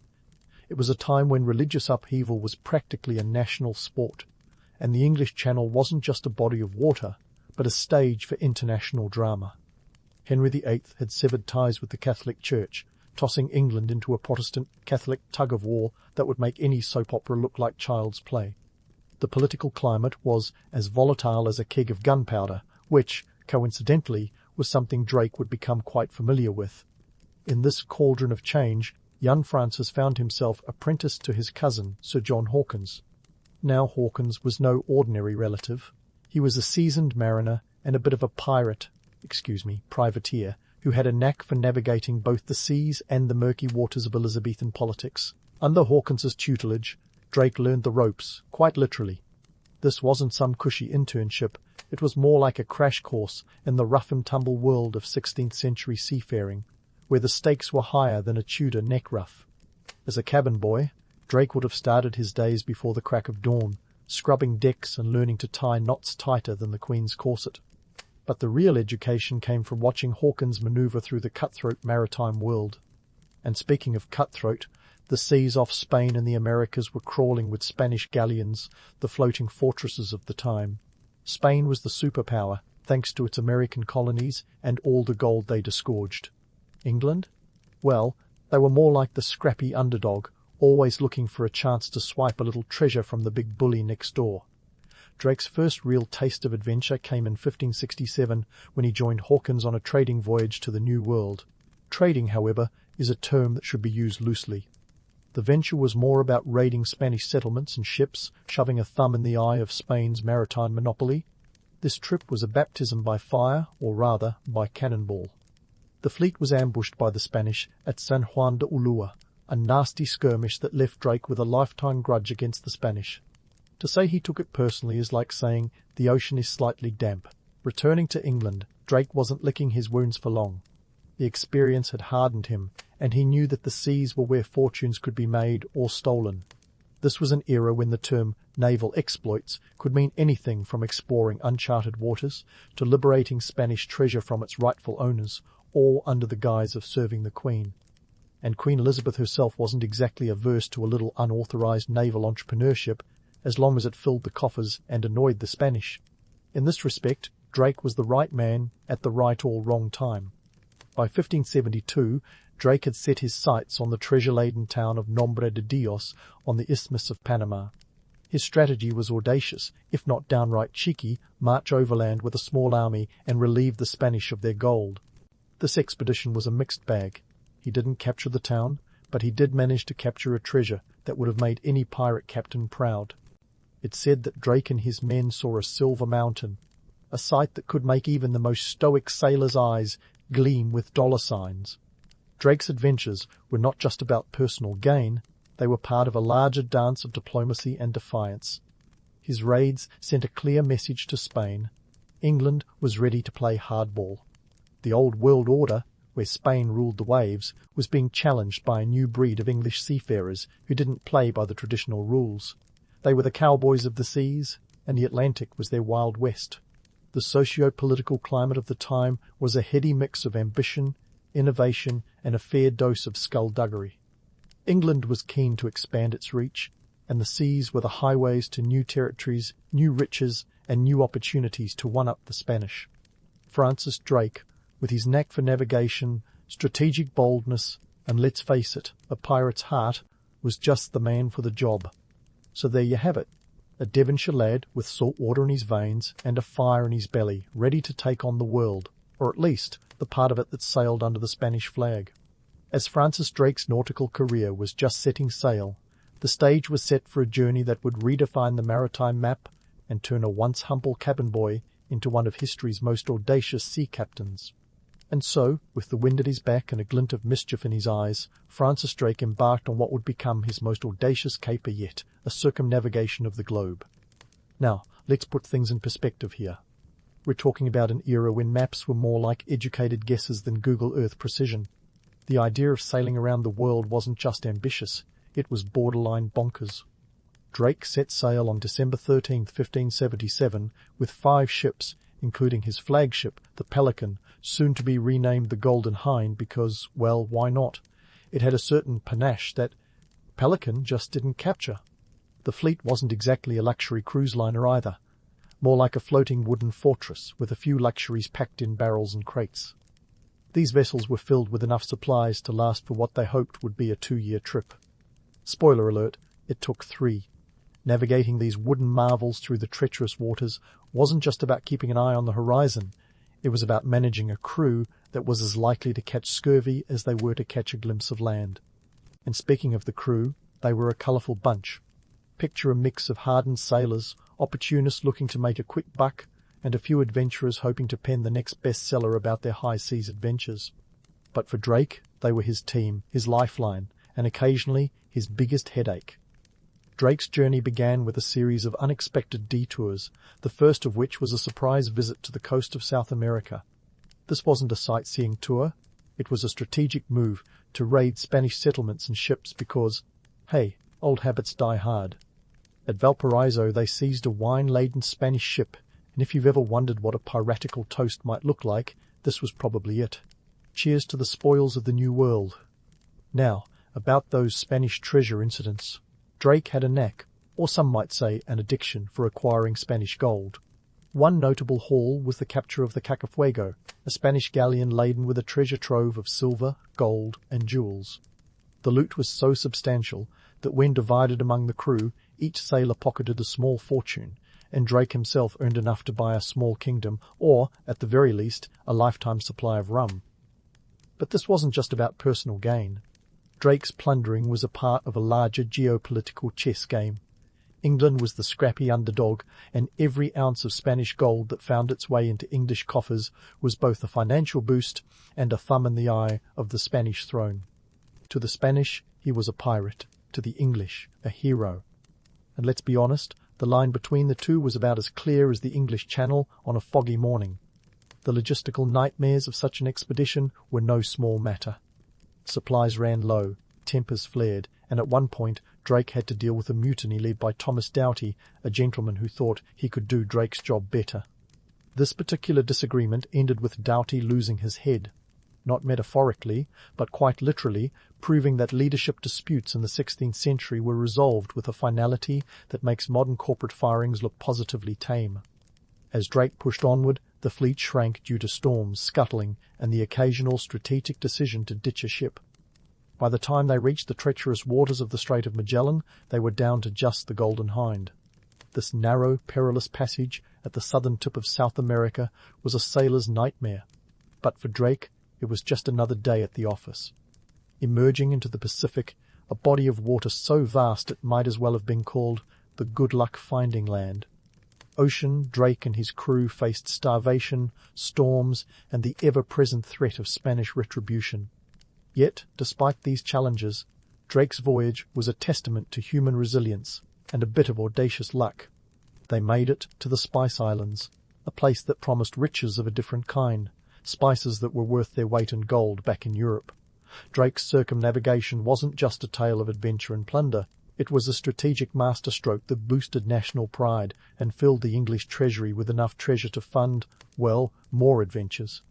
It was a time when religious upheaval was practically a national sport, and the English Channel wasn't just a body of water, but a stage for international drama. Henry VIII had severed ties with the Catholic Church, tossing England into a Protestant Catholic tug-of-war that would make any soap opera look like child's play. The political climate was as volatile as a keg of gunpowder, which, coincidentally, was something Drake would become quite familiar with. In this cauldron of change, young Francis found himself apprenticed to his cousin, Sir John Hawkins. Now Hawkins was no ordinary relative. He was a seasoned mariner and a bit of a privateer, who had a knack for navigating both the seas and the murky waters of Elizabethan politics. Under Hawkins's tutelage, Drake learned the ropes, quite literally. This wasn't some cushy internship, it was more like a crash course in the rough-and-tumble world of 16th-century seafaring, where the stakes were higher than a Tudor neck ruff. As a cabin boy, Drake would have started his days before the crack of dawn, scrubbing decks and learning to tie knots tighter than the Queen's corset. But the real education came from watching Hawkins manoeuvre through the cutthroat maritime world. And speaking of cutthroat, the seas off Spain and the Americas were crawling with Spanish galleons, the floating fortresses of the time. Spain was the superpower, thanks to its American colonies and all the gold they disgorged. England? Well, they were more like the scrappy underdog, always looking for a chance to swipe a little treasure from the big bully next door. Drake's first real taste of adventure came in 1567 when he joined Hawkins on a trading voyage to the New World. Trading, however, is a term that should be used loosely. The venture was more about raiding Spanish settlements and ships, shoving a thumb in the eye of Spain's maritime monopoly. This trip was a baptism by fire, or rather, by cannonball. The fleet was ambushed by the Spanish at San Juan de Ulua, a nasty skirmish that left Drake with a lifetime grudge against the Spanish. To say he took it personally is like saying the ocean is slightly damp. Returning to England, Drake wasn't licking his wounds for long. The experience had hardened him, and he knew that the seas were where fortunes could be made or stolen. This was an era when the term naval exploits could mean anything from exploring uncharted waters to liberating Spanish treasure from its rightful owners, all under the guise of serving the Queen. And Queen Elizabeth herself wasn't exactly averse to a little unauthorized naval entrepreneurship, as long as it filled the coffers and annoyed the Spanish. In this respect, Drake was the right man at the right or wrong time. By 1572, Drake had set his sights on the treasure-laden town of Nombre de Dios on the Isthmus of Panama. His strategy was audacious, if not downright cheeky: march overland with a small army and relieve the Spanish of their gold. This expedition was a mixed bag. He didn't capture the town, but he did manage to capture a treasure that would have made any pirate captain proud. It said that Drake and his men saw a silver mountain, a sight that could make even the most stoic sailor's eyes gleam with dollar signs. Drake's adventures were not just about personal gain, they were part of a larger dance of diplomacy and defiance. His raids sent a clear message to Spain. England was ready to play hardball. The old world order, where Spain ruled the waves, was being challenged by a new breed of English seafarers who didn't play by the traditional rules. They were the cowboys of the seas, and the Atlantic was their Wild West. The socio-political climate of the time was a heady mix of ambition, innovation, and a fair dose of skullduggery. England was keen to expand its reach, and the seas were the highways to new territories, new riches, and new opportunities to one-up the Spanish. Francis Drake, with his knack for navigation, strategic boldness, and let's face it, a pirate's heart, was just the man for the job. So there you have it, a Devonshire lad with salt water in his veins and a fire in his belly, ready to take on the world, or at least the part of it that sailed under the Spanish flag. As Francis Drake's nautical career was just setting sail, the stage was set for a journey that would redefine the maritime map and turn a once humble cabin boy into one of history's most audacious sea captains. And so, with the wind at his back and a glint of mischief in his eyes, Francis Drake embarked on what would become his most audacious caper yet, a circumnavigation of the globe. Now, let's put things in perspective here. We're talking about an era when maps were more like educated guesses than Google Earth precision. The idea of sailing around the world wasn't just ambitious, it was borderline bonkers. Drake set sail on December 13, 1577, with 5 ships, including his flagship, the Pelican, soon to be renamed the Golden Hind because, well, why not? It had a certain panache that, Pelican just didn't capture. The fleet wasn't exactly a luxury cruise liner either, more like a floating wooden fortress with a few luxuries packed in barrels and crates. These vessels were filled with enough supplies to last for what they hoped would be a 2-year trip. Spoiler alert, it took 3. Navigating these wooden marvels through the treacherous waters wasn't just about keeping an eye on the horizon, it was about managing a crew that was as likely to catch scurvy as they were to catch a glimpse of land. And speaking of the crew, they were a colourful bunch. Picture a mix of hardened sailors, opportunists looking to make a quick buck, and a few adventurers hoping to pen the next bestseller about their high seas adventures. But for Drake, they were his team, his lifeline, and occasionally his biggest headache. Drake's journey began with a series of unexpected detours, the first of which was a surprise visit to the coast of South America. This wasn't a sightseeing tour, it was a strategic move to raid Spanish settlements and ships because, hey, old habits die hard. At Valparaiso they seized a wine-laden Spanish ship, and if you've ever wondered what a piratical toast might look like, this was probably it. Cheers to the spoils of the New World. Now, about those Spanish treasure incidents. Drake had a knack, or some might say an addiction, for acquiring Spanish gold. One notable haul was the capture of the Cacafuego, a Spanish galleon laden with a treasure trove of silver, gold, and jewels. The loot was so substantial that when divided among the crew, each sailor pocketed a small fortune, and Drake himself earned enough to buy a small kingdom, or, at the very least, a lifetime supply of rum. But this wasn't just about personal gain. Drake's plundering was a part of a larger geopolitical chess game. England was the scrappy underdog, and every ounce of Spanish gold that found its way into English coffers was both a financial boost and a thumb in the eye of the Spanish throne. To the Spanish, he was a pirate. To the English, a hero. And let's be honest, the line between the two was about as clear as the English Channel on a foggy morning. The logistical nightmares of such an expedition were no small matter. Supplies ran low, tempers flared, and at one point Drake had to deal with a mutiny led by Thomas Doughty, a gentleman who thought he could do Drake's job better. This particular disagreement ended with Doughty losing his head. Not metaphorically, but quite literally, proving that leadership disputes in the 16th century were resolved with a finality that makes modern corporate firings look positively tame. As Drake pushed onward, the fleet shrank due to storms, scuttling, and the occasional strategic decision to ditch a ship. By the time they reached the treacherous waters of the Strait of Magellan, they were down to just the Golden Hind. This narrow, perilous passage at the southern tip of South America was a sailor's nightmare. But for Drake, it was just another day at the office. Emerging into the Pacific, a body of water so vast it might as well have been called the good luck finding land. Ocean, Drake and his crew faced starvation, storms, and the ever-present threat of Spanish retribution. Yet, despite these challenges, Drake's voyage was a testament to human resilience and a bit of audacious luck. They made it to the Spice Islands, a place that promised riches of a different kind, spices that were worth their weight in gold back in Europe. Drake's circumnavigation wasn't just a tale of adventure and plunder. It was a strategic masterstroke that boosted national pride and filled the English treasury with enough treasure to fund, well, more adventures.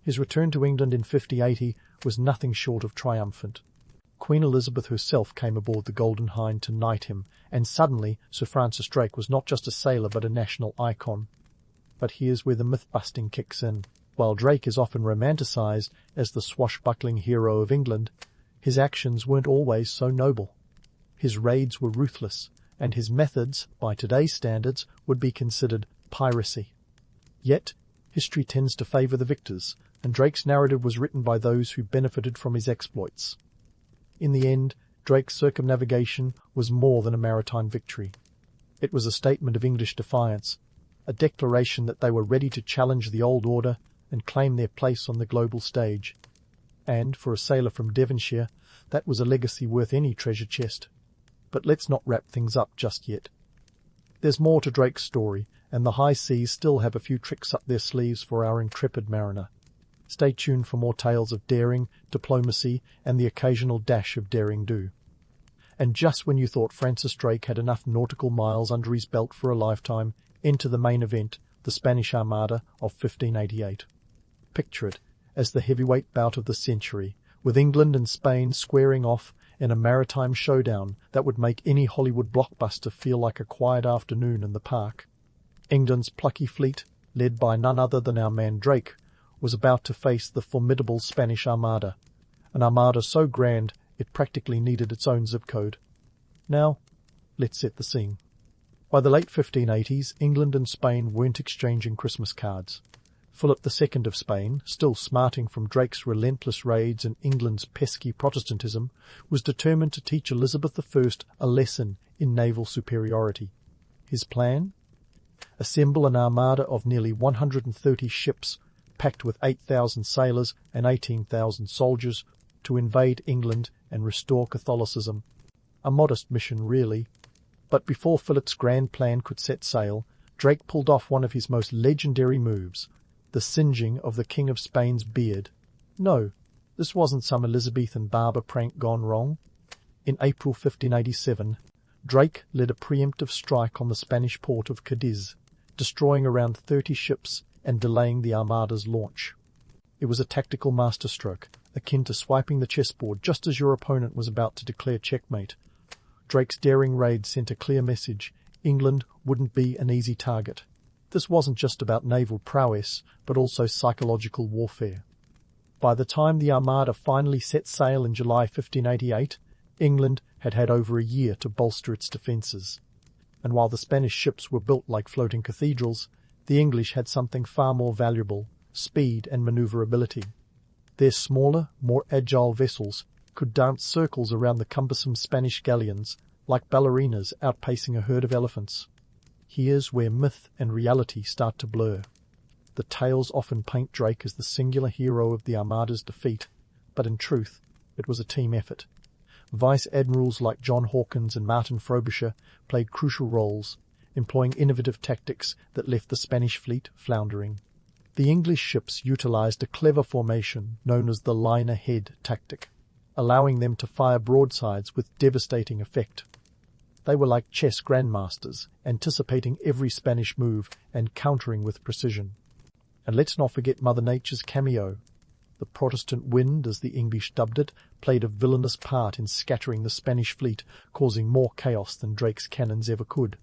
His return to England in 1580 was nothing short of triumphant. Queen Elizabeth herself came aboard the Golden Hind to knight him, and suddenly Sir Francis Drake was not just a sailor but a national icon. But here's where the myth-busting kicks in. While Drake is often romanticised as the swashbuckling hero of England, his actions weren't always so noble. His raids were ruthless, and his methods, by today's standards, would be considered piracy. Yet, history tends to favour the victors, and Drake's narrative was written by those who benefited from his exploits. In the end, Drake's circumnavigation was more than a maritime victory. It was a statement of English defiance, a declaration that they were ready to challenge the old order and claim their place on the global stage. And, for a sailor from Devonshire, that was a legacy worth any treasure chest. But let's not wrap things up just yet. There's more to Drake's story, and the high seas still have a few tricks up their sleeves for our intrepid mariner. Stay tuned for more tales of daring, diplomacy, and the occasional dash of derring-do. And just when you thought Francis Drake had enough nautical miles under his belt for a lifetime, enter the main event, the Spanish Armada of 1588. Picture it as the heavyweight bout of the century, with England and Spain squaring off in a maritime showdown that would make any Hollywood blockbuster feel like a quiet afternoon in the park. England's plucky fleet, led by none other than our man Drake, was about to face the formidable Spanish Armada, an armada so grand it practically needed its own zip code. Now, let's set the scene. By the late 1580s, England and Spain weren't exchanging Christmas cards. Philip II of Spain, still smarting from Drake's relentless raids and England's pesky Protestantism, was determined to teach Elizabeth I a lesson in naval superiority. His plan? Assemble an armada of nearly 130 ships, packed with 8,000 sailors and 18,000 soldiers, to invade England and restore Catholicism. A modest mission, really. But before Philip's grand plan could set sail, Drake pulled off one of his most legendary moves, the singeing of the King of Spain's beard. No, this wasn't some Elizabethan barber prank gone wrong. In April 1587, Drake led a preemptive strike on the Spanish port of Cadiz, destroying around 30 ships and delaying the Armada's launch. It was a tactical masterstroke, akin to swiping the chessboard just as your opponent was about to declare checkmate. Drake's daring raid sent a clear message: England wouldn't be an easy target. This wasn't just about naval prowess, but also psychological warfare. By the time the Armada finally set sail in July 1588, England had had over a year to bolster its defences. And while the Spanish ships were built like floating cathedrals, the English had something far more valuable: speed and manoeuvrability. Their smaller, more agile vessels could dance circles around the cumbersome Spanish galleons, like ballerinas outpacing a herd of elephants. Here's where myth and reality start to blur. The tales often paint Drake as the singular hero of the Armada's defeat, but in truth, it was a team effort. Vice admirals like John Hawkins and Martin Frobisher played crucial roles, employing innovative tactics that left the Spanish fleet floundering. The English ships utilized a clever formation known as the line-ahead tactic, allowing them to fire broadsides with devastating effect. They were like chess grandmasters, anticipating every Spanish move and countering with precision. And let's not forget Mother Nature's cameo. The Protestant wind, as the English dubbed it, played a villainous part in scattering the Spanish fleet, causing more chaos than Drake's cannons ever could.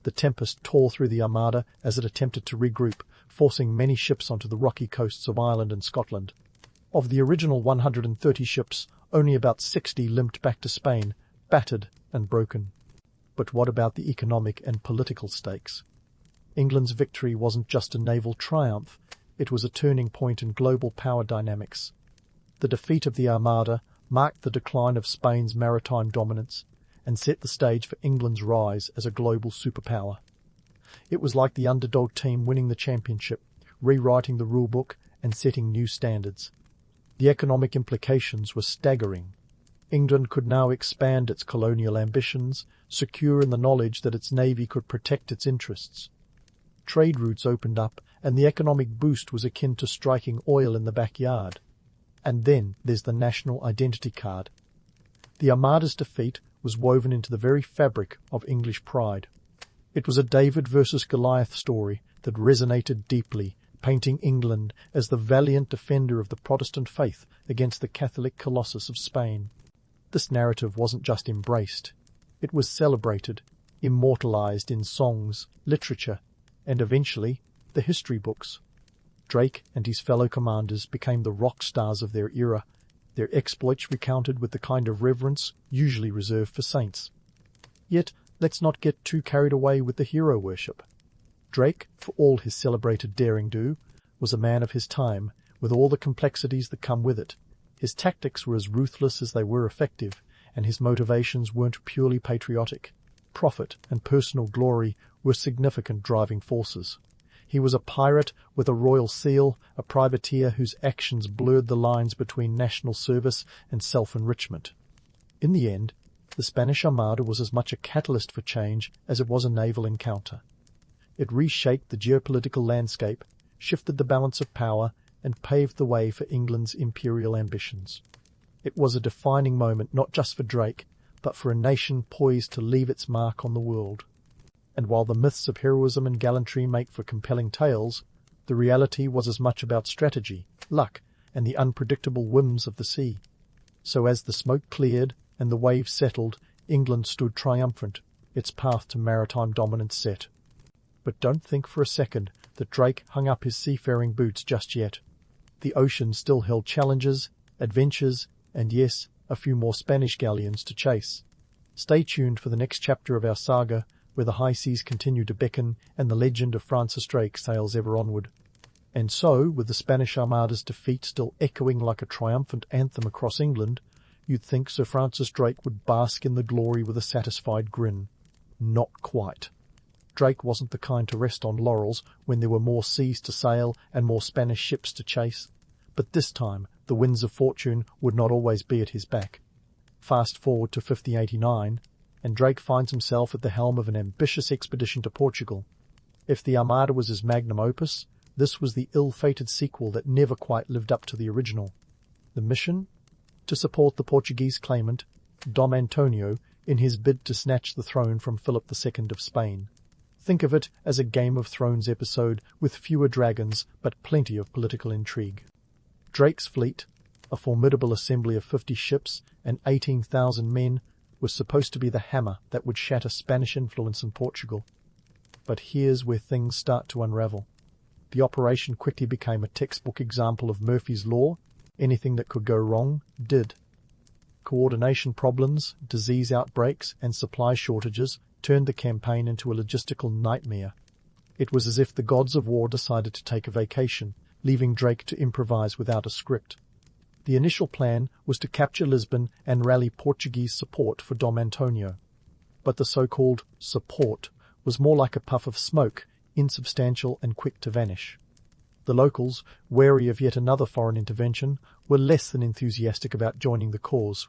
The tempest tore through the Armada as it attempted to regroup, forcing many ships onto the rocky coasts of Ireland and Scotland. Of the original 130 ships, only about 60 limped back to Spain, battered and broken. But what about the economic and political stakes? England's victory wasn't just a naval triumph, it was a turning point in global power dynamics. The defeat of the Armada marked the decline of Spain's maritime dominance and set the stage for England's rise as a global superpower. It was like the underdog team winning the championship, rewriting the rulebook and setting new standards. The economic implications were staggering. England could now expand its colonial ambitions, secure in the knowledge that its navy could protect its interests. Trade routes opened up, and the economic boost was akin to striking oil in the backyard. And then there's the national identity card. The Armada's defeat was woven into the very fabric of English pride. It was a David versus Goliath story that resonated deeply, painting England as the valiant defender of the Protestant faith against the Catholic colossus of Spain. This narrative wasn't just embraced. It was celebrated, immortalized in songs, literature, and eventually the history books. Drake and his fellow commanders became the rock stars of their era, their exploits recounted with the kind of reverence usually reserved for saints. Yet, let's not get too carried away with the hero worship. Drake, for all his celebrated daring-do, was a man of his time, with all the complexities that come with it. His tactics were as ruthless as they were effective, and his motivations weren't purely patriotic. Profit and personal glory were significant driving forces. He was a pirate with a royal seal, a privateer whose actions blurred the lines between national service and self-enrichment. In the end, the Spanish Armada was as much a catalyst for change as it was a naval encounter. It reshaped the geopolitical landscape, shifted the balance of power, and paved the way for England's imperial ambitions. It was a defining moment not just for Drake, but for a nation poised to leave its mark on the world. And while the myths of heroism and gallantry make for compelling tales, the reality was as much about strategy, luck, and the unpredictable whims of the sea. So as the smoke cleared and the waves settled, England stood triumphant, its path to maritime dominance set. But don't think for a second that Drake hung up his seafaring boots just yet. The ocean still held challenges, adventures, and yes, a few more Spanish galleons to chase. Stay tuned for the next chapter of our saga, where the high seas continue to beckon and the legend of Francis Drake sails ever onward. And so, with the Spanish Armada's defeat still echoing like a triumphant anthem across England, you'd think Sir Francis Drake would bask in the glory with a satisfied grin. Not quite. Drake wasn't the kind to rest on laurels when there were more seas to sail and more Spanish ships to chase. But this time, the winds of fortune would not always be at his back. Fast forward to 1589, and Drake finds himself at the helm of an ambitious expedition to Portugal. If the Armada was his magnum opus, this was the ill-fated sequel that never quite lived up to the original. The mission? To support the Portuguese claimant, Dom Antonio, in his bid to snatch the throne from Philip II of Spain. Think of it as a Game of Thrones episode with fewer dragons but plenty of political intrigue. Drake's fleet, a formidable assembly of 50 ships and 18,000 men, was supposed to be the hammer that would shatter Spanish influence in Portugal. But here's where things start to unravel. The operation quickly became a textbook example of Murphy's Law. Anything that could go wrong did. Coordination problems, disease outbreaks, and supply shortages turned the campaign into a logistical nightmare. It was as if the gods of war decided to take a vacation, leaving Drake to improvise without a script. The initial plan was to capture Lisbon and rally Portuguese support for Dom Antonio. But the so-called support was more like a puff of smoke, insubstantial and quick to vanish. The locals, wary of yet another foreign intervention, were less than enthusiastic about joining the cause.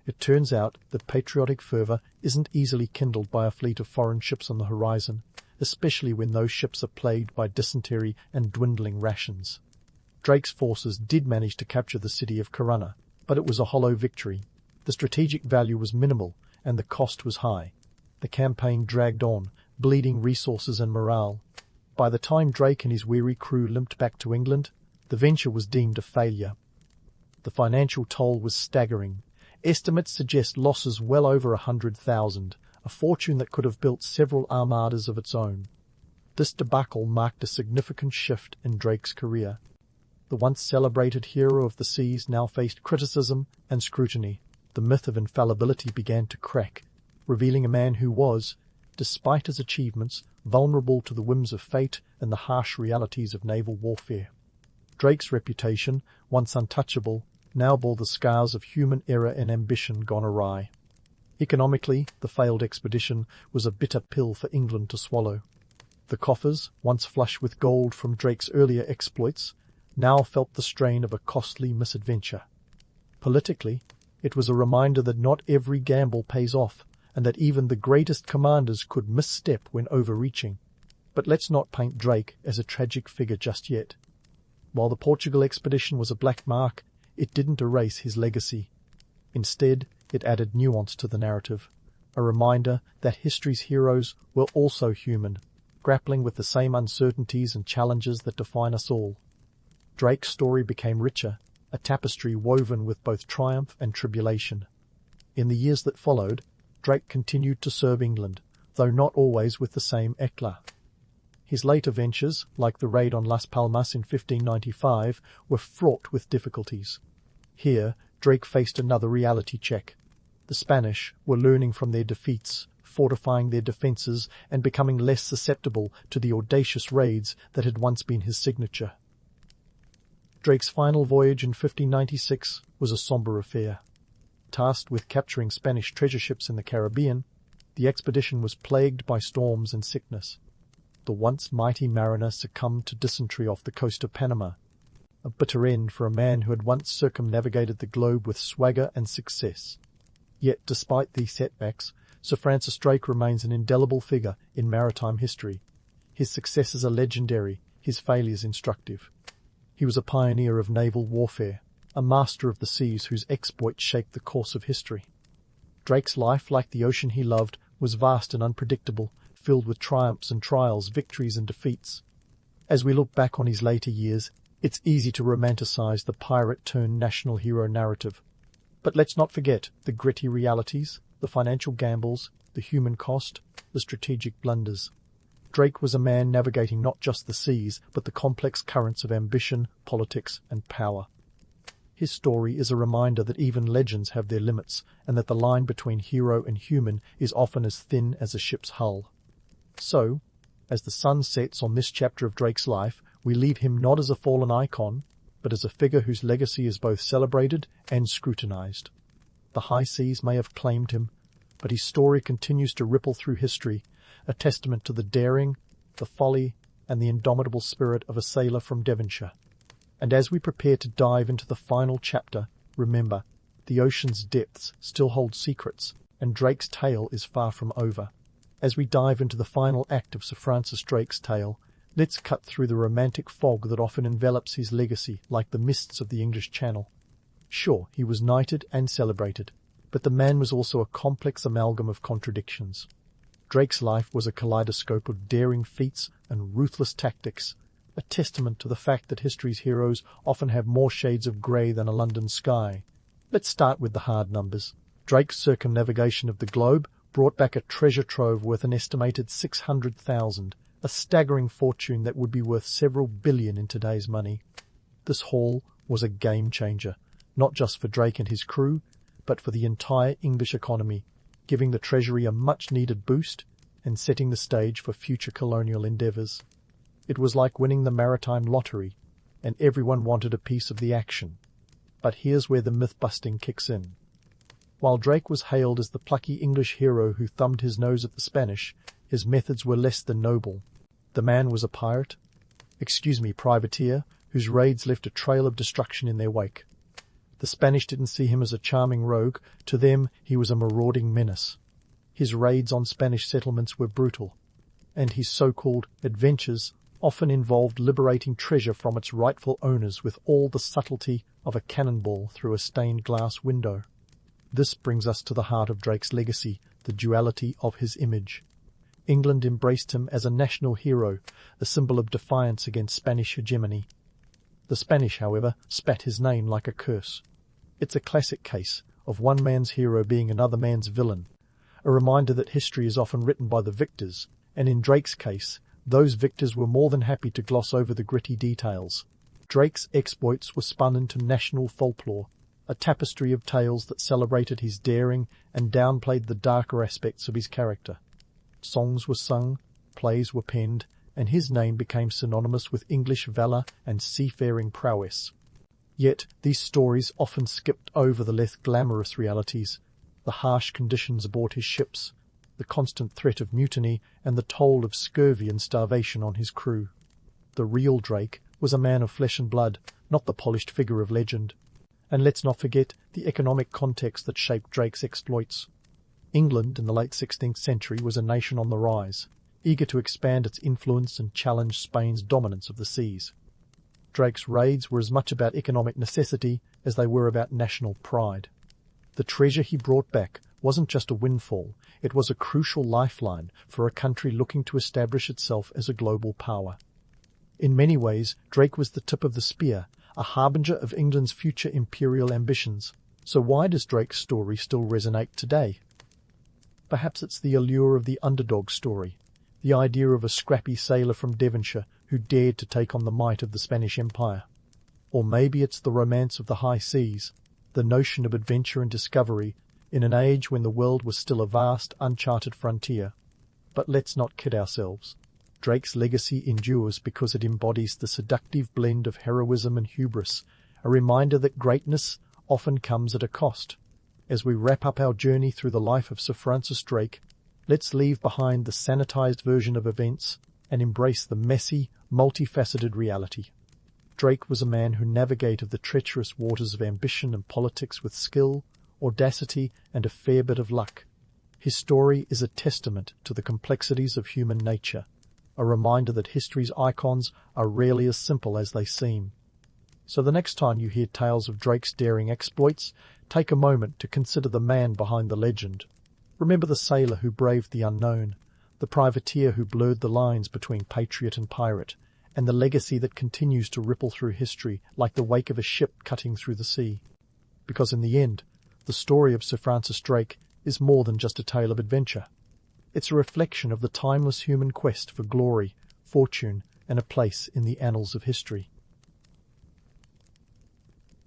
It turns out that patriotic fervour isn't easily kindled by a fleet of foreign ships on the horizon, especially when those ships are plagued by dysentery and dwindling rations. Drake's forces did manage to capture the city of Corunna, but it was a hollow victory. The strategic value was minimal, and the cost was high. The campaign dragged on, bleeding resources and morale. By the time Drake and his weary crew limped back to England, the venture was deemed a failure. The financial toll was staggering. Estimates suggest losses well over 100,000, a fortune that could have built several armadas of its own. This debacle marked a significant shift in Drake's career. The once celebrated hero of the seas now faced criticism and scrutiny. The myth of infallibility began to crack, revealing a man who was, despite his achievements, vulnerable to the whims of fate and the harsh realities of naval warfare. Drake's reputation, once untouchable, now bore the scars of human error and ambition gone awry. Economically, the failed expedition was a bitter pill for England to swallow. The coffers, once flush with gold from Drake's earlier exploits, now felt the strain of a costly misadventure. Politically, it was a reminder that not every gamble pays off, and that even the greatest commanders could misstep when overreaching. But let's not paint Drake as a tragic figure just yet. While the Portugal expedition was a black mark, it didn't erase his legacy. Instead, it added nuance to the narrative, a reminder that history's heroes were also human, grappling with the same uncertainties and challenges that define us all. Drake's story became richer, a tapestry woven with both triumph and tribulation. In the years that followed, Drake continued to serve England, though not always with the same éclat. His later ventures, like the raid on Las Palmas in 1595, were fraught with difficulties. Here, Drake faced another reality check. The Spanish were learning from their defeats, fortifying their defences, and becoming less susceptible to the audacious raids that had once been his signature. Drake's final voyage in 1596 was a sombre affair. Tasked with capturing Spanish treasure ships in the Caribbean, the expedition was plagued by storms and sickness. The once mighty mariner succumbed to dysentery off the coast of Panama, a bitter end for a man who had once circumnavigated the globe with swagger and success. Yet, despite these setbacks, Sir Francis Drake remains an indelible figure in maritime history. His successes are legendary, his failures instructive. He was a pioneer of naval warfare, a master of the seas whose exploits shaped the course of history. Drake's life, like the ocean he loved, was vast and unpredictable, filled with triumphs and trials, victories and defeats. As we look back on his later years, it's easy to romanticize the pirate-turned-national hero narrative. But let's not forget the gritty realities, the financial gambles, the human cost, the strategic blunders. Drake was a man navigating not just the seas, but the complex currents of ambition, politics, and power. His story is a reminder that even legends have their limits, and that the line between hero and human is often as thin as a ship's hull. So, as the sun sets on this chapter of Drake's life, we leave him not as a fallen icon, but as a figure whose legacy is both celebrated and scrutinized. The high seas may have claimed him, but his story continues to ripple through history, a testament to the daring, the folly, and the indomitable spirit of a sailor from Devonshire. And as we prepare to dive into the final chapter, remember, the ocean's depths still hold secrets, and Drake's tale is far from over. As we dive into the final act of Sir Francis Drake's tale, let's cut through the romantic fog that often envelops his legacy like the mists of the English Channel. Sure, he was knighted and celebrated, but the man was also a complex amalgam of contradictions. Drake's life was a kaleidoscope of daring feats and ruthless tactics, a testament to the fact that history's heroes often have more shades of grey than a London sky. Let's start with the hard numbers. Drake's circumnavigation of the globe brought back a treasure trove worth an estimated 600,000, a staggering fortune that would be worth several billion in today's money. This haul was a game-changer, not just for Drake and his crew, but for the entire English economy, giving the treasury a much-needed boost and setting the stage for future colonial endeavours. It was like winning the maritime lottery, and everyone wanted a piece of the action. But here's where the myth-busting kicks in. While Drake was hailed as the plucky English hero who thumbed his nose at the Spanish, his methods were less than noble. The man was a privateer, whose raids left a trail of destruction in their wake. The Spanish didn't see him as a charming rogue. To them, he was a marauding menace. His raids on Spanish settlements were brutal, and his so-called adventures often involved liberating treasure from its rightful owners with all the subtlety of a cannonball through a stained glass window. This brings us to the heart of Drake's legacy, the duality of his image. England embraced him as a national hero, a symbol of defiance against Spanish hegemony. The Spanish, however, spat his name like a curse. It's a classic case of one man's hero being another man's villain, a reminder that history is often written by the victors, and in Drake's case, those victors were more than happy to gloss over the gritty details. Drake's exploits were spun into national folklore, a tapestry of tales that celebrated his daring and downplayed the darker aspects of his character. Songs were sung, plays were penned, and his name became synonymous with English valour and seafaring prowess. Yet these stories often skipped over the less glamorous realities, the harsh conditions aboard his ships, the constant threat of mutiny, and the toll of scurvy and starvation on his crew. The real Drake was a man of flesh and blood, not the polished figure of legend. And let's not forget the economic context that shaped Drake's exploits. England in the late 16th century was a nation on the rise, eager to expand its influence and challenge Spain's dominance of the seas. Drake's raids were as much about economic necessity as they were about national pride. The treasure he brought back wasn't just a windfall, it was a crucial lifeline for a country looking to establish itself as a global power. In many ways, Drake was the tip of the spear, a harbinger of England's future imperial ambitions. So why does Drake's story still resonate today? Perhaps it's the allure of the underdog story, the idea of a scrappy sailor from Devonshire who dared to take on the might of the Spanish Empire. Or maybe it's the romance of the high seas, the notion of adventure and discovery in an age when the world was still a vast, uncharted frontier. But let's not kid ourselves. Drake's legacy endures because it embodies the seductive blend of heroism and hubris, a reminder that greatness often comes at a cost. As we wrap up our journey through the life of Sir Francis Drake, let's leave behind the sanitized version of events and embrace the messy, multifaceted reality. Drake was a man who navigated the treacherous waters of ambition and politics with skill, audacity, and a fair bit of luck. His story is a testament to the complexities of human nature, a reminder that history's icons are rarely as simple as they seem. So the next time you hear tales of Drake's daring exploits, take a moment to consider the man behind the legend. Remember the sailor who braved the unknown, the privateer who blurred the lines between patriot and pirate, and the legacy that continues to ripple through history like the wake of a ship cutting through the sea. Because in the end, The story of Sir Francis Drake is more than just a tale of adventure. It's a reflection of the timeless human quest for glory, fortune, and a place in the annals of history.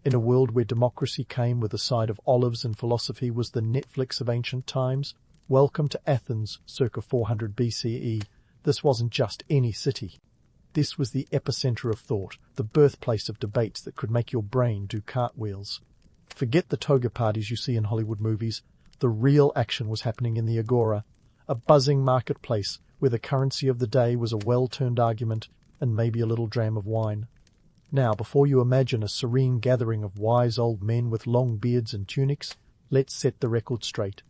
In a world where democracy came with a side of olives and philosophy was the Netflix of ancient times, welcome to Athens circa 400 BCE. This wasn't just any city. This was the epicenter of thought, the birthplace of debates that could make your brain do cartwheels. Forget the toga parties you see in Hollywood movies. The real action was happening in the agora, a buzzing marketplace where the currency of the day was a well-turned argument and maybe a little dram of wine. Now, before you imagine a serene gathering of wise old men with long beards and tunics, let's set the record straight.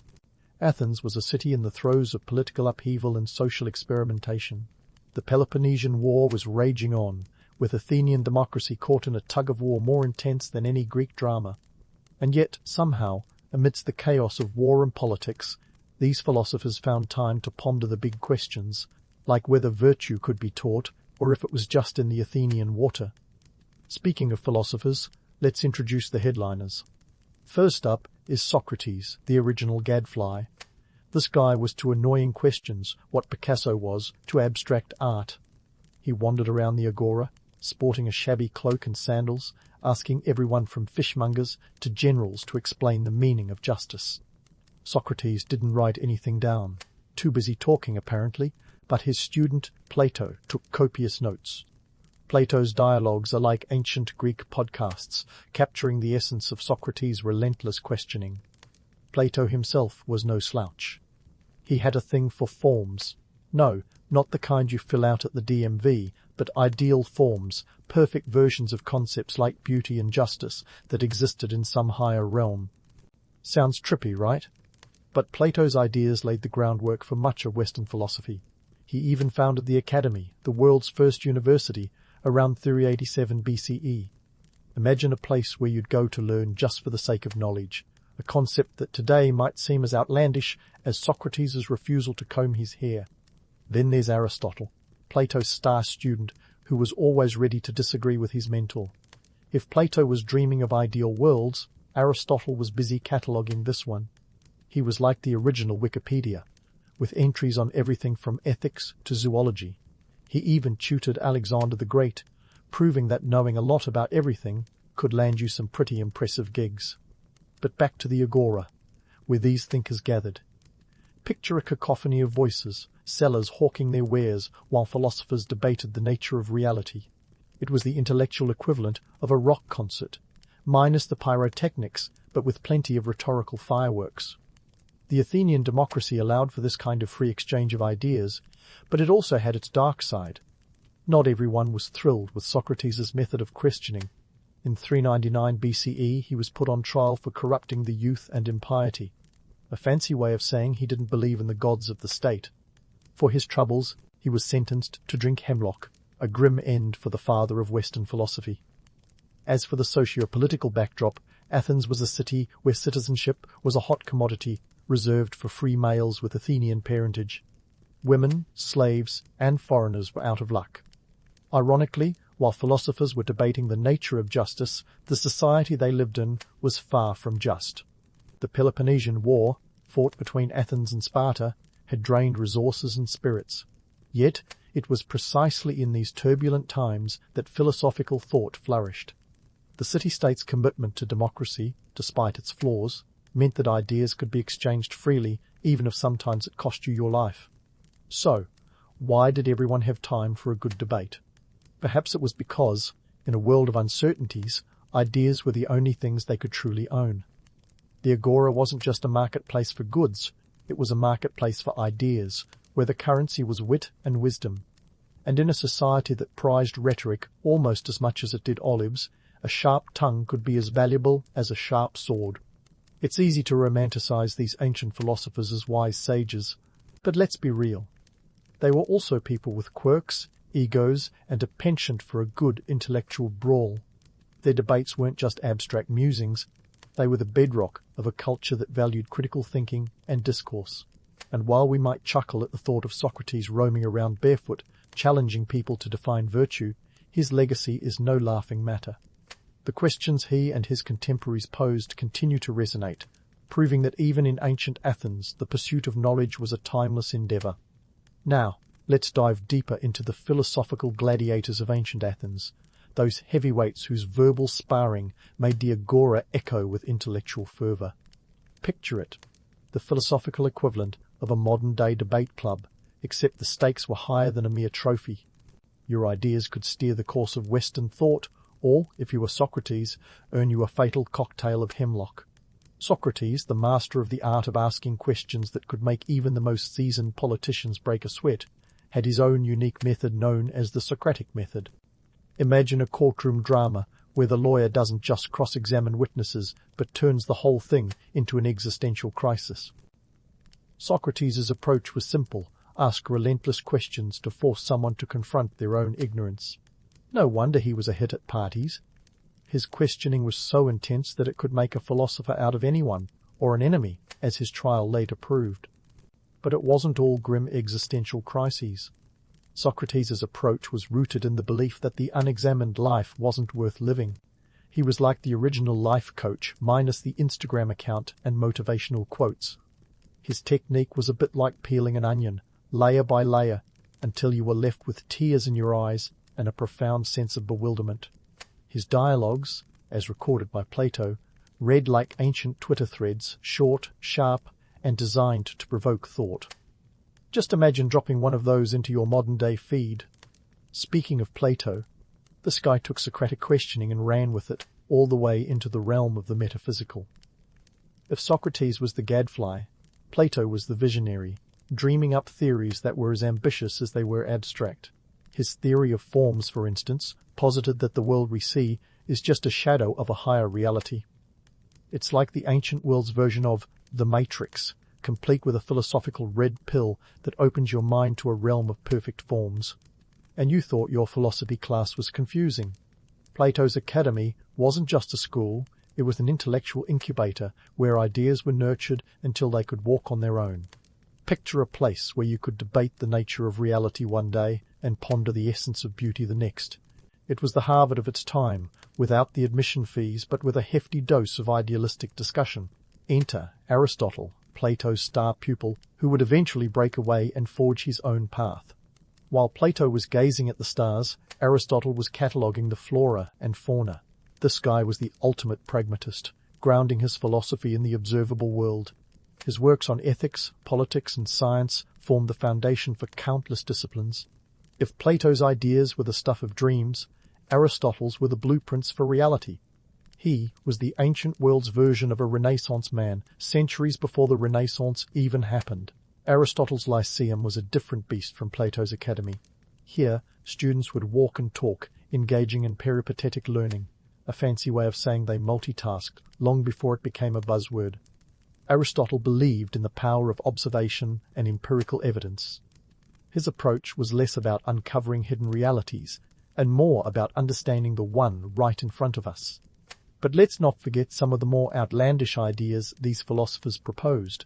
Athens was a city in the throes of political upheaval and social experimentation. The Peloponnesian War was raging on, with Athenian democracy caught in a tug-of-war more intense than any Greek drama. And yet, somehow, amidst the chaos of war and politics, these philosophers found time to ponder the big questions, like whether virtue could be taught or if it was just in the Athenian water. Speaking of philosophers, let's introduce the headliners. First up is Socrates, the original gadfly. This guy was to annoying questions what Picasso was to abstract art. He wandered around the agora, sporting a shabby cloak and sandals, asking everyone from fishmongers to generals to explain the meaning of justice. Socrates didn't write anything down, too busy talking apparently, but his student Plato took copious notes. Plato's dialogues are like ancient Greek podcasts, capturing the essence of Socrates' relentless questioning. Plato himself was no slouch. He had a thing for forms. No, not the kind you fill out at the DMV, but ideal forms, perfect versions of concepts like beauty and justice that existed in some higher realm. Sounds trippy, right? But Plato's ideas laid the groundwork for much of Western philosophy. He even founded the Academy, the world's first university, around 387 BCE. Imagine a place where you'd go to learn just for the sake of knowledge, a concept that today might seem as outlandish as Socrates' refusal to comb his hair. Then there's Aristotle, Plato's star student, who was always ready to disagree with his mentor. If Plato was dreaming of ideal worlds, Aristotle was busy cataloguing this one. He was like the original Wikipedia, with entries on everything from ethics to zoology. He even tutored Alexander the Great, proving that knowing a lot about everything could land you some pretty impressive gigs. But back to the agora, where these thinkers gathered. Picture a cacophony of voices, sellers hawking their wares while philosophers debated the nature of reality. It was the intellectual equivalent of a rock concert, minus the pyrotechnics, but with plenty of rhetorical fireworks. The Athenian democracy allowed for this kind of free exchange of ideas, but it also had its dark side. Not everyone was thrilled with Socrates' method of questioning. In 399 BCE, he was put on trial for corrupting the youth and impiety, a fancy way of saying he didn't believe in the gods of the state. For his troubles, he was sentenced to drink hemlock, a grim end for the father of Western philosophy. As for the socio-political backdrop, Athens was a city where citizenship was a hot commodity, reserved for free males with Athenian parentage. Women, slaves, and foreigners were out of luck. Ironically, while philosophers were debating the nature of justice, the society they lived in was far from just. The Peloponnesian War, fought between Athens and Sparta, had drained resources and spirits. Yet, it was precisely in these turbulent times that philosophical thought flourished. The city-state's commitment to democracy, despite its flaws, meant that ideas could be exchanged freely, even if sometimes it cost you your life. So, why did everyone have time for a good debate? Perhaps it was because, in a world of uncertainties, ideas were the only things they could truly own. The agora wasn't just a marketplace for goods, it was a marketplace for ideas, where the currency was wit and wisdom. And in a society that prized rhetoric almost as much as it did olives, a sharp tongue could be as valuable as a sharp sword. It's easy to romanticize these ancient philosophers as wise sages, but let's be real. They were also people with quirks, egos, and a penchant for a good intellectual brawl. Their debates weren't just abstract musings, they were the bedrock of a culture that valued critical thinking and discourse. And while we might chuckle at the thought of Socrates roaming around barefoot, challenging people to define virtue, his legacy is no laughing matter. The questions he and his contemporaries posed continue to resonate, proving that even in ancient Athens the pursuit of knowledge was a timeless endeavour. Now, let's dive deeper into the philosophical gladiators of ancient Athens, those heavyweights whose verbal sparring made the agora echo with intellectual fervour. Picture it, the philosophical equivalent of a modern-day debate club, except the stakes were higher than a mere trophy. Your ideas could steer the course of Western thought, or, if you were Socrates, earn you a fatal cocktail of hemlock. Socrates, the master of the art of asking questions that could make even the most seasoned politicians break a sweat, had his own unique method known as the Socratic method. Imagine a courtroom drama where the lawyer doesn't just cross-examine witnesses but turns the whole thing into an existential crisis. Socrates' approach was simple: ask relentless questions to force someone to confront their own ignorance. No wonder he was a hit at parties. His questioning was so intense that it could make a philosopher out of anyone, or an enemy, as his trial later proved. But it wasn't all grim existential crises. Socrates' approach was rooted in the belief that the unexamined life wasn't worth living. He was like the original life coach, minus the Instagram account and motivational quotes. His technique was a bit like peeling an onion, layer by layer, until you were left with tears in your eyes and a profound sense of bewilderment. His dialogues, as recorded by Plato, read like ancient Twitter threads, short, sharp, and designed to provoke thought. Just imagine dropping one of those into your modern-day feed. Speaking of Plato, this guy took Socratic questioning and ran with it all the way into the realm of the metaphysical. If Socrates was the gadfly, Plato was the visionary, dreaming up theories that were as ambitious as they were abstract. His theory of forms, for instance, posited that the world we see is just a shadow of a higher reality. It's like the ancient world's version of The Matrix, complete with a philosophical red pill that opens your mind to a realm of perfect forms. And you thought your philosophy class was confusing. Plato's academy wasn't just a school, it was an intellectual incubator where ideas were nurtured until they could walk on their own. Picture a place where you could debate the nature of reality one day and ponder the essence of beauty the next. It was the Harvard of its time, without the admission fees but with a hefty dose of idealistic discussion. Enter Aristotle, Plato's star pupil, who would eventually break away and forge his own path. While Plato was gazing at the stars, Aristotle was cataloguing the flora and fauna. This guy was the ultimate pragmatist, grounding his philosophy in the observable world. His works on ethics, politics, and science formed the foundation for countless disciplines. If Plato's ideas were the stuff of dreams, Aristotle's were the blueprints for reality. He was the ancient world's version of a Renaissance man, centuries before the Renaissance even happened. Aristotle's Lyceum was a different beast from Plato's academy. Here, students would walk and talk, engaging in peripatetic learning, a fancy way of saying they multitasked long before it became a buzzword. Aristotle believed in the power of observation and empirical evidence. His approach was less about uncovering hidden realities and more about understanding the one right in front of us. But let's not forget some of the more outlandish ideas these philosophers proposed.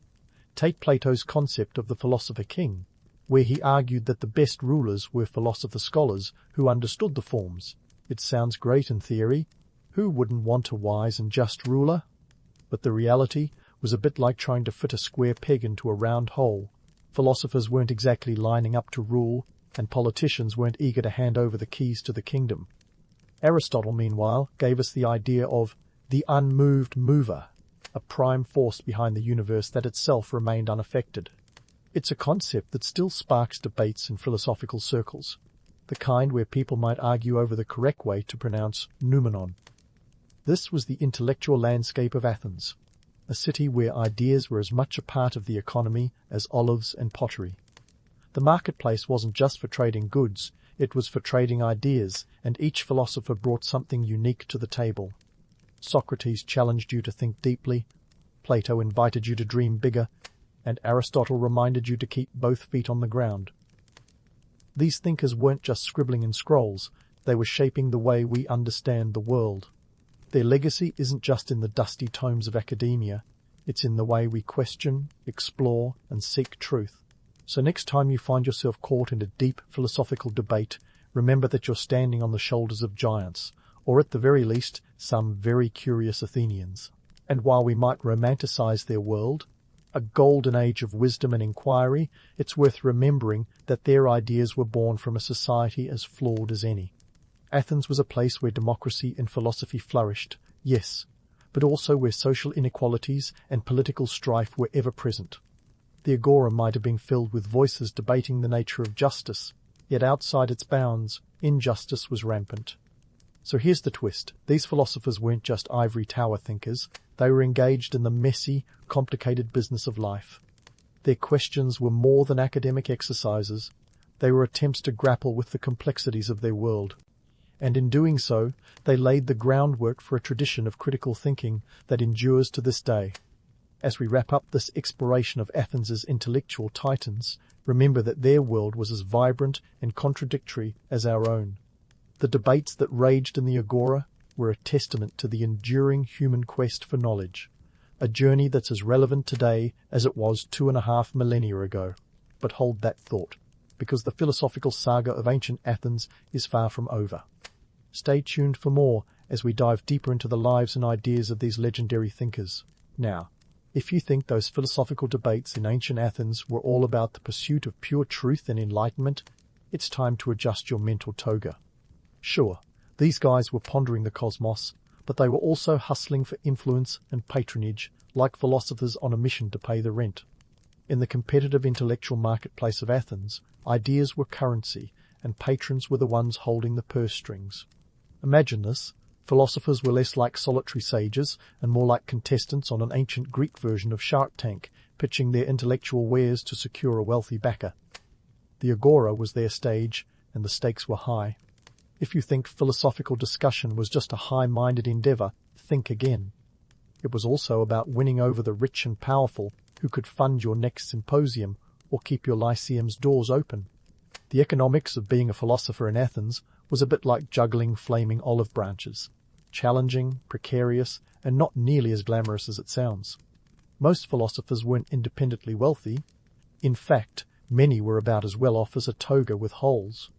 Take Plato's concept of the philosopher king, where he argued that the best rulers were philosopher scholars who understood the forms. It sounds great in theory. Who wouldn't want a wise and just ruler? But the reality was a bit like trying to fit a square peg into a round hole. Philosophers weren't exactly lining up to rule, and politicians weren't eager to hand over the keys to the kingdom. Aristotle, meanwhile, gave us the idea of the unmoved mover, a prime force behind the universe that itself remained unaffected. It's a concept that still sparks debates in philosophical circles, the kind where people might argue over the correct way to pronounce noumenon. This was the intellectual landscape of Athens, a city where ideas were as much a part of the economy as olives and pottery. The marketplace wasn't just for trading goods, it was for trading ideas, and each philosopher brought something unique to the table. Socrates challenged you to think deeply, Plato invited you to dream bigger, and Aristotle reminded you to keep both feet on the ground. These thinkers weren't just scribbling in scrolls, they were shaping the way we understand the world. Their legacy isn't just in the dusty tomes of academia, it's in the way we question, explore, and seek truth. So next time you find yourself caught in a deep philosophical debate, remember that you're standing on the shoulders of giants, or at the very least, some very curious Athenians. And while we might romanticize their world, a golden age of wisdom and inquiry, it's worth remembering that their ideas were born from a society as flawed as any. Athens was a place where democracy and philosophy flourished, yes, but also where social inequalities and political strife were ever present. The agora might have been filled with voices debating the nature of justice, yet outside its bounds, injustice was rampant. So here's the twist. These philosophers weren't just ivory tower thinkers, they were engaged in the messy, complicated business of life. Their questions were more than academic exercises, they were attempts to grapple with the complexities of their world. And in doing so, they laid the groundwork for a tradition of critical thinking that endures to this day. As we wrap up this exploration of Athens' intellectual titans, remember that their world was as vibrant and contradictory as our own. The debates that raged in the agora were a testament to the enduring human quest for knowledge, a journey that's as relevant today as it was 2.5 millennia ago. But hold that thought, because the philosophical saga of ancient Athens is far from over. Stay tuned for more as we dive deeper into the lives and ideas of these legendary thinkers. Now, if you think those philosophical debates in ancient Athens were all about the pursuit of pure truth and enlightenment, it's time to adjust your mental toga. Sure, these guys were pondering the cosmos, but they were also hustling for influence and patronage, like philosophers on a mission to pay the rent. In the competitive intellectual marketplace of Athens, ideas were currency, and patrons were the ones holding the purse strings. Imagine this. Philosophers were less like solitary sages and more like contestants on an ancient Greek version of Shark Tank, pitching their intellectual wares to secure a wealthy backer. The agora was their stage, and the stakes were high. If you think philosophical discussion was just a high-minded endeavor, think again. It was also about winning over the rich and powerful who could fund your next symposium or keep your lyceum's doors open. The economics of being a philosopher in Athens was a bit like juggling flaming olive branches. Challenging, precarious, and not nearly as glamorous as it sounds. Most philosophers weren't independently wealthy. In fact, many were about as well off as a toga with holes.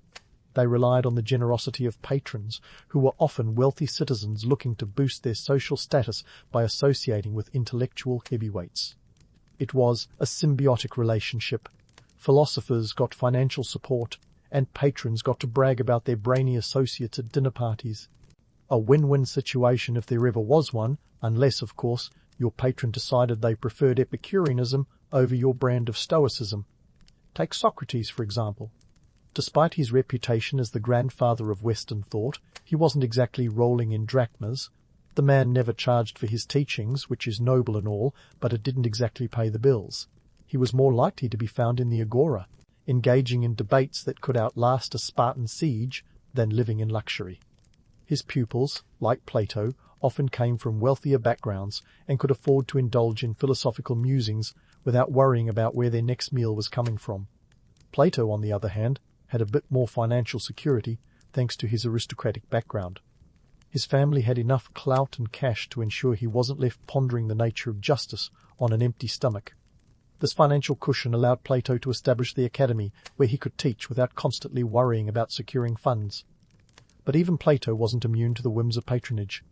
They relied on the generosity of patrons, who were often wealthy citizens looking to boost their social status by associating with intellectual heavyweights. It was a symbiotic relationship. Philosophers got financial support, and patrons got to brag about their brainy associates at dinner parties. A win-win situation if there ever was one, unless, of course, your patron decided they preferred Epicureanism over your brand of Stoicism. Take Socrates, for example. Despite his reputation as the grandfather of Western thought, he wasn't exactly rolling in drachmas. The man never charged for his teachings, which is noble and all, but it didn't exactly pay the bills. He was more likely to be found in the agora, engaging in debates that could outlast a Spartan siege than living in luxury. His pupils, like Plato, often came from wealthier backgrounds and could afford to indulge in philosophical musings without worrying about where their next meal was coming from. Plato, on the other hand, had a bit more financial security thanks to his aristocratic background. His family had enough clout and cash to ensure he wasn't left pondering the nature of justice on an empty stomach. This financial cushion allowed Plato to establish the academy where he could teach without constantly worrying about securing funds. But even Plato wasn't immune to the whims of patronage.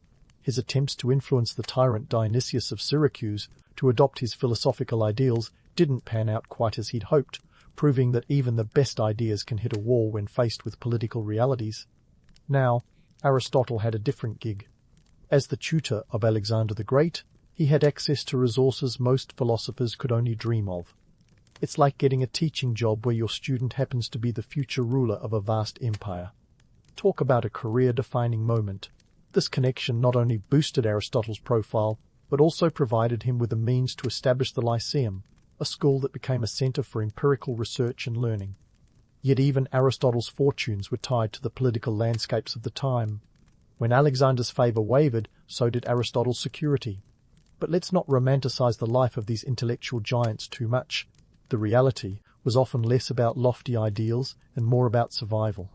His attempts to influence the tyrant Dionysius of Syracuse to adopt his philosophical ideals didn't pan out quite as he'd hoped, proving that even the best ideas can hit a wall when faced with political realities. Now, Aristotle had a different gig. As the tutor of Alexander the Great, he had access to resources most philosophers could only dream of. It's like getting a teaching job where your student happens to be the future ruler of a vast empire. Talk about a career-defining moment. This connection not only boosted Aristotle's profile, but also provided him with the means to establish the Lyceum, a school that became a centre for empirical research and learning. Yet even Aristotle's fortunes were tied to the political landscapes of the time. When Alexander's favour wavered, so did Aristotle's security. But let's not romanticize the life of these intellectual giants too much. The reality was often less about lofty ideals and more about survival.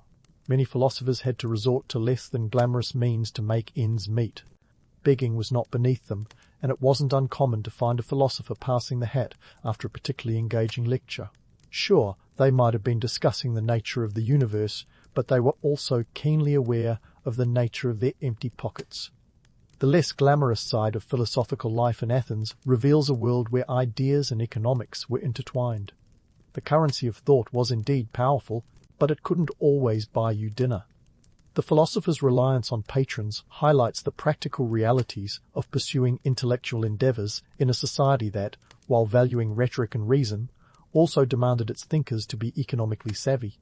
Many philosophers had to resort to less than glamorous means to make ends meet. Begging was not beneath them, and it wasn't uncommon to find a philosopher passing the hat after a particularly engaging lecture. Sure, they might have been discussing the nature of the universe, but they were also keenly aware of the nature of their empty pockets. The less glamorous side of philosophical life in Athens reveals a world where ideas and economics were intertwined. The currency of thought was indeed powerful, but it couldn't always buy you dinner. The philosophers' reliance on patrons highlights the practical realities of pursuing intellectual endeavors in a society that, while valuing rhetoric and reason, also demanded its thinkers to be economically savvy.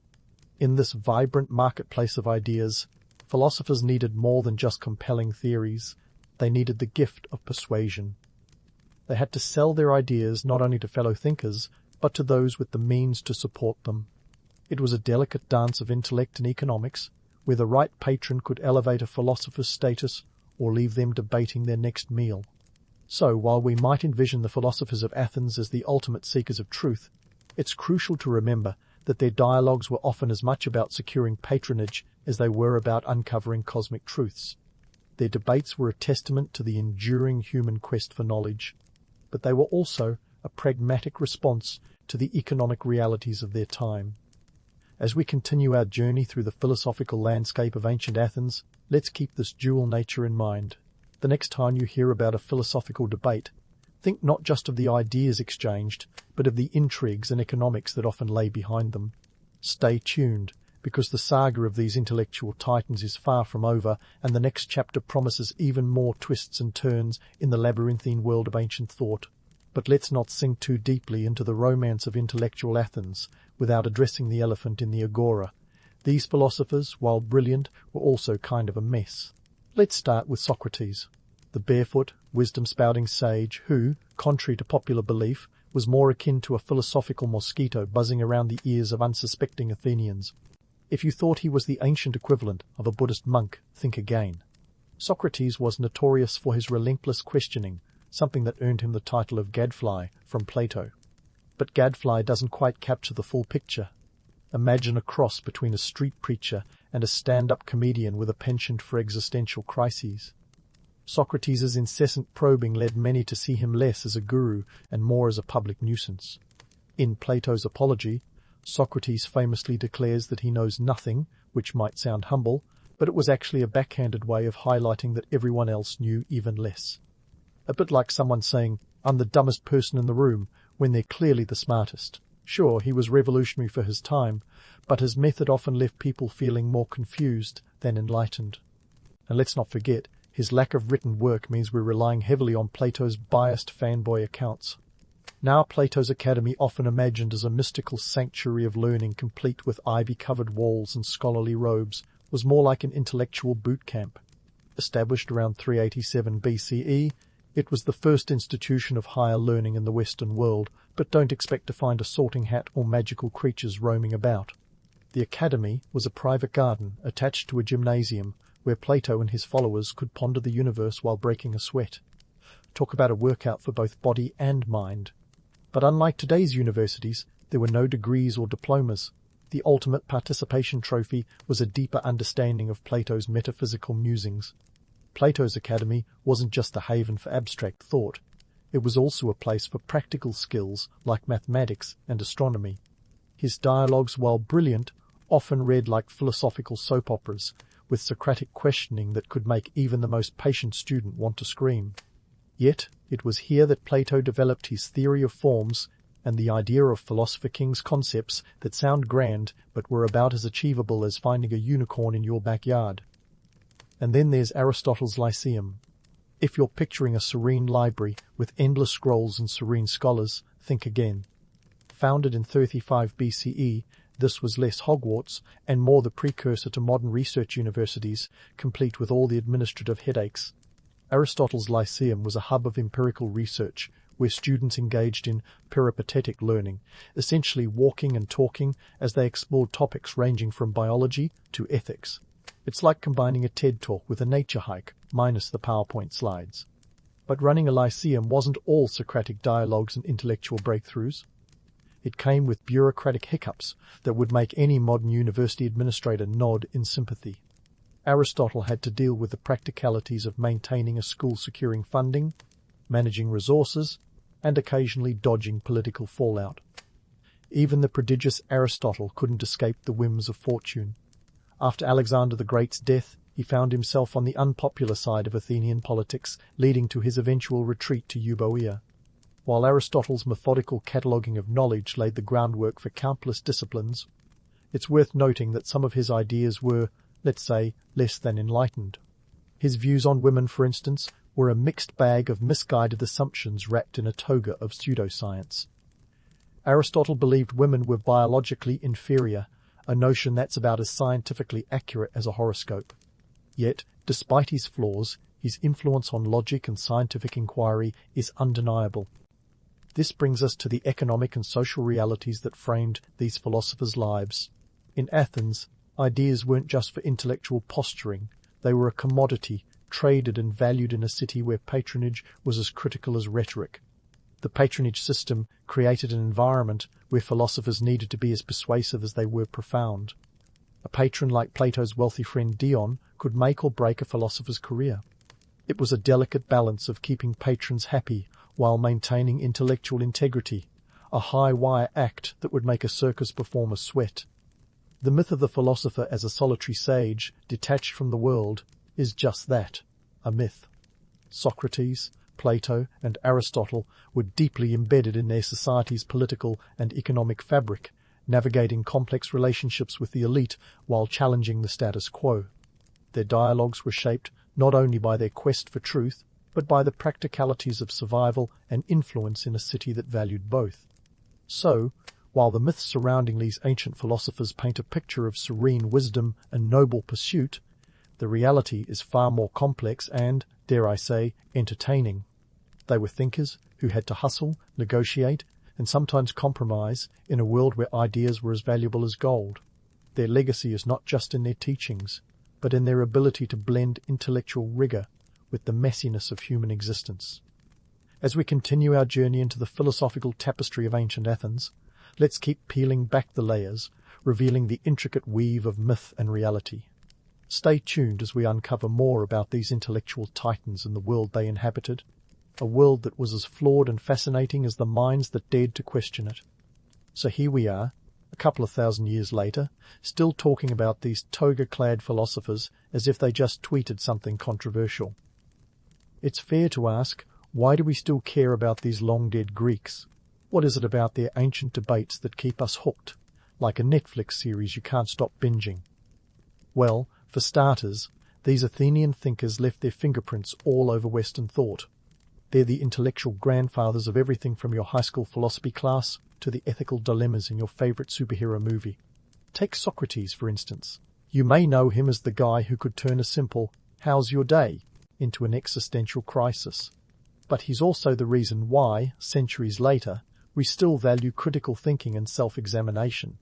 In this vibrant marketplace of ideas, philosophers needed more than just compelling theories. They needed the gift of persuasion. They had to sell their ideas not only to fellow thinkers, but to those with the means to support them. It was a delicate dance of intellect and economics, where the right patron could elevate a philosopher's status or leave them debating their next meal. So, while we might envision the philosophers of Athens as the ultimate seekers of truth, it's crucial to remember that their dialogues were often as much about securing patronage as they were about uncovering cosmic truths. Their debates were a testament to the enduring human quest for knowledge, but they were also a pragmatic response to the economic realities of their time. As we continue our journey through the philosophical landscape of ancient Athens, let's keep this dual nature in mind. The next time you hear about a philosophical debate, think not just of the ideas exchanged, but of the intrigues and economics that often lay behind them. Stay tuned, because the saga of these intellectual titans is far from over, and the next chapter promises even more twists and turns in the labyrinthine world of ancient thought. But let's not sink too deeply into the romance of intellectual Athens without addressing the elephant in the agora. These philosophers, while brilliant, were also kind of a mess. Let's start with Socrates, the barefoot, wisdom-spouting sage who, contrary to popular belief, was more akin to a philosophical mosquito buzzing around the ears of unsuspecting Athenians. If you thought he was the ancient equivalent of a Buddhist monk, think again. Socrates was notorious for his relentless questioning, something that earned him the title of gadfly from Plato. But gadfly doesn't quite capture the full picture. Imagine a cross between a street preacher and a stand-up comedian with a penchant for existential crises. Socrates' incessant probing led many to see him less as a guru and more as a public nuisance. In Plato's Apology, Socrates famously declares that he knows nothing, which might sound humble, but it was actually a backhanded way of highlighting that everyone else knew even less. A bit like someone saying, "I'm the dumbest person in the room," when they're clearly the smartest. Sure, he was revolutionary for his time, but his method often left people feeling more confused than enlightened. And let's not forget, his lack of written work means we're relying heavily on Plato's biased fanboy accounts. Now Plato's Academy, often imagined as a mystical sanctuary of learning complete with ivy-covered walls and scholarly robes, was more like an intellectual boot camp. Established around 387 BCE, it was the first institution of higher learning in the Western world, but don't expect to find a sorting hat or magical creatures roaming about. The Academy was a private garden attached to a gymnasium where Plato and his followers could ponder the universe while breaking a sweat. Talk about a workout for both body and mind. But unlike today's universities, there were no degrees or diplomas. The ultimate participation trophy was a deeper understanding of Plato's metaphysical musings. Plato's Academy wasn't just a haven for abstract thought. It was also a place for practical skills like mathematics and astronomy. His dialogues, while brilliant, often read like philosophical soap operas, with Socratic questioning that could make even the most patient student want to scream. Yet, it was here that Plato developed his theory of forms and the idea of philosopher king's concepts that sound grand but were about as achievable as finding a unicorn in your backyard. And then there's Aristotle's Lyceum. If you're picturing a serene library with endless scrolls and serene scholars, think again. Founded in 35 BCE, this was less Hogwarts and more the precursor to modern research universities, complete with all the administrative headaches. Aristotle's Lyceum was a hub of empirical research, where students engaged in peripatetic learning, essentially walking and talking as they explored topics ranging from biology to ethics. It's like combining a TED Talk with a nature hike, minus the PowerPoint slides. But running a Lyceum wasn't all Socratic dialogues and intellectual breakthroughs. It came with bureaucratic hiccups that would make any modern university administrator nod in sympathy. Aristotle had to deal with the practicalities of maintaining a school, securing funding, managing resources, and occasionally dodging political fallout. Even the prodigious Aristotle couldn't escape the whims of fortune. After Alexander the Great's death, he found himself on the unpopular side of Athenian politics, leading to his eventual retreat to Euboea. While Aristotle's methodical cataloguing of knowledge laid the groundwork for countless disciplines, it's worth noting that some of his ideas were, let's say, less than enlightened. His views on women, for instance, were a mixed bag of misguided assumptions wrapped in a toga of pseudoscience. Aristotle believed women were biologically inferior, a notion that's about as scientifically accurate as a horoscope. Yet, despite his flaws, his influence on logic and scientific inquiry is undeniable. This brings us to the economic and social realities that framed these philosophers' lives. In Athens, ideas weren't just for intellectual posturing, they were a commodity, traded and valued in a city where patronage was as critical as rhetoric. The patronage system created an environment where philosophers needed to be as persuasive as they were profound. A patron like Plato's wealthy friend Dion could make or break a philosopher's career. It was a delicate balance of keeping patrons happy while maintaining intellectual integrity, a high-wire act that would make a circus performer sweat. The myth of the philosopher as a solitary sage, detached from the world, is just that, a myth. Socrates, Plato, and Aristotle were deeply embedded in their society's political and economic fabric, navigating complex relationships with the elite while challenging the status quo. Their dialogues were shaped not only by their quest for truth, but by the practicalities of survival and influence in a city that valued both. So, while the myths surrounding these ancient philosophers paint a picture of serene wisdom and noble pursuit, the reality is far more complex and, dare I say, entertaining. They were thinkers who had to hustle, negotiate, and sometimes compromise in a world where ideas were as valuable as gold. Their legacy is not just in their teachings, but in their ability to blend intellectual rigor with the messiness of human existence. As we continue our journey into the philosophical tapestry of ancient Athens, let's keep peeling back the layers, revealing the intricate weave of myth and reality. Stay tuned as we uncover more about these intellectual titans and the world they inhabited, a world that was as flawed and fascinating as the minds that dared to question it. So here we are, a couple of thousand years later, still talking about these toga-clad philosophers as if they just tweeted something controversial. It's fair to ask, why do we still care about these long-dead Greeks? What is it about their ancient debates that keep us hooked, like a Netflix series you can't stop binging? Well, for starters, these Athenian thinkers left their fingerprints all over Western thought. They're the intellectual grandfathers of everything from your high school philosophy class to the ethical dilemmas in your favorite superhero movie. Take Socrates, for instance. You may know him as the guy who could turn a simple, "How's your day?" into an existential crisis. But he's also the reason why, centuries later, we still value critical thinking and self-examination.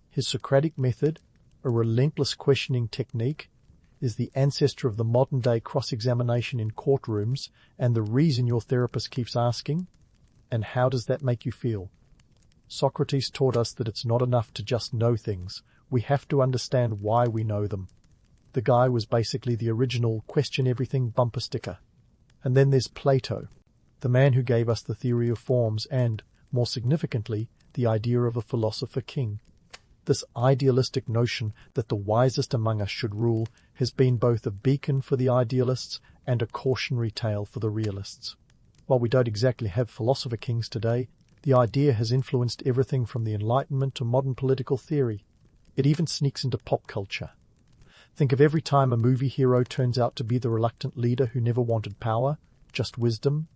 His Socratic method, a relentless questioning technique, is the ancestor of the modern-day cross-examination in courtrooms and the reason your therapist keeps asking, "And how does that make you feel?" Socrates taught us that it's not enough to just know things. We have to understand why we know them. The guy was basically the original question everything bumper sticker. And then there's Plato, the man who gave us the theory of forms and, more significantly, the idea of a philosopher king. This idealistic notion that the wisest among us should rule has been both a beacon for the idealists and a cautionary tale for the realists. While we don't exactly have philosopher kings today, the idea has influenced everything from the Enlightenment to modern political theory. It even sneaks into pop culture. Think of every time a movie hero turns out to be the reluctant leader who never wanted power, just wisdom.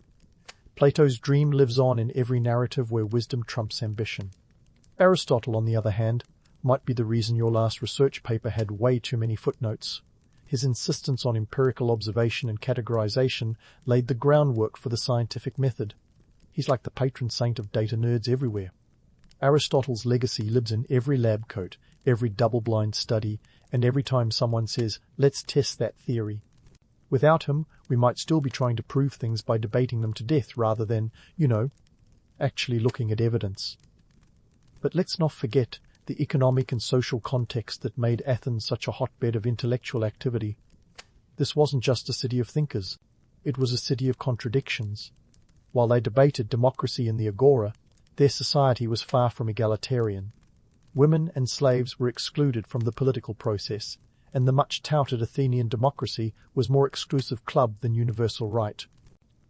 Plato's dream lives on in every narrative where wisdom trumps ambition. Aristotle, on the other hand, might be the reason your last research paper had way too many footnotes. His insistence on empirical observation and categorization laid the groundwork for the scientific method. He's like the patron saint of data nerds everywhere. Aristotle's legacy lives in every lab coat, every double-blind study, and every time someone says, "Let's test that theory." Without him, we might still be trying to prove things by debating them to death rather than, actually looking at evidence. But let's not forget the economic and social context that made Athens such a hotbed of intellectual activity. This wasn't just a city of thinkers. It was a city of contradictions. While they debated democracy in the agora, their society was far from egalitarian. Women and slaves were excluded from the political process, and the much-touted Athenian democracy was more exclusive club than universal right.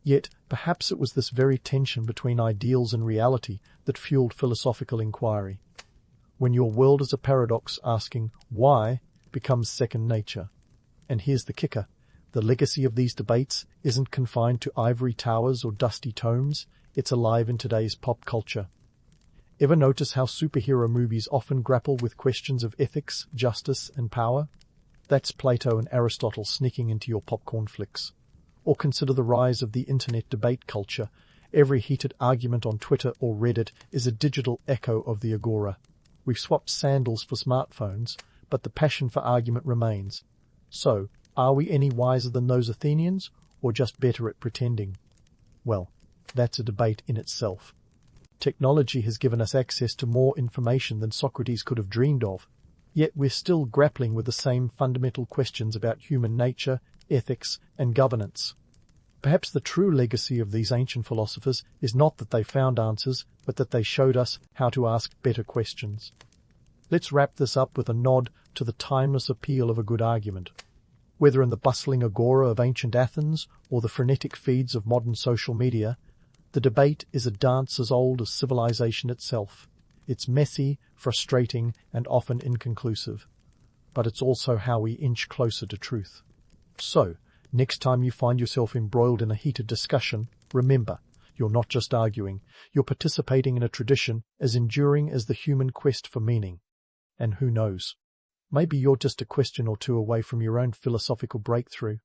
Yet, perhaps it was this very tension between ideals and reality that fueled philosophical inquiry. When your world is a paradox, asking why becomes second nature. And here's the kicker. The legacy of these debates isn't confined to ivory towers or dusty tomes, it's alive in today's pop culture. Ever notice how superhero movies often grapple with questions of ethics, justice, and power? That's Plato and Aristotle sneaking into your popcorn flicks. Or consider the rise of the internet debate culture. Every heated argument on Twitter or Reddit is a digital echo of the agora. We've swapped sandals for smartphones, but the passion for argument remains. So, are we any wiser than those Athenians, or just better at pretending? Well, that's a debate in itself. Technology has given us access to more information than Socrates could have dreamed of, yet we're still grappling with the same fundamental questions about human nature, ethics, and governance. Perhaps the true legacy of these ancient philosophers is not that they found answers, but that they showed us how to ask better questions. Let's wrap this up with a nod to the timeless appeal of a good argument. Whether in the bustling agora of ancient Athens or the frenetic feeds of modern social media, the debate is a dance as old as civilization itself. It's messy, frustrating, and often inconclusive. But it's also how we inch closer to truth. So, next time you find yourself embroiled in a heated discussion, remember, you're not just arguing, you're participating in a tradition as enduring as the human quest for meaning. And who knows? Maybe you're just a question or two away from your own philosophical breakthrough.